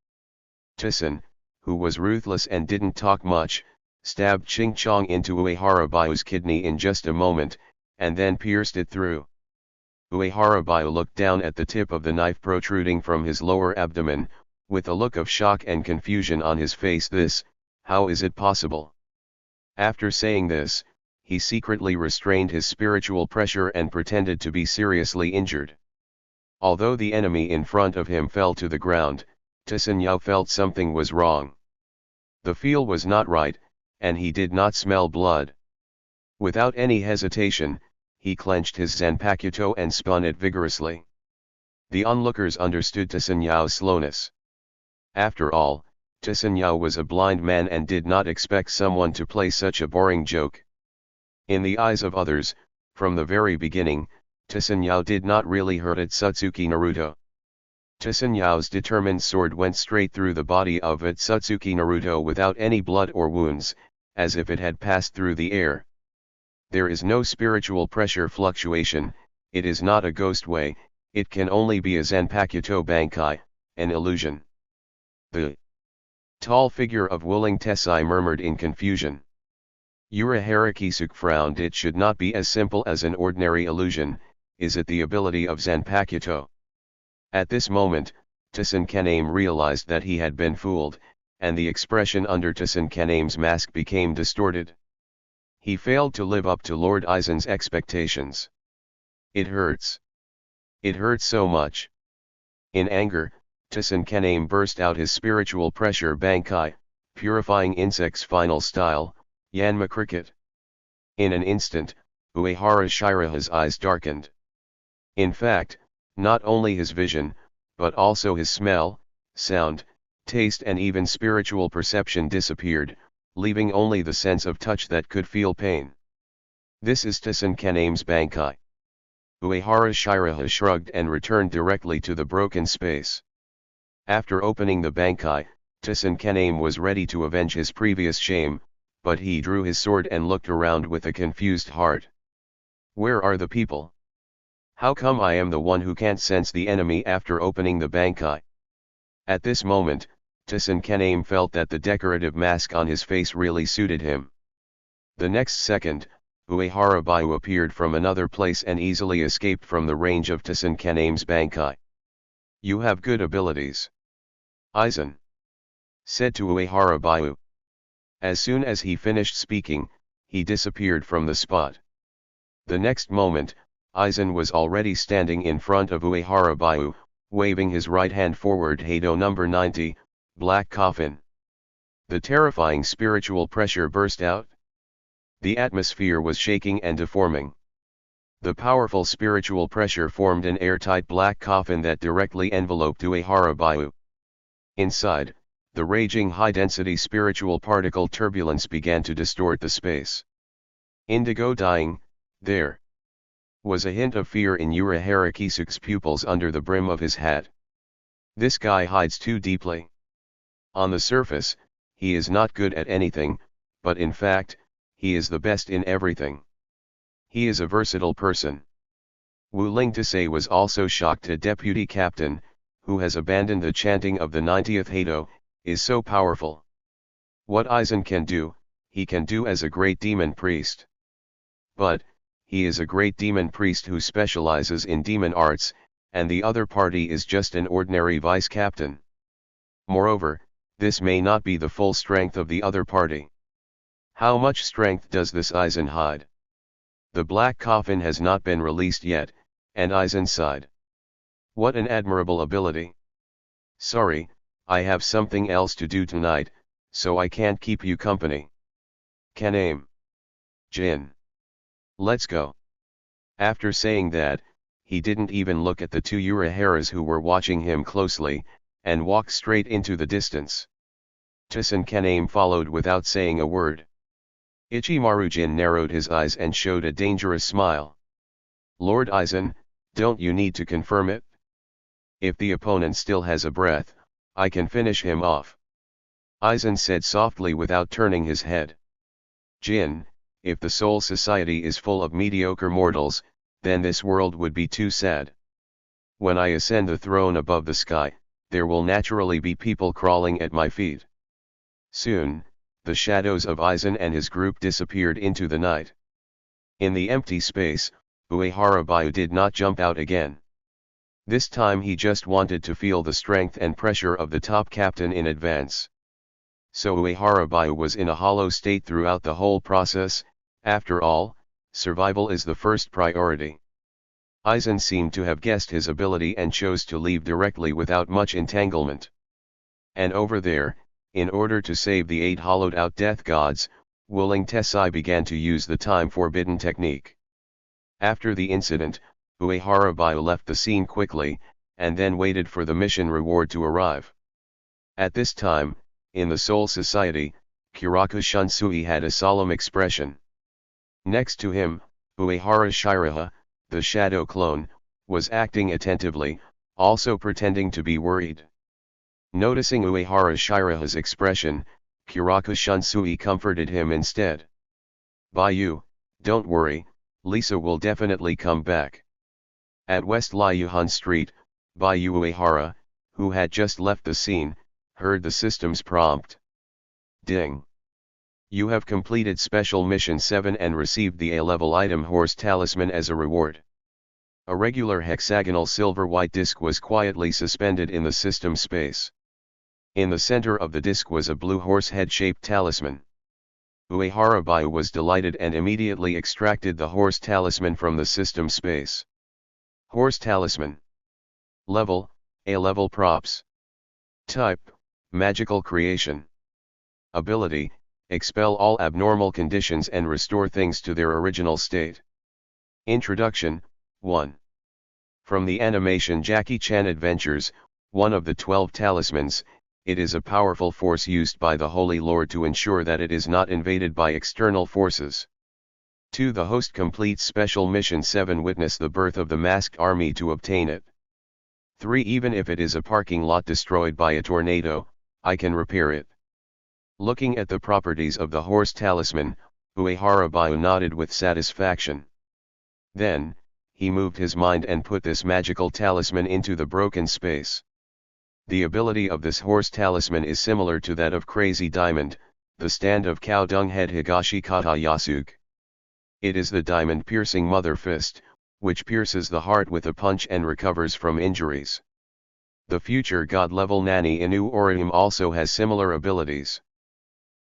Tsun, who was ruthless and didn't talk much, stabbed Ching Chong into Uehara's kidney in just a moment, and then pierced it through. Uehara looked down at the tip of the knife protruding from his lower abdomen, with a look of shock and confusion on his face. How is it possible? After saying this, he secretly restrained his spiritual pressure and pretended to be seriously injured. Although the enemy in front of him fell to the ground, Tsun felt something was wrong. The feel was not right, and he did not smell blood. Without any hesitation, he clenched his Zanpakuto and spun it vigorously. The onlookers understood Tsun slowness. After all, Tsun was a blind man and did not expect someone to play such a boring joke. In the eyes of others, from the very beginning, Tsun did not really hurt Otsutsuki Naruto. Tsun determined sword went straight through the body of Otsutsuki Naruto without any blood or wounds, as if it had passed through the air. There is no spiritual pressure fluctuation, it is not a ghost way, it can only be a Zanpakuto Bankai, an illusion. The tall figure of Willing Tessai murmured in confusion. Uehara Shiraha frowned. It should not be as simple as an ordinary illusion, is it the ability of Zanpakuto? At this moment, Tsun Kaname realized that he had been fooled, and the expression under Tsun Kaname's mask became distorted. He failed to live up to Lord Aizen's expectations. It hurts. It hurts so much. In anger, Tsun Kaname burst out his spiritual pressure Bankai, purifying insects final style, Yanma cricket. In an instant, Uehara Shiraha's eyes darkened. In fact, not only his vision, but also his smell, sound, taste and even spiritual perception disappeared, leaving only the sense of touch that could feel pain. This is Tsun Kaname's Bankai. Uehara Shiraha shrugged and returned directly to the broken space. After opening the Bankai, Tsun Kaname was ready to avenge his previous shame, but he drew his sword and looked around with a confused heart. Where are the people? How come I am the one who can't sense the enemy after opening the Bankai? At this moment, Tsun Kaname felt that the decorative mask on his face really suited him. The next second, Uehara Bayu appeared from another place and easily escaped from the range of Tsun Kaname's Bankai. You have good abilities, Aizen said to Uehara Bayu. As soon as he finished speaking, he disappeared from the spot. The next moment, Aizen was already standing in front of Uehara Bayu, waving his right hand forward. Hado number 90, Black Coffin. The terrifying spiritual pressure burst out. The atmosphere was shaking and deforming. The powerful spiritual pressure formed an airtight black coffin that directly enveloped Uehara Bayu. Inside, the raging high-density spiritual particle turbulence began to distort the space. Indigo dying, there was a hint of fear in Uehara Kisuke's pupils under the brim of his hat. This guy hides too deeply. On the surface, he is not good at anything, but in fact, he is the best in everything. He is a versatile person. Wu Ling Tisei was also shocked. A deputy captain, who has abandoned the chanting of the 90th Hado, is so powerful. What Aizen can do, he can do as a great demon priest. But, he is a great demon priest who specializes in demon arts, and the other party is just an ordinary vice captain. Moreover, this may not be the full strength of the other party. How much strength does this Aizen hide? The black coffin has not been released yet, and Aizen sighed. What an admirable ability. Sorry, I have something else to do tonight, so I can't keep you company. Kaname. Jin. Let's go. After saying that, he didn't even look at the two Ueharas who were watching him closely, and walked straight into the distance. Tsun Kaname followed without saying a word. Ichimaru Jin narrowed his eyes and showed a dangerous smile. Lord Aizen, don't you need to confirm it? If the opponent still has a breath, I can finish him off. Aizen said softly without turning his head. Jin, if the Soul Society is full of mediocre mortals, then this world would be too sad. When I ascend the throne above the sky, there will naturally be people crawling at my feet. Soon, the shadows of Aizen and his group disappeared into the night. In the empty space, Uehara Bayu did not jump out again. This time he just wanted to feel the strength and pressure of the top captain in advance. So Uehara Bayu was in a hollow state throughout the whole process. After all, survival is the first priority. Aizen seemed to have guessed his ability and chose to leave directly without much entanglement. And over there, in order to save the 8 hollowed-out death gods, Wu Ling Tisei began to use the time-forbidden technique. After the incident, Uehara Bayu left the scene quickly, and then waited for the mission reward to arrive. At this time, in the Soul Society, Kiraku Shunsui had a solemn expression. Next to him, Uehara Shiraha, the Shadow Clone, was acting attentively, also pretending to be worried. Noticing Uehara Shiraha's expression, Kiraku Shunsui comforted him instead. Bayu, don't worry, Lisa will definitely come back. At West Liuhun Street, Bayu Uehara, who had just left the scene, heard the system's prompt. Ding. You have completed Special Mission 7 and received the A-level item Horse Talisman as a reward. A regular hexagonal silver-white disc was quietly suspended in the system space. In the center of the disc was a blue horse head-shaped talisman. Uehara Bayu was delighted and immediately extracted the horse talisman from the system space. Horse talisman. Level, A-level props. Type, magical creation. Ability, expel all abnormal conditions and restore things to their original state. Introduction, 1. From the animation Jackie Chan Adventures, one of the 12 talismans, it is a powerful force used by the Holy Lord to ensure that it is not invaded by external forces. 2. The host completes Special Mission 7. Witness the birth of the masked army to obtain it. 3. Even if it is a parking lot destroyed by a tornado, I can repair it. Looking at the properties of the horse talisman, Uehara nodded with satisfaction. Then, he moved his mind and put this magical talisman into the broken space. The ability of this horse talisman is similar to that of Crazy Diamond, the stand of Cow Dung Head Higashi Kata Yasuke. It is the diamond-piercing mother fist, which pierces the heart with a punch and recovers from injuries. The future god-level Nani Inu Orihim also has similar abilities.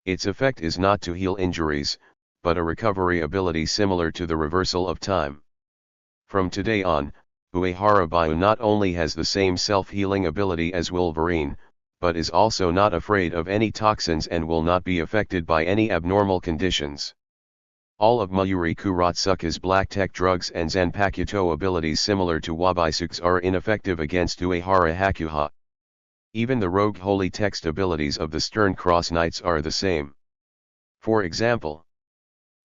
Its effect is not to heal injuries, but a recovery ability similar to the reversal of time. From today on, Uehara not only has the same self-healing ability as Wolverine, but is also not afraid of any toxins and will not be affected by any abnormal conditions. All of Mayuri Kuratsuka's black tech drugs and Zanpakuto abilities similar to Wabisuke's are ineffective against Uehara Hakuha. Even the rogue holy text abilities of the Stern Cross Knights are the same. For example,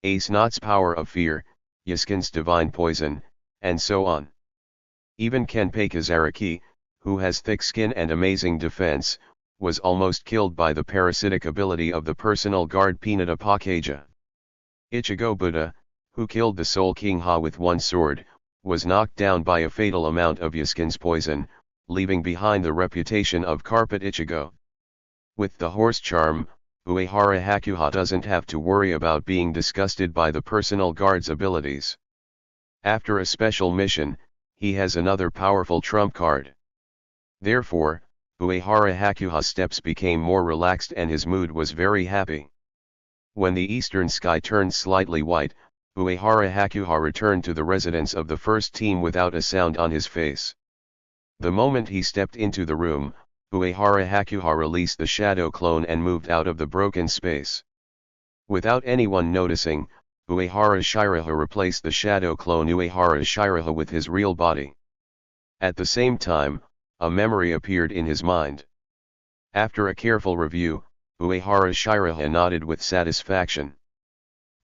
Ace Knot's power of fear, Yasuke's divine poison, and so on. Even Kenpei Kazaraki, who has thick skin and amazing defense, was almost killed by the parasitic ability of the personal guard Pinata Pakaja. Ichigo Buddha, who killed the Soul King Ha with one sword, was knocked down by a fatal amount of Yasuke's poison, leaving behind the reputation of Carpet Ichigo. With the horse charm, Uehara Hakuha doesn't have to worry about being disgusted by the personal guard's abilities. After a special mission, he has another powerful trump card. Therefore, Uehara Hakuha's steps became more relaxed and his mood was very happy. When the eastern sky turned slightly white, Uehara Hakuha returned to the residence of the first team without a sound on his face. The moment he stepped into the room, Uehara Hakuha released the Shadow Clone and moved out of the broken space. Without anyone noticing, Uehara Shiraha replaced the Shadow Clone Uehara Shiraha with his real body. At the same time, a memory appeared in his mind. After a careful review, Uehara Shiraha nodded with satisfaction.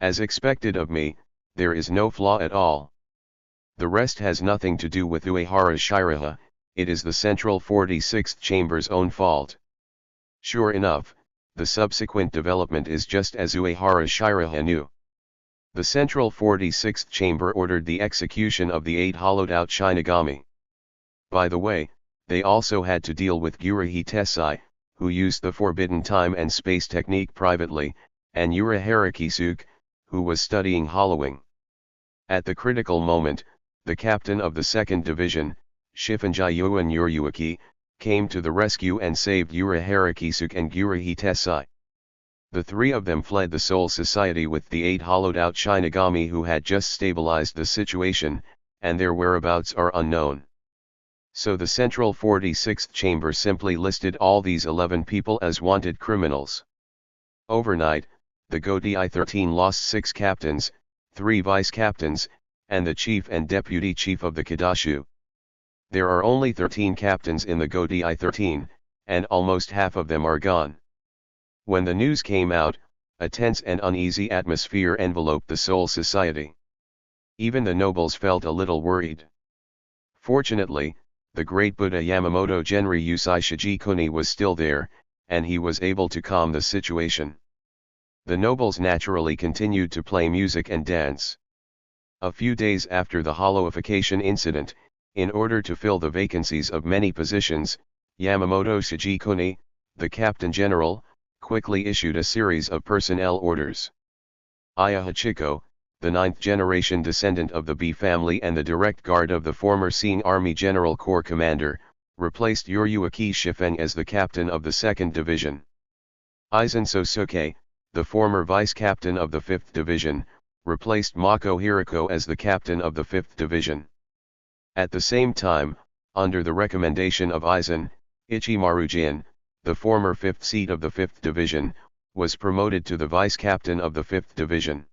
As expected of me, there is no flaw at all. The rest has nothing to do with Uehara Shiraha, it is the central 46th chamber's own fault. Sure enough, the subsequent development is just as Uehara Shiraha knew. The central 46th chamber ordered the execution of the 8 hollowed-out Shinigami. By the way, they also had to deal with Gyurahi Tessai, who used the forbidden time and space technique privately, and Uehara Kisuke, who was studying hollowing. At the critical moment, the captain of the 2nd Division, Shifunji Yuan Yuryuaki, came to the rescue and saved Uehara Kisuke and Gyurahi Tessai. The three of them fled the Soul Society with the 8 hollowed-out Shinigami who had just stabilized the situation, and their whereabouts are unknown. So the central 46th chamber simply listed all these 11 people as wanted criminals. Overnight, the Godi I-13 lost 6 captains, 3 vice-captains, and the chief and deputy chief of the Kadashu. There are only 13 captains in the Godi I-13, and almost half of them are gone. When the news came out, a tense and uneasy atmosphere enveloped the Soul Society. Even the nobles felt a little worried. Fortunately, the great Buddha Yamamoto Genri Usai Shijikuni was still there, and he was able to calm the situation. The nobles naturally continued to play music and dance. A few days after the hollowification incident, in order to fill the vacancies of many positions, Yamamoto Shijikuni, the captain general, quickly issued a series of personnel orders. Aya Hachiko, the 9th-generation descendant of the B family and the direct guard of the former Seeing Army General Corps commander, replaced Yuryuaki Shifeng as the captain of the 2nd Division. Aizen Sosuke, the former vice-captain of the 5th Division, replaced Mako Hirako as the captain of the 5th Division. At the same time, under the recommendation of Aizen, Ichimaru Jin, the former 5th seat of the 5th Division, was promoted to the vice-captain of the 5th Division.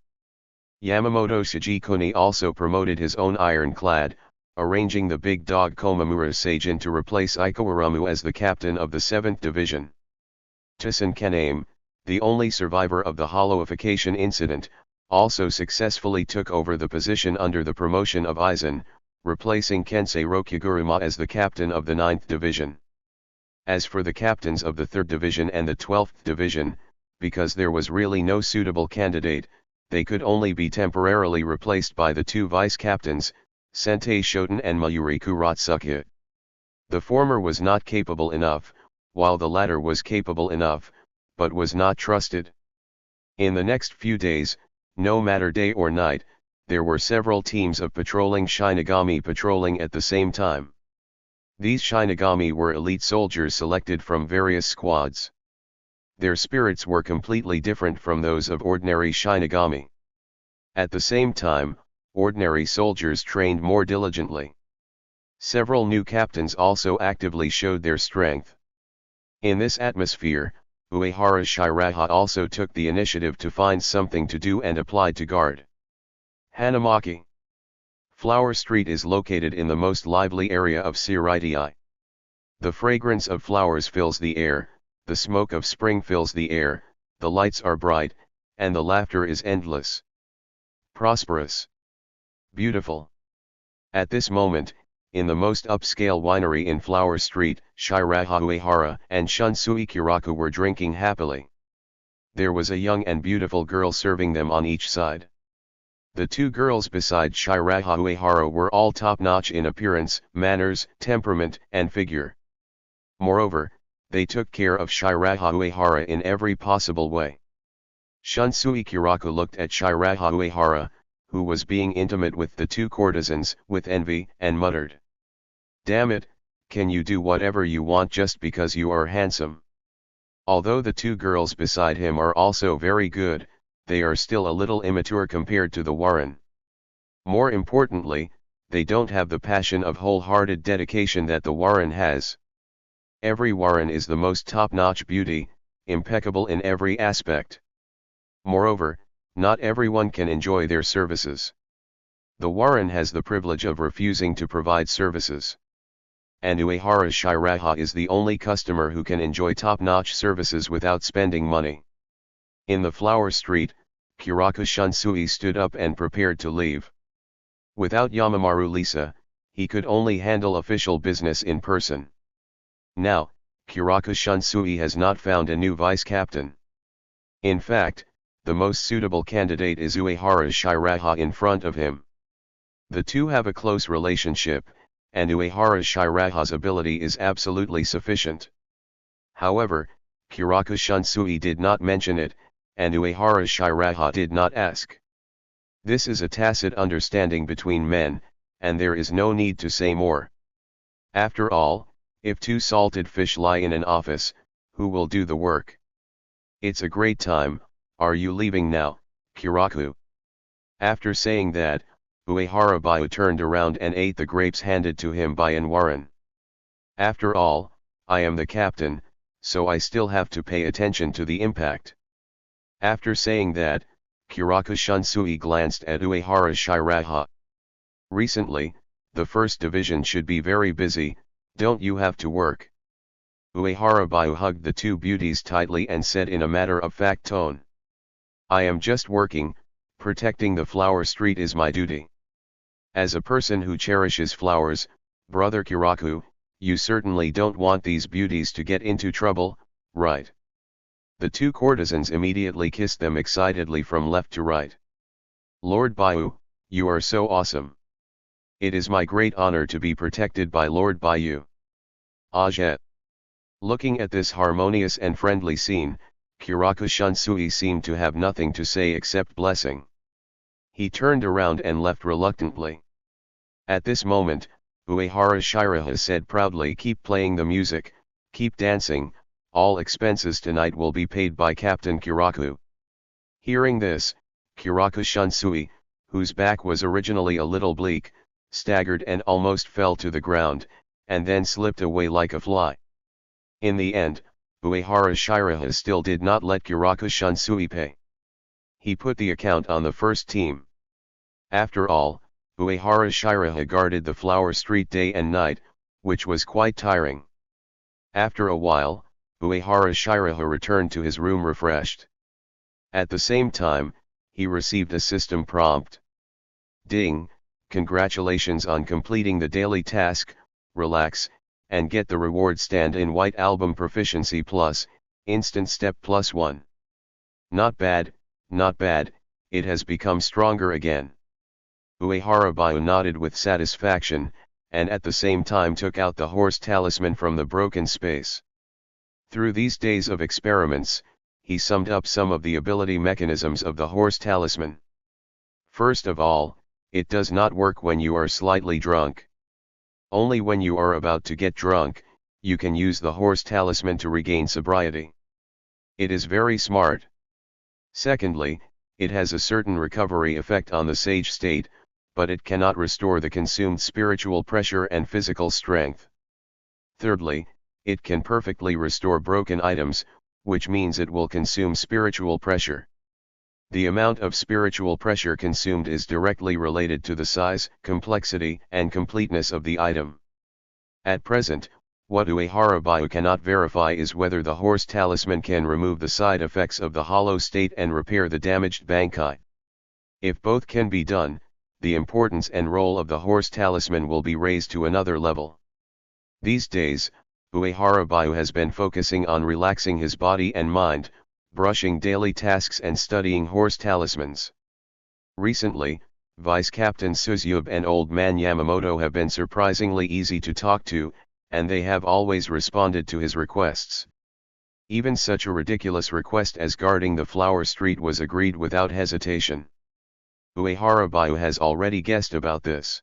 Yamamoto Shigekuni also promoted his own ironclad, arranging the big dog Komamura Seijin to replace Ikawaramu as the captain of the 7th Division. Tosin Kaname, the only survivor of the hollowification incident, also successfully took over the position under the promotion of Aizen, replacing Kensei Rokuguruma as the captain of the 9th Division. As for the captains of the 3rd Division and the 12th Division, because there was really no suitable candidate, they could only be temporarily replaced by the 2 vice-captains, Sentei Shoten and Mayuri Kuratsuke. The former was not capable enough, while the latter was capable enough, but was not trusted. In the next few days, no matter day or night, there were several teams of patrolling Shinigami patrolling at the same time. These Shinigami were elite soldiers selected from various squads. Their spirits were completely different from those of ordinary Shinigami. At the same time, ordinary soldiers trained more diligently. Several new captains also actively showed their strength. In this atmosphere, Uehara Shiraha also took the initiative to find something to do and applied to guard. Hanamaki. Flower Street is located in the most lively area of Siritai. The fragrance of flowers fills the air, the smoke of spring fills the air, the lights are bright, and the laughter is endless. Prosperous. Beautiful. At this moment, in the most upscale winery in Flower Street, Shiraha Uehara and Shunsui Kiraku were drinking happily. There was a young and beautiful girl serving them on each side. The 2 girls beside Shiraha Uehara were all top-notch in appearance, manners, temperament, and figure. Moreover, they took care of Shiraha Uehara in every possible way. Shunsui Kiraku looked at Shiraha Uehara, who was being intimate with the 2 courtesans, with envy, and muttered, "Damn it, can you do whatever you want just because you are handsome?" Although the 2 girls beside him are also very good, they are still a little immature compared to the Warren. More importantly, they don't have the passion of wholehearted dedication that the Warren has. Every Warren is the most top-notch beauty, impeccable in every aspect. Moreover, not everyone can enjoy their services. The Warren has the privilege of refusing to provide services. And Uehara Shiraha is the only customer who can enjoy top-notch services without spending money. In the Flower Street, Kiraku Shunsui stood up and prepared to leave. Without Yamamaru Lisa, he could only handle official business in person. Now, Kiraku Shunsui has not found a new vice-captain. In fact, the most suitable candidate is Uehara Shiraha in front of him. The 2 have a close relationship, and Uehara Shiraha's ability is absolutely sufficient. However, Kiraku Shunsui did not mention it, and Uehara Shiraha did not ask. This is a tacit understanding between men, and there is no need to say more. After all, if 2 salted fish lie in an office, who will do the work? It's a great time. Are you leaving now, Kiraku? After saying that, Uehara Bayu turned around and ate the grapes handed to him by Warren. After all, I am the captain, so I still have to pay attention to the impact. After saying that, Kiraku Shunsui glanced at Uehara Shiraha. Recently, the 1st Division should be very busy, don't you have to work? Uehara Bayu hugged the 2 beauties tightly and said in a matter-of-fact tone, "I am just working, protecting the Flower Street is my duty." As a person who cherishes flowers, brother Kiraku, you certainly don't want these beauties to get into trouble, right? The 2 courtesans immediately kissed them excitedly from left to right. Lord Bayu, you are so awesome. It is my great honor to be protected by Lord Bayu. Ajet. Looking at this harmonious and friendly scene, Kiraku Shunsui seemed to have nothing to say except blessing. He turned around and left reluctantly. At this moment, Uehara Shiraha said proudly, "Keep playing the music, keep dancing, all expenses tonight will be paid by Captain Kiraku." Hearing this, Kiraku Shunsui, whose back was originally a little bleak, staggered and almost fell to the ground, and then slipped away like a fly. In the end, Uehara Shiraha still did not let Kiraku Shunsui pay. He put the account on the 1st team. After all, Uehara Shiraha guarded the flower street day and night, which was quite tiring. After a while, Uehara Shiraha returned to his room refreshed. At the same time, he received a system prompt. Ding, congratulations on completing the daily task, relax, and get the reward stand in white album proficiency plus, instant step +1. Not bad, not bad, it has become stronger again. Uehara Bayu nodded with satisfaction, and at the same time took out the horse talisman from the broken space. Through these days of experiments, he summed up some of the ability mechanisms of the horse talisman. First of all, it does not work when you are slightly drunk. Only when you are about to get drunk, you can use the horse talisman to regain sobriety. It is very smart. Secondly, it has a certain recovery effect on the sage state, but it cannot restore the consumed spiritual pressure and physical strength. Thirdly, it can perfectly restore broken items, which means it will consume spiritual pressure. The amount of spiritual pressure consumed is directly related to the size, complexity, and completeness of the item. At present, what Uehara Bayu cannot verify is whether the horse talisman can remove the side effects of the hollow state and repair the damaged Bankai. If both can be done, the importance and role of the horse talisman will be raised to another level. These days, Uehara Bayu has been focusing on relaxing his body and mind, brushing daily tasks and studying horse talismans. Recently, Vice Captain Suzube and Old Man Yamamoto have been surprisingly easy to talk to, and they have always responded to his requests. Even such a ridiculous request as guarding the flower street was agreed without hesitation. Uehara Bayu has already guessed about this.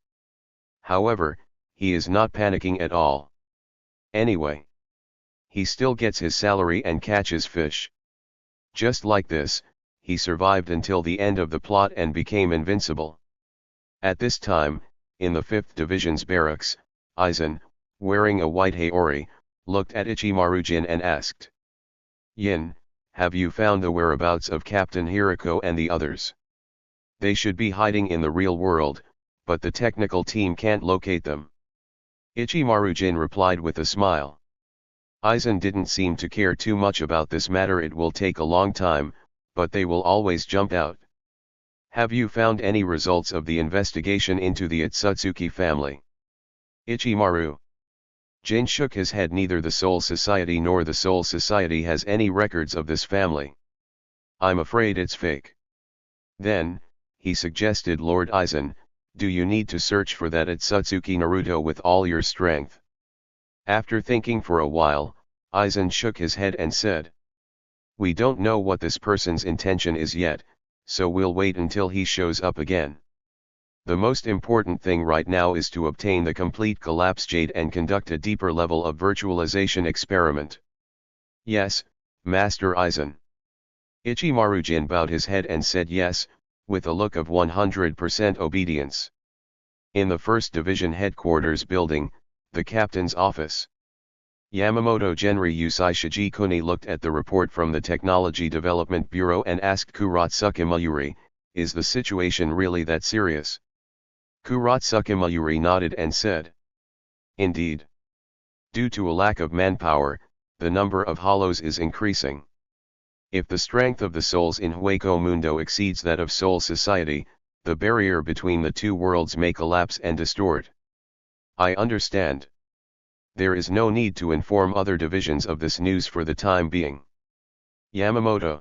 However, he is not panicking at all. Anyway, he still gets his salary and catches fish. Just like this, he survived until the end of the plot and became invincible. At this time, in the 5th Division's barracks, Aizen, wearing a white haori, looked at Ichimaru-jin and asked, "Yin, have you found the whereabouts of Captain Hirako and the others? They should be hiding in the real world, but the technical team can't locate them." Ichimaru-jin replied with a smile. Aizen didn't seem to care too much about this matter. It will take a long time, but they will always jump out. "Have you found any results of the investigation into the Otsutsuki family?" Ichimaru Jin shook his head. Neither the Soul Society nor the Soul Society has any records of this family. "I'm afraid it's fake." Then, he suggested, "Lord Aizen, do you need to search for that Otsutsuki Naruto with all your strength?" After thinking for a while, Aizen shook his head and said, "We don't know what this person's intention is yet, so we'll wait until he shows up again. The most important thing right now is to obtain the complete collapse jade and conduct a deeper level of virtualization experiment." "Yes, Master Aizen." Ichimaru-jin bowed his head and said yes, with a look of 100% obedience. In the 1st Division headquarters building, the captain's office. Yamamoto Genri Yusai Shijikuni looked at the report from the Technology Development Bureau and asked Kuratsuka Mayuri, "Is the situation really that serious?" Kuratsuka Mayuri nodded and said, "Indeed. Due to a lack of manpower, the number of hollows is increasing. If the strength of the souls in Hueco Mundo exceeds that of Soul Society, the barrier between the two worlds may collapse and distort." "I understand. There is no need to inform other divisions of this news for the time being." Yamamoto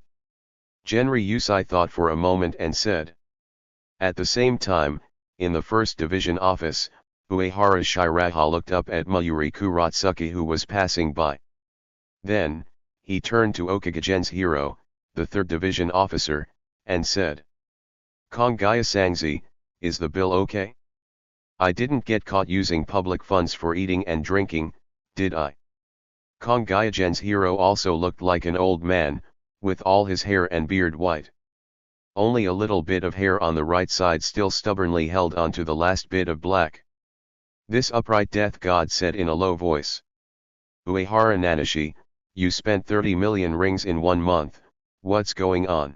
Genri Yusai thought for a moment and said. At the same time, in the 1st Division office, Uehara Shiraha looked up at Mayuri Kuratsuki, who was passing by. Then, he turned to Okage Hiro, the 3rd Division officer, and said, "Kongaya Sangzi, is the bill okay? I didn't get caught using public funds for eating and drinking, did I?" Kongaya Hiro also looked like an old man, with all his hair and beard white. Only a little bit of hair on the right side still stubbornly held onto the last bit of black. This upright death god said in a low voice, "Uehara Nanashi, you spent 30 million rings in 1 month, what's going on?"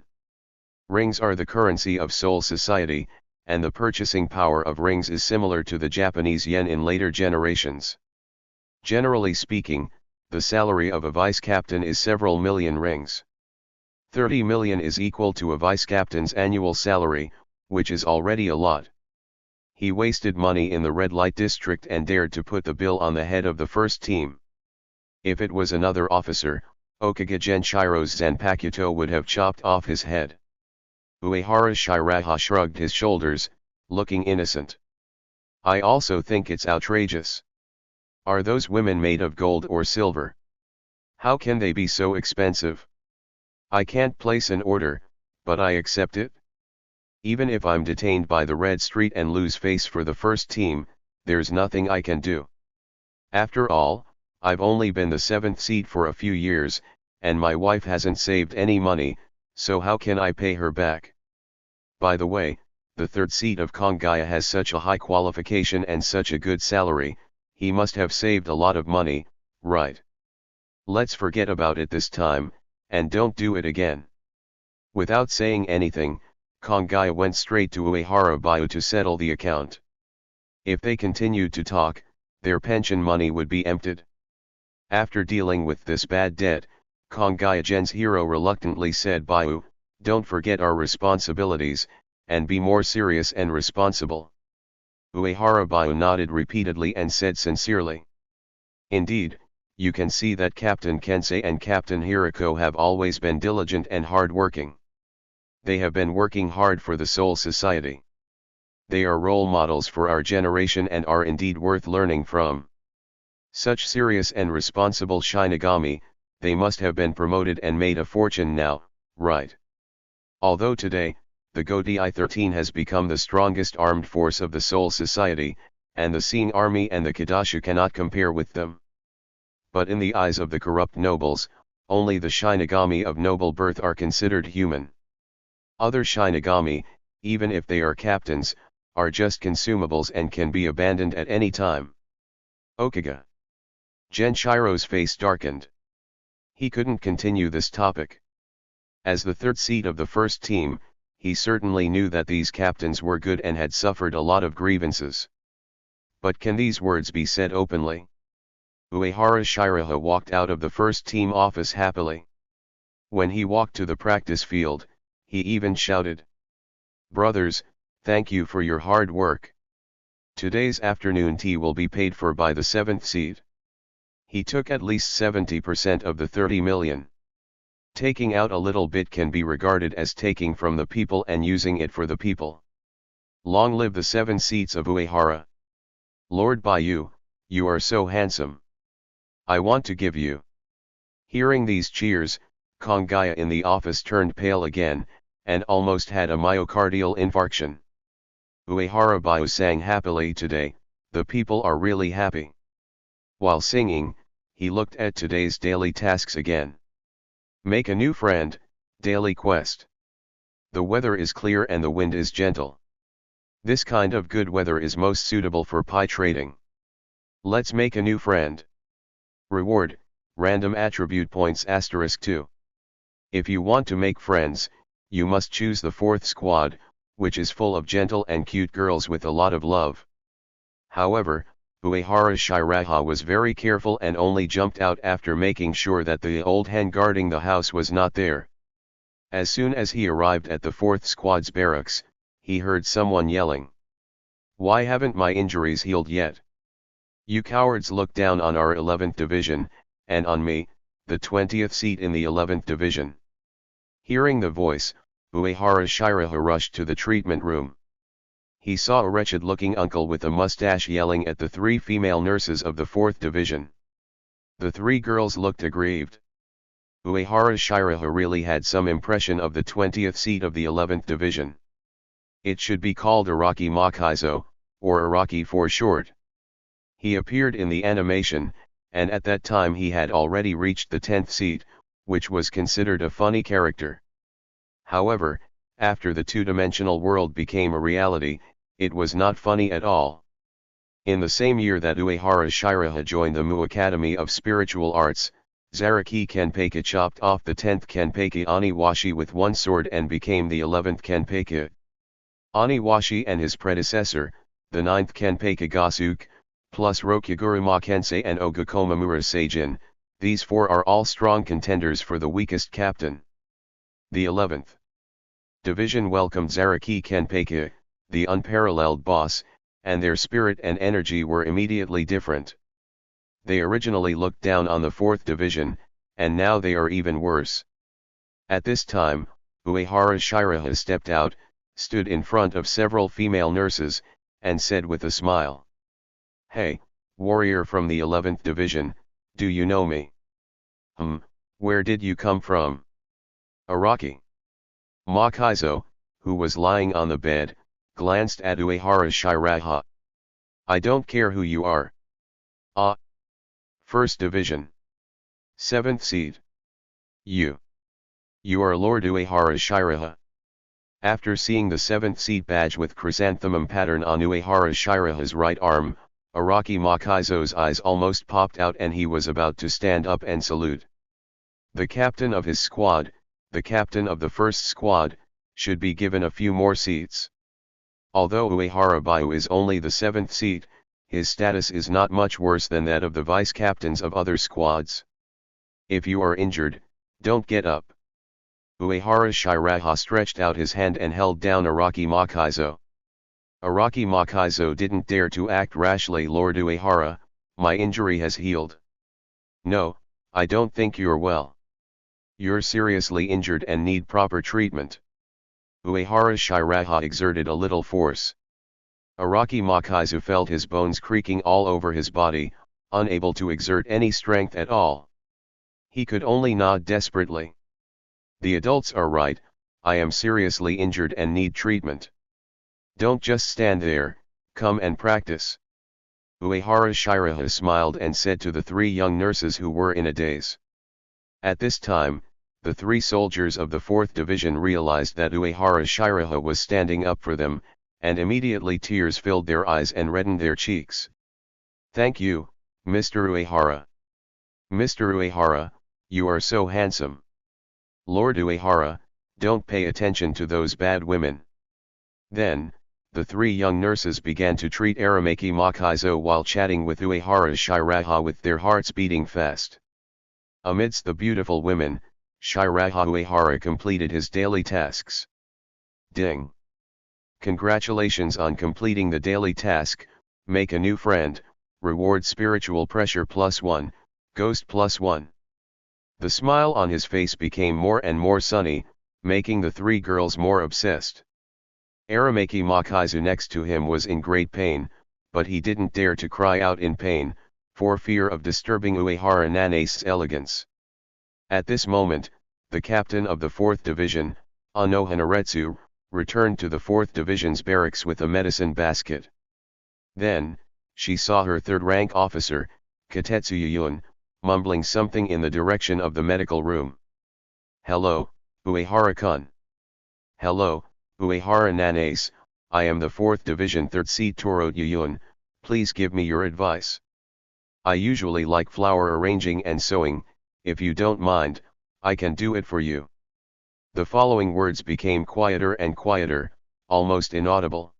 Rings are the currency of Soul Society, and the purchasing power of rings is similar to the Japanese yen in later generations. Generally speaking, the salary of a vice captain is several million rings. 30 million is equal to a vice captain's annual salary, which is already a lot. He wasted money in the red light district and dared to put the bill on the head of the first team. If it was another officer, Okage Genshiro's Zanpakuto would have chopped off his head. Uehara Shiraha shrugged his shoulders, looking innocent. I also think it's outrageous. Are those women made of gold or silver? How can they be so expensive? I can't place an order, but I accept it. Even if I'm detained by the Red Street and lose face for the first team, there's nothing I can do. After all, I've only been the 7th seat for a few years, and my wife hasn't saved any money, so how can I pay her back? By the way, the 3rd seat of Rukongai has such a high qualification and such a good salary, he must have saved a lot of money, right? Let's forget about it this time, and don't do it again. Without saying anything, Rukongai went straight to Uehara Bayu to settle the account. If they continued to talk, their pension money would be emptied. After dealing with this bad debt, Rukongai Gen's hero reluctantly said, Bayu, don't forget our responsibilities, and be more serious and responsible. Uehara Bayu nodded repeatedly and said sincerely. Indeed, you can see that Captain Kensei and Captain Hirako have always been diligent and hard-working. They have been working hard for the Soul Society. They are role models for our generation and are indeed worth learning from. Such serious and responsible Shinigami, they must have been promoted and made a fortune now, right? Although today, the Godi 13 has become the strongest armed force of the Soul Society, and the Seeing Army and the Kadashu cannot compare with them. But in the eyes of the corrupt nobles, only the Shinigami of noble birth are considered human. Other Shinigami, even if they are captains, are just consumables and can be abandoned at any time. Okage. Genshiro's face darkened. He couldn't continue this topic. As the 3rd seat of the first team, he certainly knew that these captains were good and had suffered a lot of grievances. But can these words be said openly? Uehara Shiraha walked out of the first team office happily. When he walked to the practice field, he even shouted, Brothers, thank you for your hard work. Today's afternoon tea will be paid for by the 7th seed. He took at least 70% of the 30 million. Taking out a little bit can be regarded as taking from the people and using it for the people. Long live the 7 seats of Uehara. Lord Bayu, you are so handsome. I want to give you. Hearing these cheers, Rukongai in the office turned pale again, and almost had a myocardial infarction. Uehara Bayu sang happily today, the people are really happy. While singing, he looked at today's daily tasks again. Make a new friend, daily quest. The weather is clear and the wind is gentle. This kind of good weather is most suitable for pie trading. Let's make a new friend. Reward, random attribute points *2. If you want to make friends, you must choose the 4th squad, which is full of gentle and cute girls with a lot of love. However, Uehara Shiraha was very careful and only jumped out after making sure that the old hen guarding the house was not there. As soon as he arrived at the 4th squad's barracks, he heard someone yelling. Why haven't my injuries healed yet? You cowards look down on our 11th division, and on me, the 20th seat in the 11th division. Hearing the voice, Uehara Shiraha rushed to the treatment room. He saw a wretched-looking uncle with a mustache yelling at the 3 female nurses of the 4th division. The 3 girls looked aggrieved. Uehara Shiraha really had some impression of the 20th seat of the 11th division. It should be called Araki Makaizo, or Araki for short. He appeared in the animation, and at that time he had already reached the 10th seat, which was considered a funny character. However, after the two-dimensional world became a reality, it was not funny at all. In the same year that Uehara Shiraha joined the Maou Academy of Spiritual Arts, Zaraki Kenpeki chopped off the 10th Kenpeki Aniwashi with one sword and became the 11th Kenpeki. Aniwashi and his predecessor, the 9th Kenpei Kagasuke, plus Rokuguru Makensei and Ogakomamura Seijin, these four are all strong contenders for the weakest captain. The 11th Division welcomed Zaraki Kenpeika, the unparalleled boss, and their spirit and energy were immediately different. They originally looked down on the 4th Division, and now they are even worse. At this time, Uehara Shiraha stepped out, stood in front of several female nurses, and said with a smile, "Hey, warrior from the 11th Division, do you know me?" Where did you come from?" "Araki." Makaizo, who was lying on the bed, glanced at Uehara Shiraha. "I don't care who you are." "Ah. 1st Division. 7th seed. You are Lord Uehara Shiraha." After seeing the 7th seed badge with chrysanthemum pattern on Uehara Shiraha's right arm, Araki Makaizo's eyes almost popped out and he was about to stand up and salute. The captain of his squad, the captain of the 1st squad, should be given a few more seats. Although Uehara Baiu is only the 7th seat, his status is not much worse than that of the vice-captains of other squads. If you are injured, don't get up. Uehara Shiraha stretched out his hand and held down Araki Makaizo. Araki Makaizo didn't dare to act rashly. "Lord Uehara, my injury has healed." "No, I don't think you're well. You're seriously injured and need proper treatment." Uehara Shiraha exerted a little force. Araki Makaizo felt his bones creaking all over his body, unable to exert any strength at all. He could only nod desperately. "The adults are right, I am seriously injured and need treatment. Don't just stand there, come and practice." Uehara Shiraha smiled and said to the 3 young nurses who were in a daze. At this time, the 3 soldiers of the 4th Division realized that Uehara Shiraha was standing up for them, and immediately tears filled their eyes and reddened their cheeks. "Thank you, Mr. Uehara. Mr. Uehara, you are so handsome. Lord Uehara, don't pay attention to those bad women." Then, the 3 young nurses began to treat Aramaki Makaizo while chatting with Uehara Shiraha with their hearts beating fast. Amidst the beautiful women, Shiraha Uehara completed his daily tasks. Ding! Congratulations on completing the daily task, make a new friend, reward spiritual pressure +1, ghost +1. The smile on his face became more and more sunny, making the 3 girls more obsessed. Aramaki Makaizo next to him was in great pain, but he didn't dare to cry out in pain, for fear of disturbing Uehara Nanase's elegance. At this moment, the captain of the 4th Division, Ano Hanaretsu, returned to the 4th Division's barracks with a medicine basket. Then, she saw her 3rd-rank officer, Katetsu Yuyun, mumbling something in the direction of the medical room. "Hello, Uehara-kun." "Hello, Uehara Nanase, I am the 4th Division 3rd Seat Toro Yuyun, please give me your advice. I usually like flower arranging and sewing, if you don't mind, I can do it for you." The following words became quieter and quieter, almost inaudible.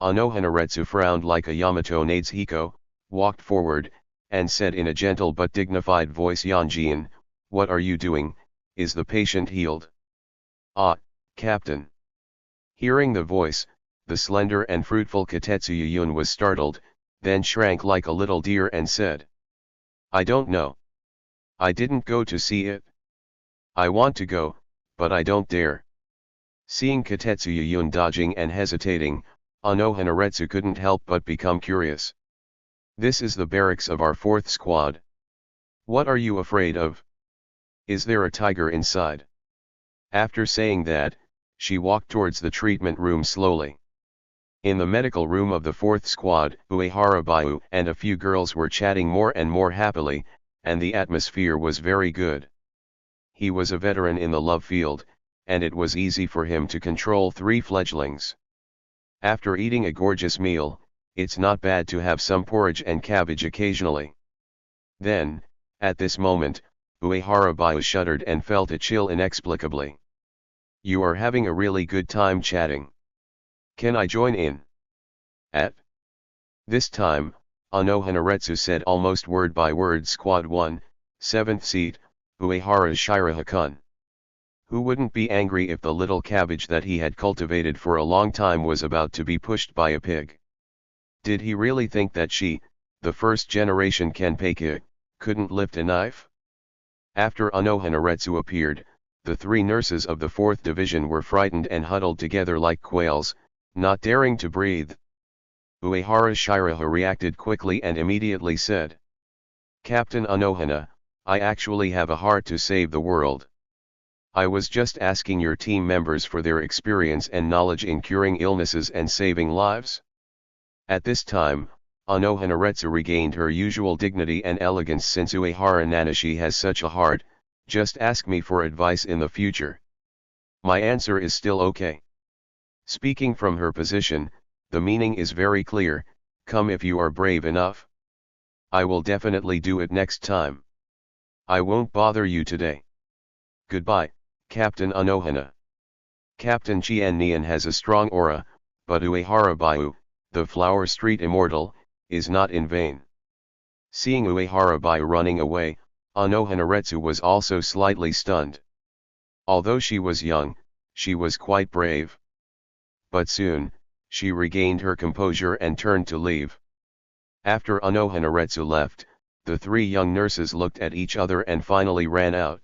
Ano Hanaretsu frowned like a Yamato Nadeshiko, walked forward, and said in a gentle but dignified voice, "Yanjian, what are you doing, is the patient healed?" "Ah, Captain." Hearing the voice, the slender and fruitful Katetsu Yuyun was startled, then shrank like a little deer and said, "I don't know. I didn't go to see it. I want to go, but I don't dare." Seeing Katetsu Yuyun dodging and hesitating, Ano Hanaretsu couldn't help but become curious. "This is the barracks of our 4th squad. What are you afraid of? Is there a tiger inside?" After saying that, she walked towards the treatment room slowly. In the medical room of the 4th squad, Uehara Baiu and a few girls were chatting more and more happily, and the atmosphere was very good. He was a veteran in the love field, and it was easy for him to control 3 fledglings. After eating a gorgeous meal, it's not bad to have some porridge and cabbage occasionally. Then, at this moment, Uehara Baiu shuddered and felt a chill inexplicably. "You are having a really good time chatting. Can I join in? At this time, Anohanaretsu said almost word by word Squad 1, 7th seat, Uehara Shiraha-kun. Who wouldn't be angry if the little cabbage that he had cultivated for a long time was about to be pushed by a pig? Did he really think that she, the first generation Kenpeki, couldn't lift a knife? After Anohanaretsu appeared, the three nurses of the 4th division were frightened and huddled together like quails, not daring to breathe. Uehara Shiraha reacted quickly and immediately said, "Captain Anohana, I actually have a heart to save the world. I was just asking your team members for their experience and knowledge in curing illnesses and saving lives." At this time, Anohanaretsu regained her usual dignity and elegance. "Since Uehara Nanashi has such a heart, just ask me for advice in the future. My answer is still okay." Speaking from her position, the meaning is very clear: come if you are brave enough. I will definitely do it next time. I won't bother you today. Goodbye, Captain Anohana. Captain Chien Nian has a strong aura, but Uehara Baiu, the Flower Street Immortal, is not in vain. Seeing Uehara Baiu running away, Anohanaretsu was also slightly stunned. Although she was young, she was quite brave. But soon, she regained her composure and turned to leave. After Anohanaretsu left, the three young nurses looked at each other and finally ran out.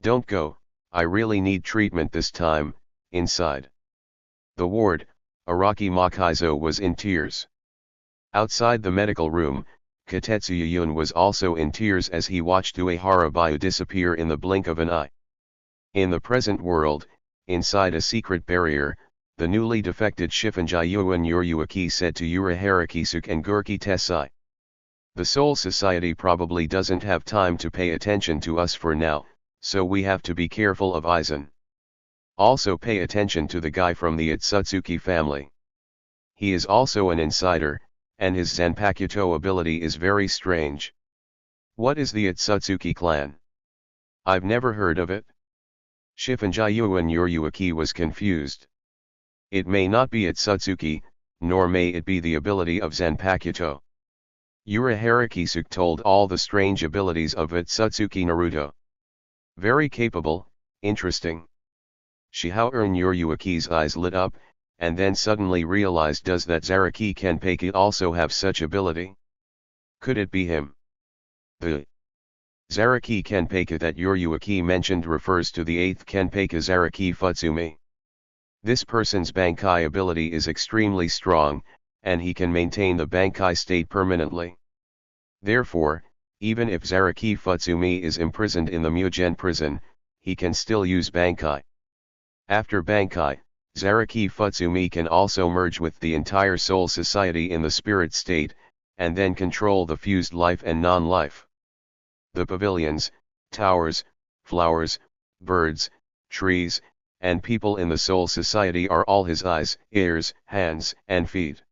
"Don't go, I really need treatment this time." Inside the ward, Araki Makaizo was in tears. Outside the medical room, Katetsuya Yun was also in tears as he watched Uehara Baiu disappear in the blink of an eye. In the present world, inside a secret barrier, the newly defected Shifunji Yuan Yoryuaki said to Uehara Kisuke and Gurki Tessai, "The Soul Society probably doesn't have time to pay attention to us for now, so we have to be careful of Aizen. Also pay attention to the guy from the Itsutsuki family. He is also an insider, and his Zanpakuto ability is very strange." "What is the Itsutsuki clan? I've never heard of it." Shifunji Yuan Yoryuaki was confused. "It may not be Itsutsuki, nor may it be the ability of Zanpakuto." Uehara Kisuke told all the strange abilities of Itsutsuki Naruto. "Very capable, interesting." Shihao Yoryuaki's eyes lit up, and then suddenly realized, does that Zaraki Kenpeki also have such ability? Could it be him? The Zaraki Kenpeki that Yoryuaki mentioned refers to the 8th Kenpeki Zaraki Futsumi. This person's Bankai ability is extremely strong, and he can maintain the Bankai state permanently. Therefore, even if Zaraki Futsumi is imprisoned in the Mugen prison, he can still use Bankai. After Bankai, Zaraki Futsumi can also merge with the entire Soul Society in the spirit state, and then control the fused life and non-life. The pavilions, towers, flowers, birds, trees, and people in the Soul Society are all his eyes, ears, hands, and feet.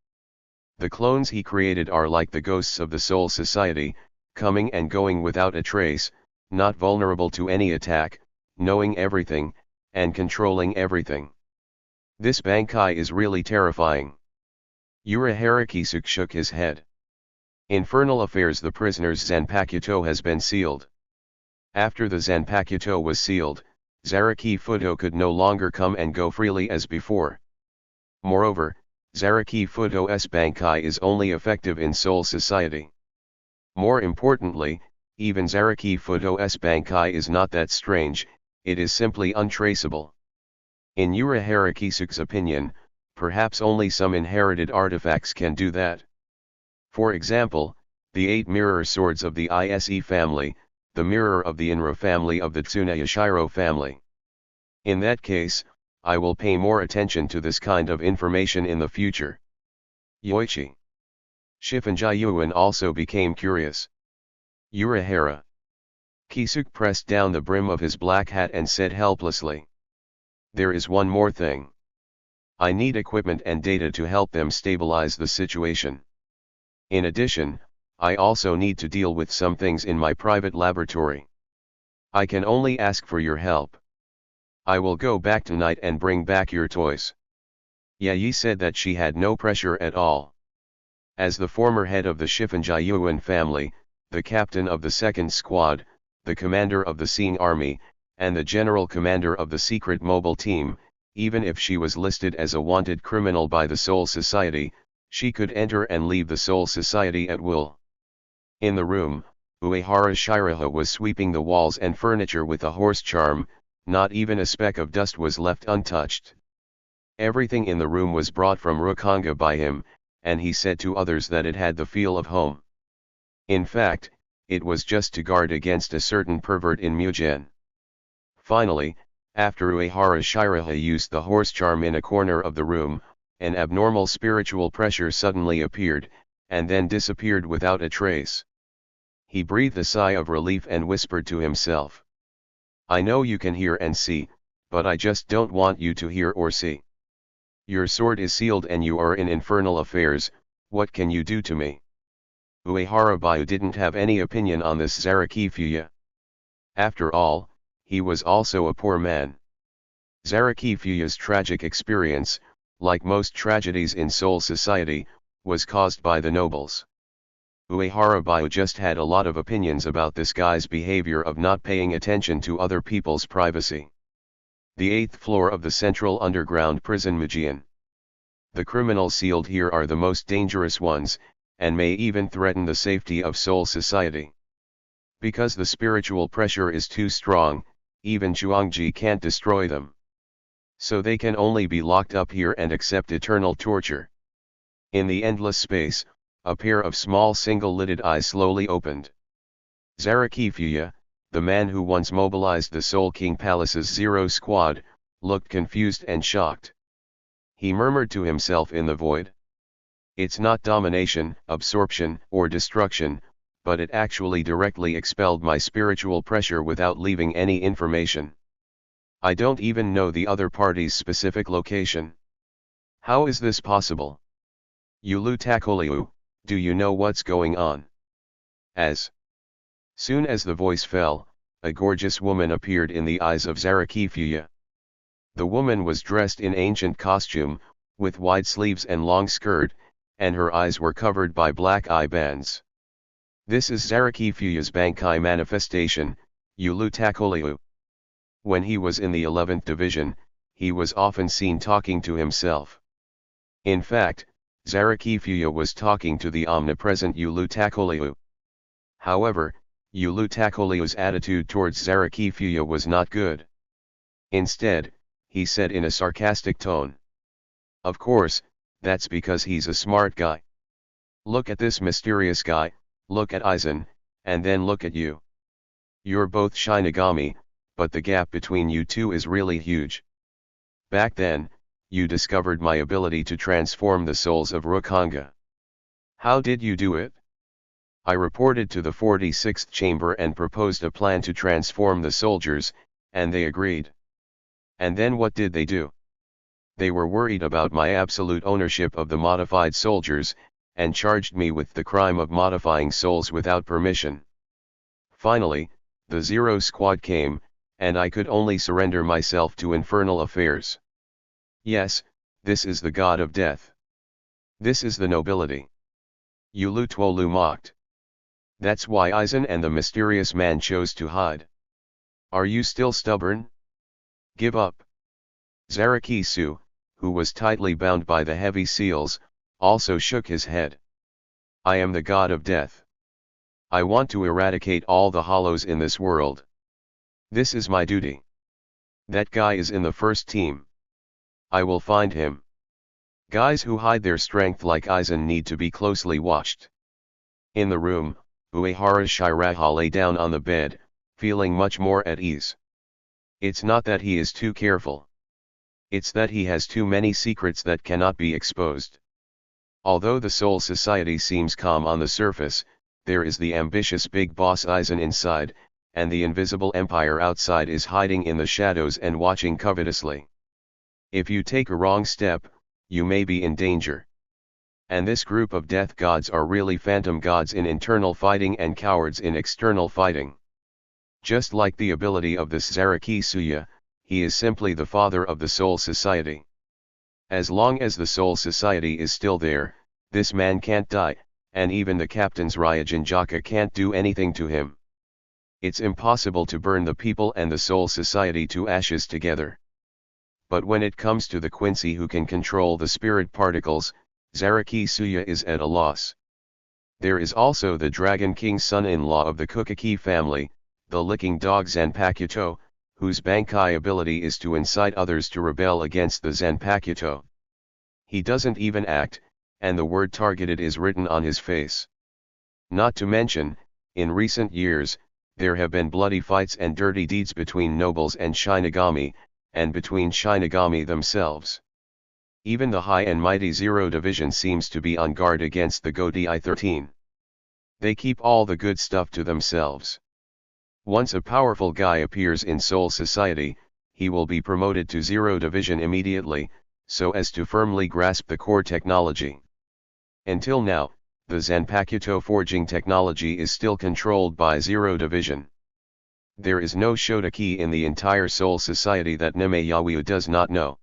The clones he created are like the ghosts of the Soul Society, coming and going without a trace, not vulnerable to any attack, knowing everything, and controlling everything. This Bankai is really terrifying. Uehara Kisuke shook his head. Infernal affairs. The prisoner's Zanpakuto has been sealed. After the Zanpakuto was sealed, Zaraki Futo could no longer come and go freely as before. Moreover, Zaraki Futo's Bankai is only effective in Soul Society. More importantly, even Zaraki Futo's Bankai is not that strange, it is simply untraceable. In Uehara Kisuke's opinion, perhaps only some inherited artifacts can do that. For example, the 8 mirror swords of the Ise family, the mirror of the Inra family of the Tsuneyashiro family. In that case, I will pay more attention to this kind of information in the future. Yoichi. Shifunji Yuan also became curious. Uehara. Kisuke pressed down the brim of his black hat and said helplessly, "There is one more thing. I need equipment and data to help them stabilize the situation. In addition, I also need to deal with some things in my private laboratory. I can only ask for your help. I will go back tonight and bring back your toys." Yayi said that she had no pressure at all. As the former head of the Shifunjayuan family, the captain of the second squad, the commander of the Seeing Army, and the general commander of the secret mobile team, even if she was listed as a wanted criminal by the Soul Society, she could enter and leave the Soul Society at will. In the room, Uehara Shiraha was sweeping the walls and furniture with a horse charm, not even a speck of dust was left untouched. Everything in the room was brought from Rukongai by him, and he said to others that it had the feel of home. In fact, it was just to guard against a certain pervert in Mugen. Finally, after Uehara Shiraha used the horse charm in a corner of the room, an abnormal spiritual pressure suddenly appeared, and then disappeared without a trace. He breathed a sigh of relief and whispered to himself. I know you can hear and see, but I just don't want you to hear or see. Your sword is sealed and you are in infernal affairs, what can you do to me? Uehara Bayu didn't have any opinion on this Zaraki Fuya. After all, he was also a poor man. Zaraki Fuya's tragic experience, like most tragedies in Soul Society, was caused by the nobles. Uehara Bayu just had a lot of opinions about this guy's behavior of not paying attention to other people's privacy. The 8th floor of the central underground prison Mujian. The criminals sealed here are the most dangerous ones, and may even threaten the safety of Soul Society. Because the spiritual pressure is too strong, even Chuangji can't destroy them. So they can only be locked up here and accept eternal torture. In the endless space, a pair of small single-lidded eyes slowly opened. Zaraki Fuya, the man who once mobilized the Soul King Palace's Zero Squad, looked confused and shocked. He murmured to himself in the void. It's not domination, absorption, or destruction, but it actually directly expelled my spiritual pressure without leaving any information. I don't even know the other party's specific location. How is this possible? Yulu Takoliu, do you know what's going on? As soon as the voice fell, a gorgeous woman appeared in the eyes of Zaraki Fuya. The woman was dressed in ancient costume, with wide sleeves and long skirt, and her eyes were covered by black eye bands. This is Zaraki Fuya's Bankai manifestation, Yulu Takoliu. When he was in the 11th division, he was often seen talking to himself. In fact, Zaraki Fuya was talking to the omnipresent Yulu Takoliu. However, Yulu Takoliu's attitude towards Zaraki Fuya was not good. Instead, he said in a sarcastic tone. Of course, that's because he's a smart guy. Look at this mysterious guy, look at Aizen, and then look at you. You're both Shinigami, but the gap between you two is really huge. Back then, you discovered my ability to transform the souls of Rukongai. How did you do it? I reported to the 46th chamber and proposed a plan to transform the soldiers, and they agreed. And then what did they do? They were worried about my absolute ownership of the modified soldiers, and charged me with the crime of modifying souls without permission. Finally, the Zero Squad came, and I could only surrender myself to infernal affairs. Yes, this is the god of death. This is the nobility. Yulu Tuolu mocked. That's why Aizen and the mysterious man chose to hide. Are you still stubborn? Give up. Zaraki Su, who was tightly bound by the heavy seals, also shook his head. I am the god of death. I want to eradicate all the hollows in this world. This is my duty. That guy is in the first team. I will find him. Guys who hide their strength like Aizen need to be closely watched. In the room, Uehara Shiraha lay down on the bed, feeling much more at ease. It's not that he is too careful. It's that he has too many secrets that cannot be exposed. Although the Soul Society seems calm on the surface, there is the ambitious big boss Aizen inside, and the invisible empire outside is hiding in the shadows and watching covetously. If you take a wrong step, you may be in danger. And this group of death gods are really phantom gods in internal fighting and cowards in external fighting. Just like the ability of this Zaraki Suya, he is simply the father of the Soul Society. As long as the Soul Society is still there, this man can't die, and even the captain's Ryujinjaka can't do anything to him. It's impossible to burn the people and the Soul Society to ashes together. But when it comes to the Quincy who can control the spirit particles, Zaraki Suya is at a loss. There is also the Dragon King son-in-law of the Kukaki family, the licking dog Zanpakuto, whose Bankai ability is to incite others to rebel against the Zanpakuto. He doesn't even act, and the word targeted is written on his face. Not to mention, in recent years, there have been bloody fights and dirty deeds between nobles and Shinigami, and between Shinigami themselves. Even the high and mighty Zero Division seems to be on guard against the Godi 13. They keep all the good stuff to themselves. Once a powerful guy appears in Soul Society, he will be promoted to Zero Division immediately, so as to firmly grasp the core technology. Until now, the Zanpakuto forging technology is still controlled by Zero Division. There is no Shotaki in the entire Soul Society that Neme does not know.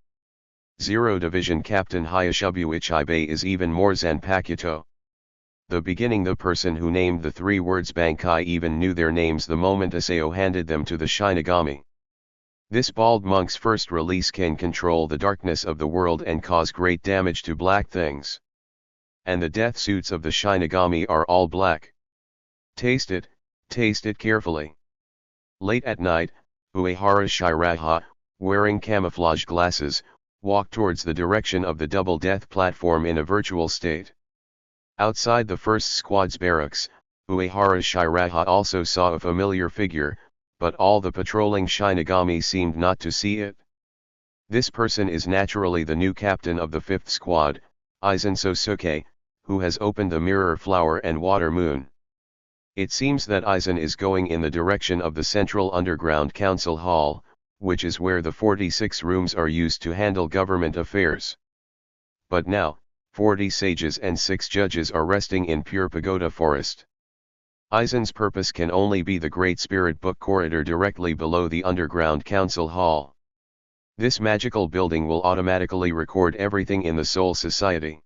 Zero Division Captain Hayashibu Ichibe is even more Zanpakuto. The person who named the 3 words Bankai even knew their names the moment Asao handed them to the Shinigami. This bald monk's first release can control the darkness of the world and cause great damage to black things. And the death suits of the Shinigami are all black. Taste it carefully. Late at night, Uehara Shiraha, wearing camouflage glasses, walked towards the direction of the double death platform in a virtual state. Outside the first squad's barracks, Uehara Shiraha also saw a familiar figure, but all the patrolling Shinigami seemed not to see it. This person is naturally the new captain of the 5th squad, Aizen Sosuke, who has opened the Mirror Flower and Water Moon. It seems that Aizen is going in the direction of the Central Underground Council Hall, which is where the 46 rooms are used to handle government affairs. But now, 40 sages and 6 judges are resting in Pure Pagoda Forest. Aizen's purpose can only be the Great Spirit Book Corridor directly below the Underground Council Hall. This magical building will automatically record everything in the Soul Society.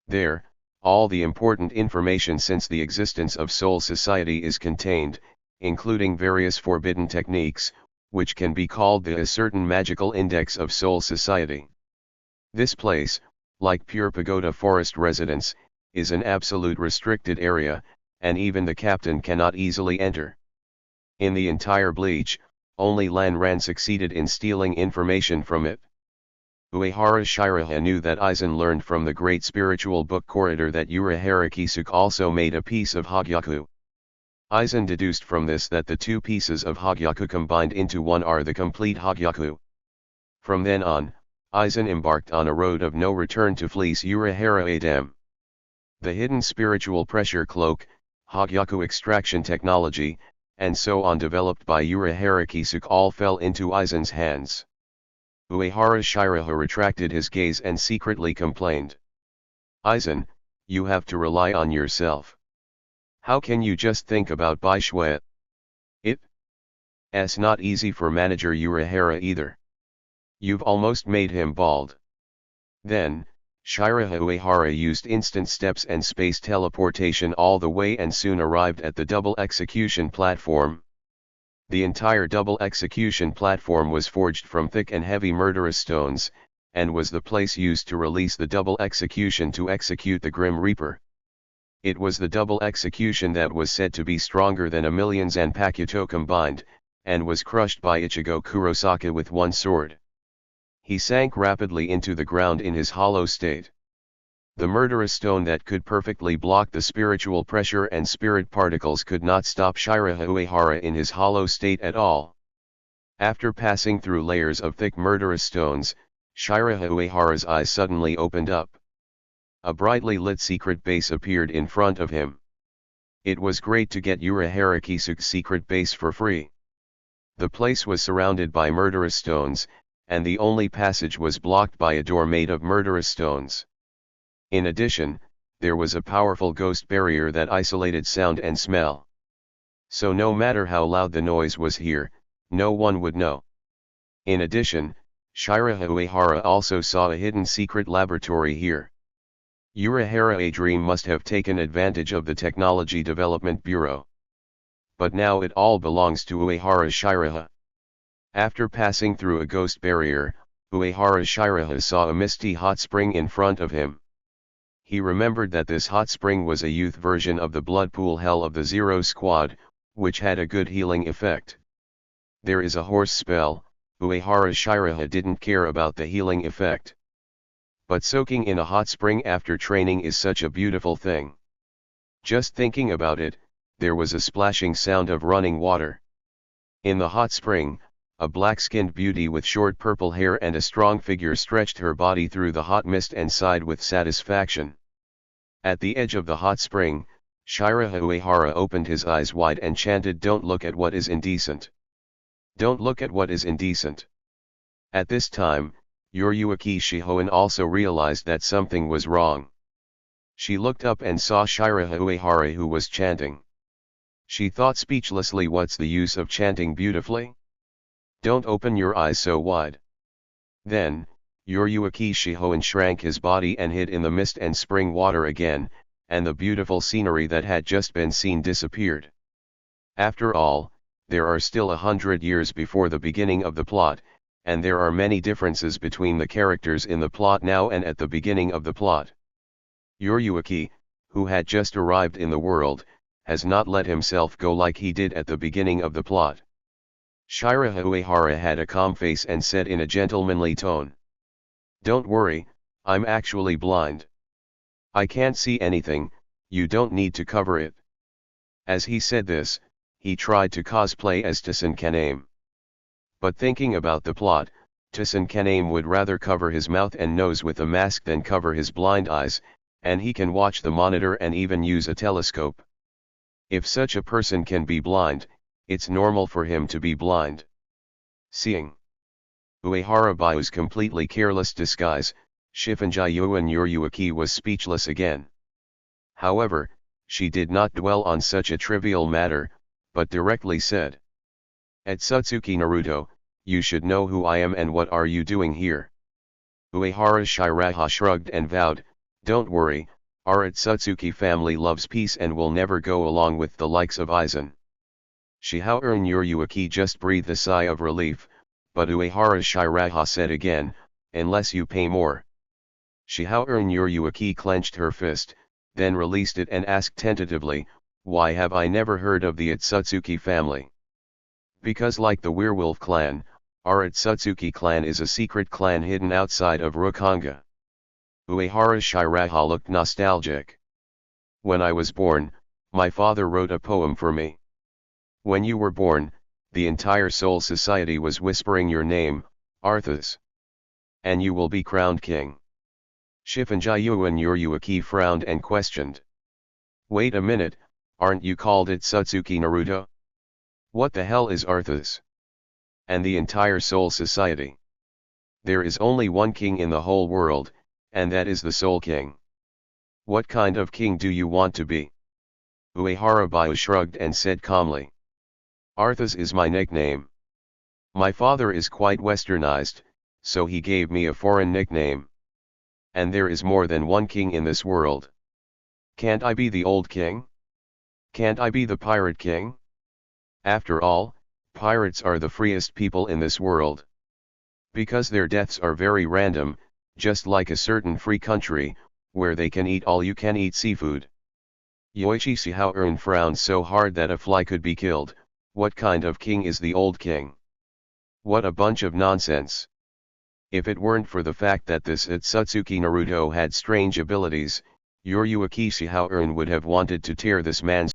There, all the important information since the existence of Soul Society is contained, including various forbidden techniques, which can be called the certain magical index of Soul Society. This place, like Pure Pagoda Forest residence, is an absolute restricted area, and even the captain cannot easily enter. In the entire Bleach, only Lan Ran succeeded in stealing information from it. Uehara Shiraha knew that Aizen learned from the Great Spiritual Book Corridor that Uehara Kisuke also made a piece of Hogyaku. Aizen deduced from this that the 2 pieces of Hogyaku combined into one are the complete Hogyaku. From then on, Aizen embarked on a road of no return to fleece Uehara Adam. The hidden spiritual pressure cloak, Hogyaku extraction technology, and so on developed by Uehara Kisuke all fell into Aizen's hands. Uehara Shiraha retracted his gaze and secretly complained. Aizen, you have to rely on yourself. How can you just think about Baishuet? It's not easy for manager Uehara either. You've almost made him bald. Then, Shiraha Uehara used instant steps and space teleportation all the way and soon arrived at the double execution platform. The entire double execution platform was forged from thick and heavy murderous stones, and was the place used to release the double execution to execute the Grim Reaper. It was the double execution that was said to be stronger than 1,000,000 Zanpakuto combined, and was crushed by Ichigo Kurosaka with one sword. He sank rapidly into the ground in his hollow state. The murderous stone that could perfectly block the spiritual pressure and spirit particles could not stop Shiraha Uehara in his hollow state at all. After passing through layers of thick murderous stones, Shiraha Uehara's eyes suddenly opened up. A brightly lit secret base appeared in front of him. It was great to get Uehara Kisuke's secret base for free. The place was surrounded by murderous stones, and the only passage was blocked by a door made of murderous stones. In addition, there was a powerful ghost barrier that isolated sound and smell. So no matter how loud the noise was here, no one would know. In addition, Shiraha Uehara also saw a hidden secret laboratory here. Uehara Dream must have taken advantage of the Technology Development Bureau. But now it all belongs to Uehara Shiraha. After passing through a ghost barrier, Uehara Shiraha saw a misty hot spring in front of him. He remembered that this hot spring was a youth version of the blood pool hell of the Zero Squad, which had a good healing effect. There is a horse spell. Uehara Shiraha didn't care about the healing effect. But soaking in a hot spring after training is such a beautiful thing. Just thinking about it, there was a splashing sound of running water. In the hot spring, a black-skinned beauty with short purple hair and a strong figure stretched her body through the hot mist and sighed with satisfaction. At the edge of the hot spring, Shiraha Uehara opened his eyes wide and chanted, "Don't look at what is indecent. Don't look at what is indecent." At this time, Uehara Shihoan also realized that something was wrong. She looked up and saw Shiraha Uehara, who was chanting. She thought speechlessly, what's the use of chanting beautifully? Don't open your eyes so wide. Then, Uehara Shihoan shrank his body and hid in the mist and spring water again, and the beautiful scenery that had just been seen disappeared. After all, there are still 100 years before the beginning of the plot, and there are many differences between the characters in the plot now and at the beginning of the plot. Uehara, who had just arrived in the world, has not let himself go like he did at the beginning of the plot. Shiraha Uehara had a calm face and said in a gentlemanly tone, "Don't worry, I'm actually blind. I can't see anything, you don't need to cover it." As he said this, he tried to cosplay as Tsusankaname. But thinking about the plot, Tsusankaname would rather cover his mouth and nose with a mask than cover his blind eyes, and he can watch the monitor and even use a telescope. If such a person can be blind, it's normal for him to be blind. Seeing Uehara Bayu's completely careless disguise, Shifunjayu Uehara was speechless again. However, she did not dwell on such a trivial matter, but directly said, "Atsutsuki Naruto, you should know who I am and what are you doing here?" Uehara Shiraha shrugged and vowed, "Don't worry, our Atsutsuki family loves peace and will never go along with the likes of Aizen." Shihoan Uehara just breathed a sigh of relief, but Uehara Shiraha said again, "Unless you pay more." Shihoan Uehara clenched her fist, then released it and asked tentatively, "Why have I never heard of the Atsutsuki family?" "Because like the werewolf clan, our Atsutsuki clan is a secret clan hidden outside of Rukongai." Uehara Shiraha looked nostalgic. "When I was born, my father wrote a poem for me. When you were born, the entire Soul Society was whispering your name, Arthas. And you will be crowned king." Shifunjayu Uehara frowned and questioned, "Wait a minute, aren't you called Atsutsuki Naruto? What the hell is Arthas? And the entire Soul Society? There is only one king in the whole world, and that is the Soul King. What kind of king do you want to be?" Uehara Bayu shrugged and said calmly, "Arthas is my nickname. My father is quite westernized, so he gave me a foreign nickname. And there is more than one king in this world. Can't I be the old king? Can't I be the pirate king? After all, pirates are the freest people in this world. Because their deaths are very random, just like a certain free country, where they can eat all you can eat seafood." Yoichi Shihoan frowned so hard that a fly could be killed. What kind of king is the old king? What a bunch of nonsense. If it weren't for the fact that this Atsutsuki Naruto had strange abilities, Uehara Shihoan would have wanted to tear this man's